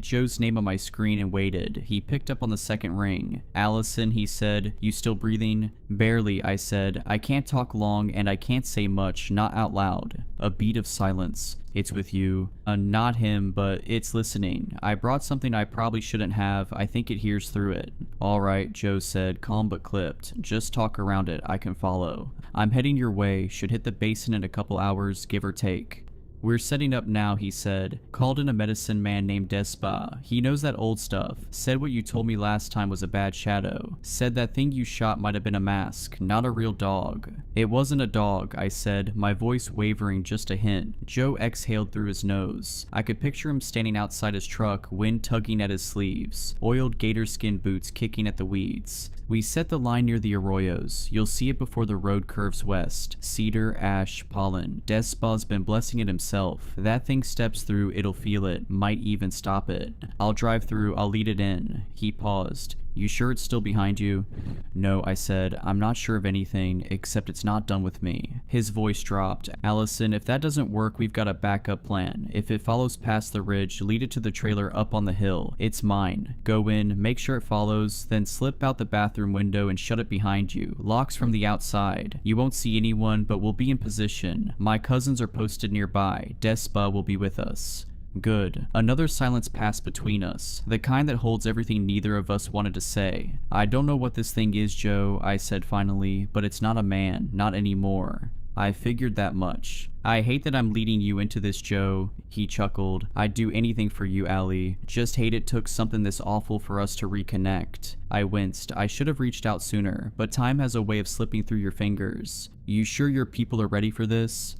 Joe's name on my screen and waited. He picked up on the second ring. Allison, he said, "You still breathing?" "Barely," I said. "I can't talk long and I can't say much, not out loud." A beat of silence. "It's with you." Not him, but it's listening. "I brought something I probably shouldn't have. I think it hears through it." "Alright," Joe said, calm but clipped. "Just talk around it. I can follow." "I'm heading your way. Should hit the basin in a couple hours, give or take." "We're setting up now," he said. "Called in a medicine man named Despa. He knows that old stuff. Said what you told me last time was a bad shadow. Said that thing you shot might have been a mask, not a real dog." "It wasn't a dog," I said, my voice wavering just a hint. Joe exhaled through his nose. I could picture him standing outside his truck, wind tugging at his sleeves, oiled gator skin boots kicking at the weeds. "We set the line near the arroyos. You'll see it before the road curves west. Cedar, ash, pollen. Despa's been blessing it himself. That thing steps through, it'll feel it, might even stop it. I'll drive through, I'll lead it in." He paused. "You sure it's still behind you?" "No," I said. "I'm not sure of anything, except it's not done with me." His voice dropped. "Allison, if that doesn't work, we've got a backup plan. If it follows past the ridge, lead it to the trailer up on the hill. It's mine. Go in, make sure it follows, then slip out the bathroom window and shut it behind you. Locks from the outside. You won't see anyone, but we'll be in position. My cousins are posted nearby. Despa will be with us." Good. Another silence passed between us, the kind that holds everything neither of us wanted to say. "I don't know what this thing is, Joe," I said finally, "but it's not a man, not anymore." "I figured that much." "I hate that I'm leading you into this, Joe." He chuckled. "I'd do anything for you, Allie. Just hate it took something this awful for us to reconnect." I winced. I should have reached out sooner, but time has a way of slipping through your fingers. "You sure your people are ready for this?"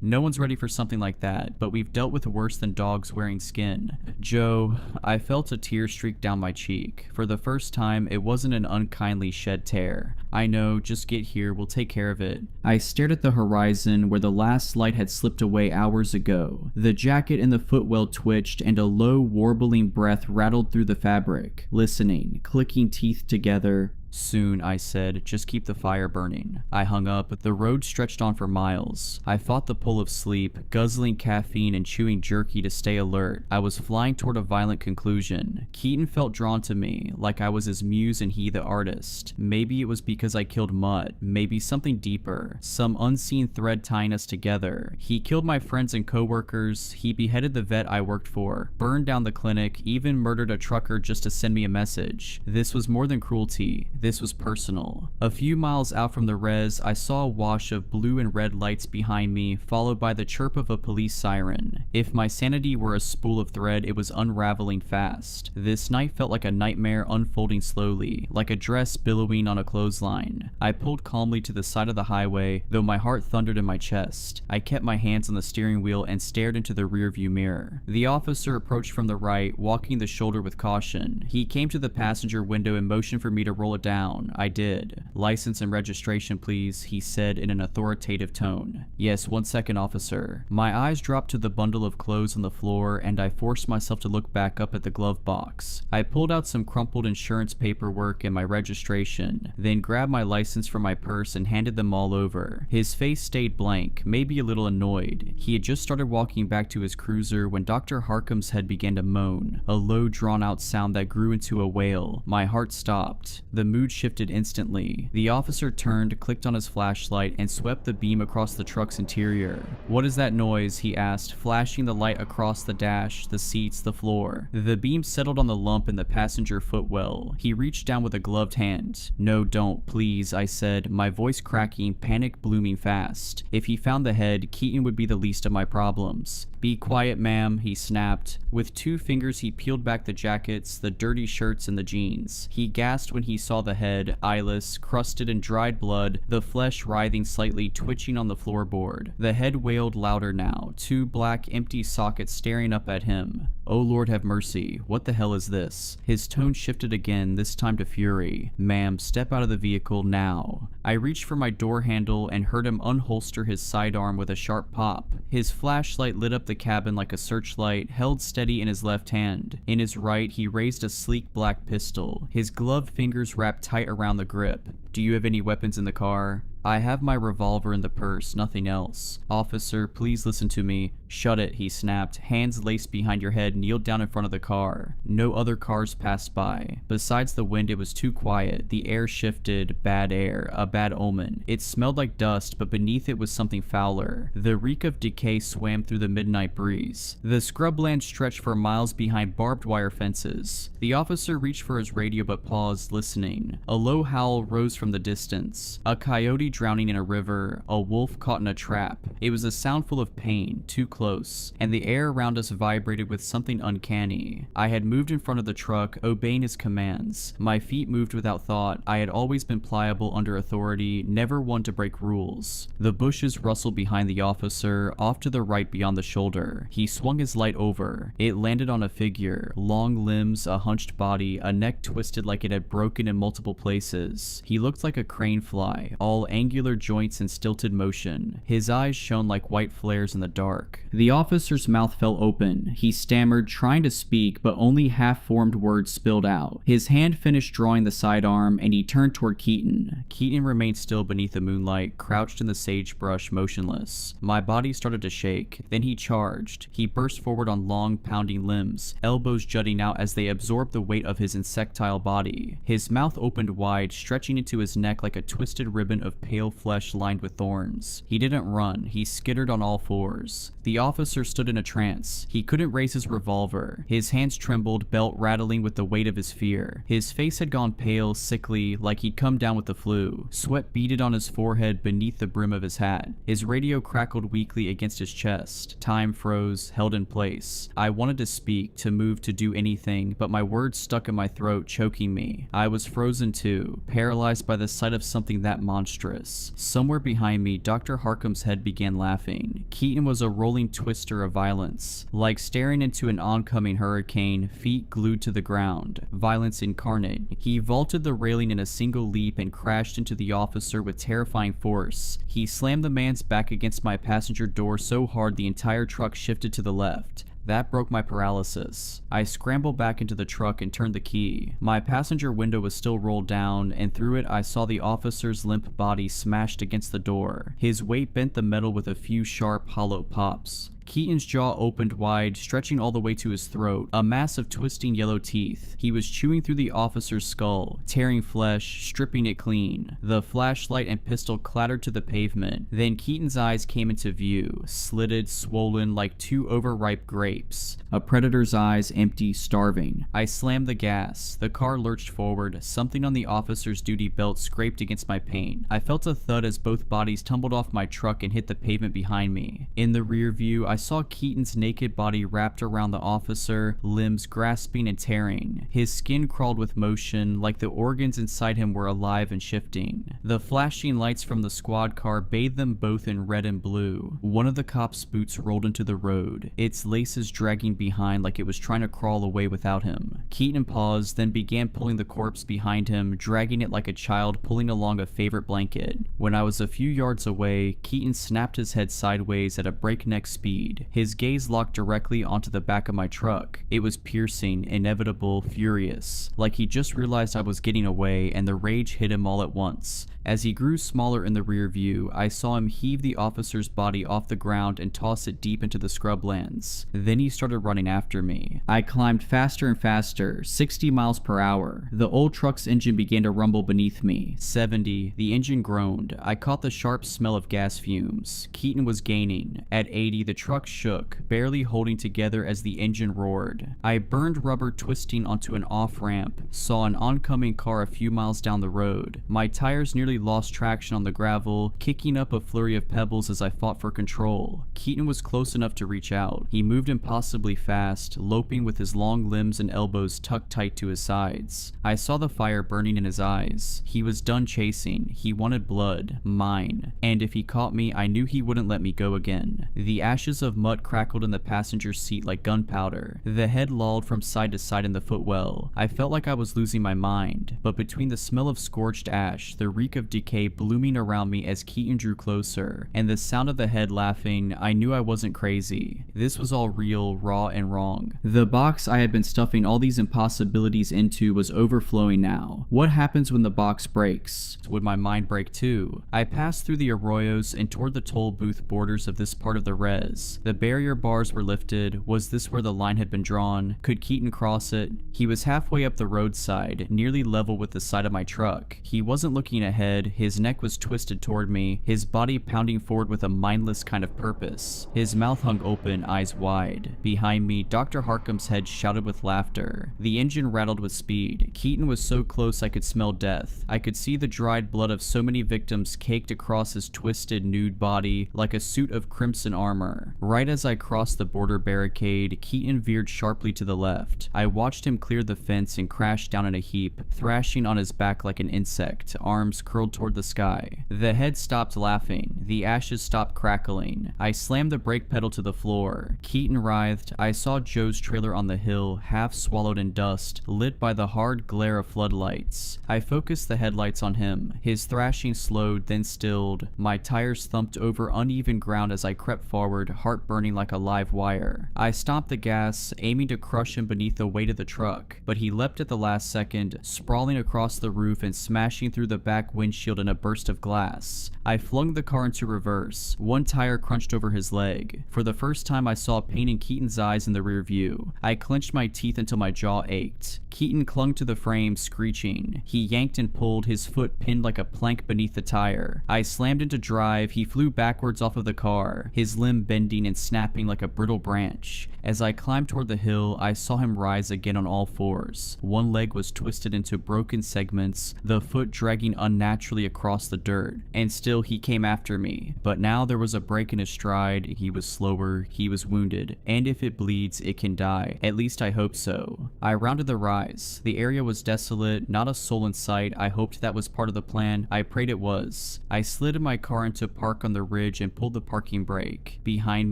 "No one's ready for something like that, but we've dealt with worse than dogs wearing skin." "Joe," I felt a tear streak down my cheek. For the first time, it wasn't an unkindly shed tear. "I know, just get here, we'll take care of it." I stared at the horizon where the last light had slipped away hours ago. The jacket in the footwell twitched and a low, warbling breath rattled through the fabric. Listening, clicking teeth together. Soon, I said, just keep the fire burning. I hung up. The road stretched on for miles. I fought the pull of sleep, guzzling caffeine and chewing jerky to stay alert. I was flying toward a violent conclusion. Keaton felt drawn to me, like I was his muse and he the artist. Maybe it was because I killed Mutt, maybe something deeper, some unseen thread tying us together. He killed my friends and coworkers, he beheaded the vet I worked for, burned down the clinic, even murdered a trucker just to send me a message. This was more than cruelty, this was personal. A few miles out from the res, I saw a wash of blue and red lights behind me, followed by the chirp of a police siren. If my sanity were a spool of thread, it was unraveling fast. This night felt like a nightmare unfolding slowly, like a dress billowing on a clothesline. I pulled calmly to the side of the highway, though my heart thundered in my chest. I kept my hands on the steering wheel and stared into the rearview mirror. The officer approached from the right, walking the shoulder with caution. He came to the passenger window and motioned for me to roll it down. I did. "License and registration, please," he said in an authoritative tone. "Yes, 1 second, officer." My eyes dropped to the bundle of clothes on the floor, and I forced myself to look back up at the glove box. I pulled out some crumpled insurance paperwork and my registration, then grabbed my license from my purse and handed them all over. His face stayed blank, maybe a little annoyed. He had just started walking back to his cruiser when Dr. Harcum's head began to moan, a low drawn-out sound that grew into a wail. My heart stopped. The mood shifted instantly. The officer turned, clicked on his flashlight, and swept the beam across the truck's interior. "What is that noise?" he asked, flashing the light across the dash, the seats, the floor. The beam settled on the lump in the passenger footwell. He reached down with a gloved hand. "No, don't, please," I said, my voice cracking, panic blooming fast. If he found the head, Keaton would be the least of my problems. "Be quiet, ma'am," he snapped. With 2 fingers he peeled back the jackets, the dirty shirts, and the jeans. He gasped when he saw the head, eyeless, crusted in dried blood, the flesh writhing slightly, twitching on the floorboard. The head wailed louder now, 2 black, empty sockets staring up at him. "Oh Lord have mercy, what the hell is this?" His tone shifted again, this time to fury. "Ma'am, step out of the vehicle now." I reached for my door handle and heard him unholster his sidearm with a sharp pop. His flashlight lit up the cabin like a searchlight, held steady in his left hand. In his right, he raised a sleek black pistol, his gloved fingers wrapped tight around the grip. "Do you have any weapons in the car?" "I have my revolver in the purse, nothing else." "Officer, please listen to me." "Shut it," he snapped, hands laced behind your head, kneeled down in front of the car. No other cars passed by. Besides the wind, it was too quiet. The air shifted, bad air, a bad omen. It smelled like dust, but beneath it was something fouler. The reek of decay swam through the midnight breeze. The scrubland stretched for miles behind barbed wire fences. The officer reached for his radio but paused, listening. A low howl rose from the distance. A coyote drowning in a river, a wolf caught in a trap. It was a sound full of pain, too close, and the air around us vibrated with something uncanny. I had moved in front of the truck, obeying his commands. My feet moved without thought. I had always been pliable under authority, never one to break rules. The bushes rustled behind the officer, off to the right beyond the shoulder. He swung his light over. It landed on a figure, long limbs, a hunched body, a neck twisted like it had broken in multiple places. He looked like a crane fly, all angular joints and stilted motion. His eyes shone like white flares in the dark. The officer's mouth fell open. He stammered, trying to speak, but only half-formed words spilled out. His hand finished drawing the sidearm, and he turned toward Keaton. Keaton remained still beneath the moonlight, crouched in the sagebrush, motionless. My body started to shake. Then he charged. He burst forward on long, pounding limbs, elbows jutting out as they absorbed the weight of his insectile body. His mouth opened wide, stretching into his neck like a twisted ribbon of pale flesh lined with thorns. He didn't run. He skittered on all fours. The officer stood in a trance. He couldn't raise his revolver. His hands trembled, belt rattling with the weight of his fear. His face had gone pale, sickly, like he'd come down with the flu. Sweat beaded on his forehead beneath the brim of his hat. His radio crackled weakly against his chest. Time froze, held in place. I wanted to speak, to move, to do anything, but my words stuck in my throat, choking me. I was frozen too, paralyzed by the sight of something that monstrous. Somewhere behind me, Dr. Harcum's head began laughing. Keaton was a rolling twister of violence. Like staring into an oncoming hurricane, feet glued to the ground. Violence incarnate. He vaulted the railing in a single leap and crashed into the officer with terrifying force. He slammed the man's back against my passenger door so hard the entire truck shifted to the left. That broke my paralysis. I scrambled back into the truck and turned the key. My passenger window was still rolled down, and through it I saw the officer's limp body smashed against the door. His weight bent the metal with a few sharp, hollow pops. Keaton's jaw opened wide, stretching all the way to his throat, a mass of twisting yellow teeth. He was chewing through the officer's skull, tearing flesh, stripping it clean. The flashlight and pistol clattered to the pavement. Then Keaton's eyes came into view, slitted, swollen like two overripe grapes. A predator's eyes, empty, starving. I slammed the gas. The car lurched forward. Something on the officer's duty belt scraped against my paint. I felt a thud as both bodies tumbled off my truck and hit the pavement behind me. In the rear view, I saw Keaton's naked body wrapped around the officer, limbs grasping and tearing. His skin crawled with motion, like the organs inside him were alive and shifting. The flashing lights from the squad car bathed them both in red and blue. One of the cops' boots rolled into the road, its laces dragging behind like it was trying to crawl away without him. Keaton paused, then began pulling the corpse behind him, dragging it like a child pulling along a favorite blanket. When I was a few yards away, Keaton snapped his head sideways at a breakneck speed. His gaze locked directly onto the back of my truck. It was piercing, inevitable, furious, like he just realized I was getting away and the rage hit him all at once. As he grew smaller in the rear view, I saw him heave the officer's body off the ground and toss it deep into the scrublands. Then he started running after me. I climbed faster and faster, 60 miles per hour. The old truck's engine began to rumble beneath me. 70, the engine groaned. I caught the sharp smell of gas fumes. Keaton was gaining. At 80, the truck shook, barely holding together as the engine roared. I burned rubber twisting onto an off-ramp, saw an oncoming car a few miles down the road. My tires nearly lost traction on the gravel, kicking up a flurry of pebbles as I fought for control. Keaton was close enough to reach out. He moved impossibly fast, loping with his long limbs and elbows tucked tight to his sides. I saw the fire burning in his eyes. He was done chasing. He wanted blood, mine. And if he caught me, I knew he wouldn't let me go again. The ashes of mutt crackled in the passenger seat like gunpowder. The head lolled from side to side in the footwell. I felt like I was losing my mind, but between the smell of scorched ash, the reek of decay blooming around me as Keaton drew closer, and the sound of the head laughing, I knew I wasn't crazy. This was all real, raw, and wrong. The box I had been stuffing all these impossibilities into was overflowing now. What happens when the box breaks? Would my mind break too? I passed through the arroyos and toward the toll booth borders of this part of the res. The barrier bars were lifted. Was this where the line had been drawn? Could Keaton cross it? He was halfway up the roadside, nearly level with the side of my truck. He wasn't looking ahead. His neck was twisted toward me, his body pounding forward with a mindless kind of purpose. His mouth hung open, eyes wide. Behind me, Dr. Harkham's head shouted with laughter. The engine rattled with speed. Keaton was so close I could smell death. I could see the dried blood of so many victims caked across his twisted, nude body like a suit of crimson armor. Right as I crossed the border barricade, Keaton veered sharply to the left. I watched him clear the fence and crash down in a heap, thrashing on his back like an insect, arms curled toward the sky. The head stopped laughing. The ashes stopped crackling. I slammed the brake pedal to the floor. Keaton writhed. I saw Joe's trailer on the hill, half swallowed in dust, lit by the hard glare of floodlights. I focused the headlights on him. His thrashing slowed, then stilled. My tires thumped over uneven ground as I crept forward, heart burning like a live wire. I stomped the gas, aiming to crush him beneath the weight of the truck, but he leapt at the last second, sprawling across the roof and smashing through the back windshield in a burst of glass. I flung the car into reverse. One tire crunched over his leg. For the first time, I saw pain in Keaton's eyes in the rear view. I clenched my teeth until my jaw ached. Keaton clung to the frame, screeching. He yanked and pulled, his foot pinned like a plank beneath the tire. I slammed into drive. He flew backwards off of the car, his limb bending and snapping like a brittle branch. As I climbed toward the hill, I saw him rise again on all fours. One leg was twisted into broken segments, the foot dragging unnaturally across the dirt. And still he came after me. But now there was a break in his stride. He was slower, he was wounded, and if it bleeds, it can die. At least I hope so. I rounded the rise. The area was desolate, not a soul in sight. I hoped that was part of the plan. I prayed it was. I slid my car into park on the ridge and pulled the parking brake. Behind behind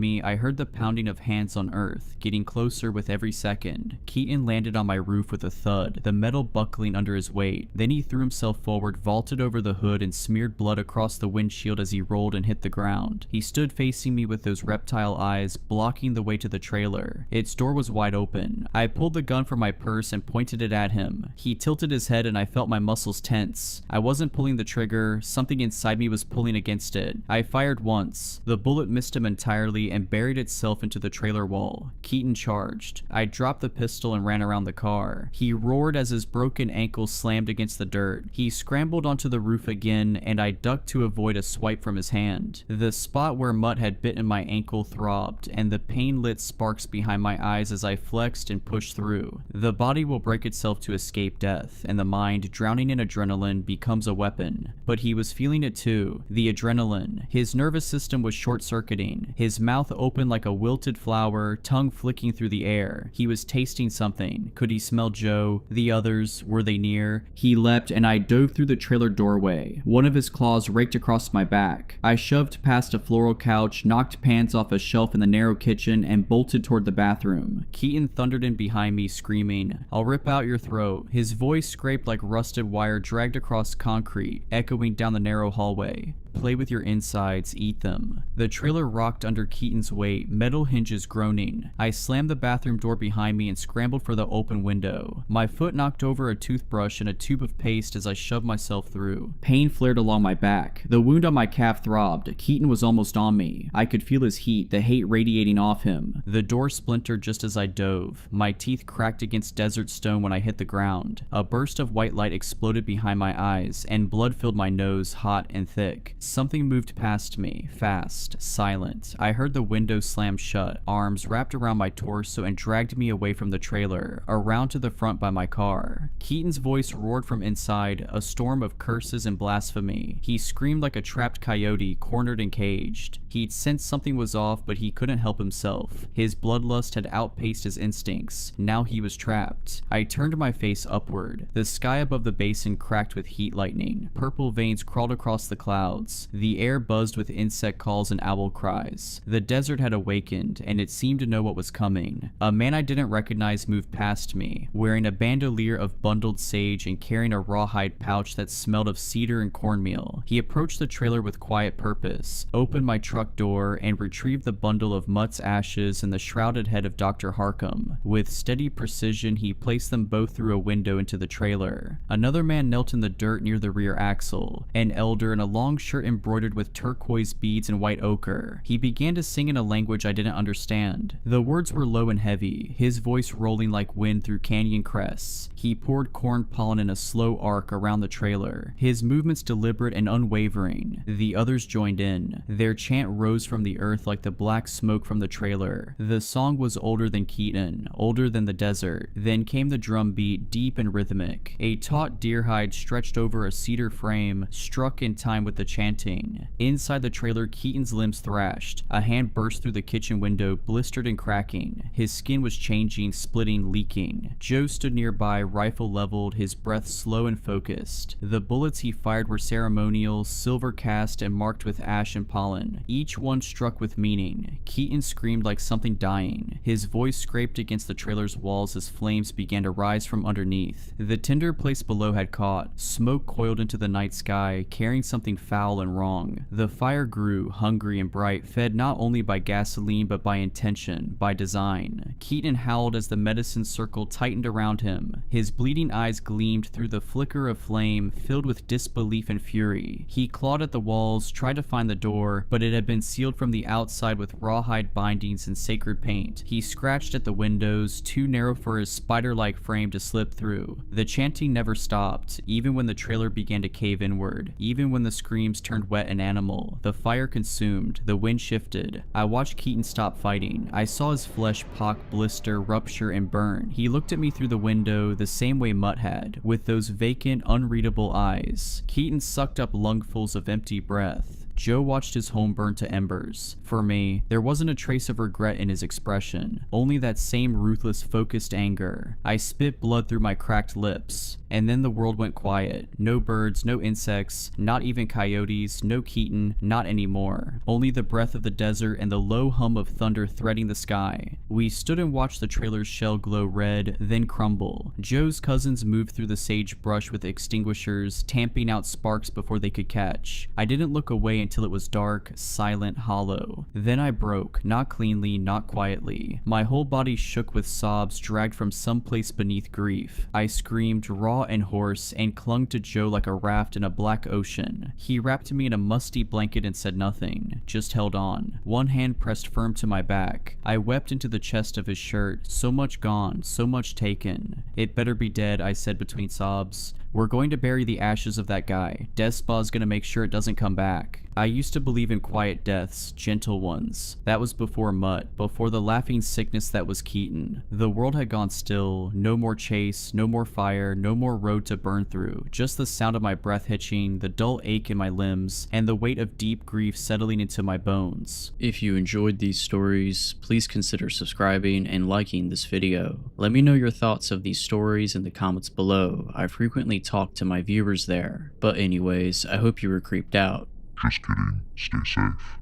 me, I heard the pounding of hands on earth, getting closer with every second. Keaton landed on my roof with a thud, the metal buckling under his weight. Then he threw himself forward, vaulted over the hood, and smeared blood across the windshield as he rolled and hit the ground. He stood facing me with those reptile eyes, blocking the way to the trailer. Its door was wide open. I pulled the gun from my purse and pointed it at him. He tilted his head and I felt my muscles tense. I wasn't pulling the trigger, something inside me was pulling against it. I fired once. The bullet missed him entirely and buried itself into the trailer wall. Keaton charged. I dropped the pistol and ran around the car. He roared as his broken ankle slammed against the dirt. He scrambled onto the roof again and I ducked to avoid a swipe from his hand. The spot where Mutt had bitten my ankle throbbed and the pain lit sparks behind my eyes as I flexed and pushed through. The body will break itself to escape death, and the mind, drowning in adrenaline, becomes a weapon. But he was feeling it too, the adrenaline. His nervous system was short-circuiting, his mouth open like a wilted flower, tongue flicking through the air. He was tasting something. Could he smell Joe? The others, were they near? He leapt and I dove through the trailer doorway. One of his claws raked across my back. I shoved past a floral couch, knocked pans off a shelf in the narrow kitchen, and bolted toward the bathroom. Keaton thundered in behind me, screaming, "I'll rip out your throat." His voice scraped like rusted wire dragged across concrete, echoing down the narrow hallway. "Play with your insides, eat them." The trailer rocked under Keaton's weight, metal hinges groaning. I slammed the bathroom door behind me and scrambled for the open window. My foot knocked over a toothbrush and a tube of paste as I shoved myself through. Pain flared along my back. The wound on my calf throbbed. Keaton was almost on me. I could feel his heat, the hate radiating off him. The door splintered just as I dove. My teeth cracked against desert stone when I hit the ground. A burst of white light exploded behind my eyes, and blood filled my nose, hot and thick. Something moved past me, fast, silent. I heard the window slam shut, arms wrapped around my torso and dragged me away from the trailer, around to the front by my car. Keaton's voice roared from inside, a storm of curses and blasphemy. He screamed like a trapped coyote, cornered and caged. He'd sensed something was off, but he couldn't help himself. His bloodlust had outpaced his instincts. Now he was trapped. I turned my face upward. The sky above the basin cracked with heat lightning. Purple veins crawled across the clouds. The air buzzed with insect calls and owl cries. The desert had awakened, and it seemed to know what was coming. A man I didn't recognize moved past me, wearing a bandolier of bundled sage and carrying a rawhide pouch that smelled of cedar and cornmeal. He approached the trailer with quiet purpose, opened my truck door, and retrieved the bundle of Mutt's ashes and the shrouded head of Dr. Harcum. With steady precision, he placed them both through a window into the trailer. Another man knelt in the dirt near the rear axle, an elder in a long shirt embroidered with turquoise beads and white ochre. He began to sing in a language I didn't understand. The words were low and heavy, his voice rolling like wind through canyon crests. He poured corn pollen in a slow arc around the trailer, his movements deliberate and unwavering. The others joined in. Their chant rose from the earth like the black smoke from the trailer. The song was older than Keaton, older than the desert. Then came the drum beat, deep and rhythmic. A taut deer hide stretched over a cedar frame, struck in time with the chanting. Inside the trailer, Keaton's limbs thrashed. A hand burst through the kitchen window, blistered and cracking. His skin was changing, splitting, leaking. Joe stood nearby, rifle leveled, his breath slow and focused. The bullets he fired were ceremonial, silver cast and marked with ash and pollen, each one struck with meaning. Keaton screamed like something dying. His voice scraped against the trailer's walls as flames began to rise from underneath. The tinder place below had caught. Smoke coiled into the night sky, carrying something foul and wrong. The fire grew, hungry and bright, fed not only by gasoline but by intention, by design. Keaton howled as the medicine circle tightened around him. His bleeding eyes gleamed through the flicker of flame, filled with disbelief and fury. He clawed at the walls, tried to find the door, but it had been sealed from the outside with rawhide bindings and sacred paint. He scratched at the windows, too narrow for his spider-like frame to slip through. The chanting never stopped, even when the trailer began to cave inward, even when the screams turned wet and animal. The fire consumed, the wind shifted. I watched Keaton stop fighting. I saw his flesh pock, blister, rupture, and burn. He looked at me through the window the same way Mutt had, with those vacant, unreadable eyes. Keaton sucked up lungfuls of empty breath. Joe watched his home burn to embers. For me, there wasn't a trace of regret in his expression, only that same ruthless, focused anger. I spit blood through my cracked lips, and then the world went quiet. No birds, no insects, not even coyotes, no Keaton, not anymore. Only the breath of the desert and the low hum of thunder threading the sky. We stood and watched the trailer's shell glow red, then crumble. Joe's cousins moved through the sagebrush with extinguishers, tamping out sparks before they could catch. I didn't look away until it was dark, silent, hollow. Then I broke, not cleanly, not quietly. My whole body shook with sobs dragged from someplace beneath grief. I screamed, raw and hoarse, and clung to Joe like a raft in a black ocean. He wrapped me in a musty blanket and said nothing, just held on. One hand pressed firm to my back. I wept into the chest of his shirt. So much gone, so much taken. It better be dead, I said between sobs. We're going to bury the ashes of that guy. Death Spa's gonna make sure it doesn't come back. I used to believe in quiet deaths, gentle ones. That was before Mutt, before the laughing sickness that was Keaton. The world had gone still, no more chase, no more fire, no more road to burn through. Just the sound of my breath hitching, the dull ache in my limbs, and the weight of deep grief settling into my bones. If you enjoyed these stories, please consider subscribing and liking this video. Let me know your thoughts of these stories in the comments below. I frequently talk to my viewers there. But anyways, I hope you were creeped out. Just kidding. Stay safe.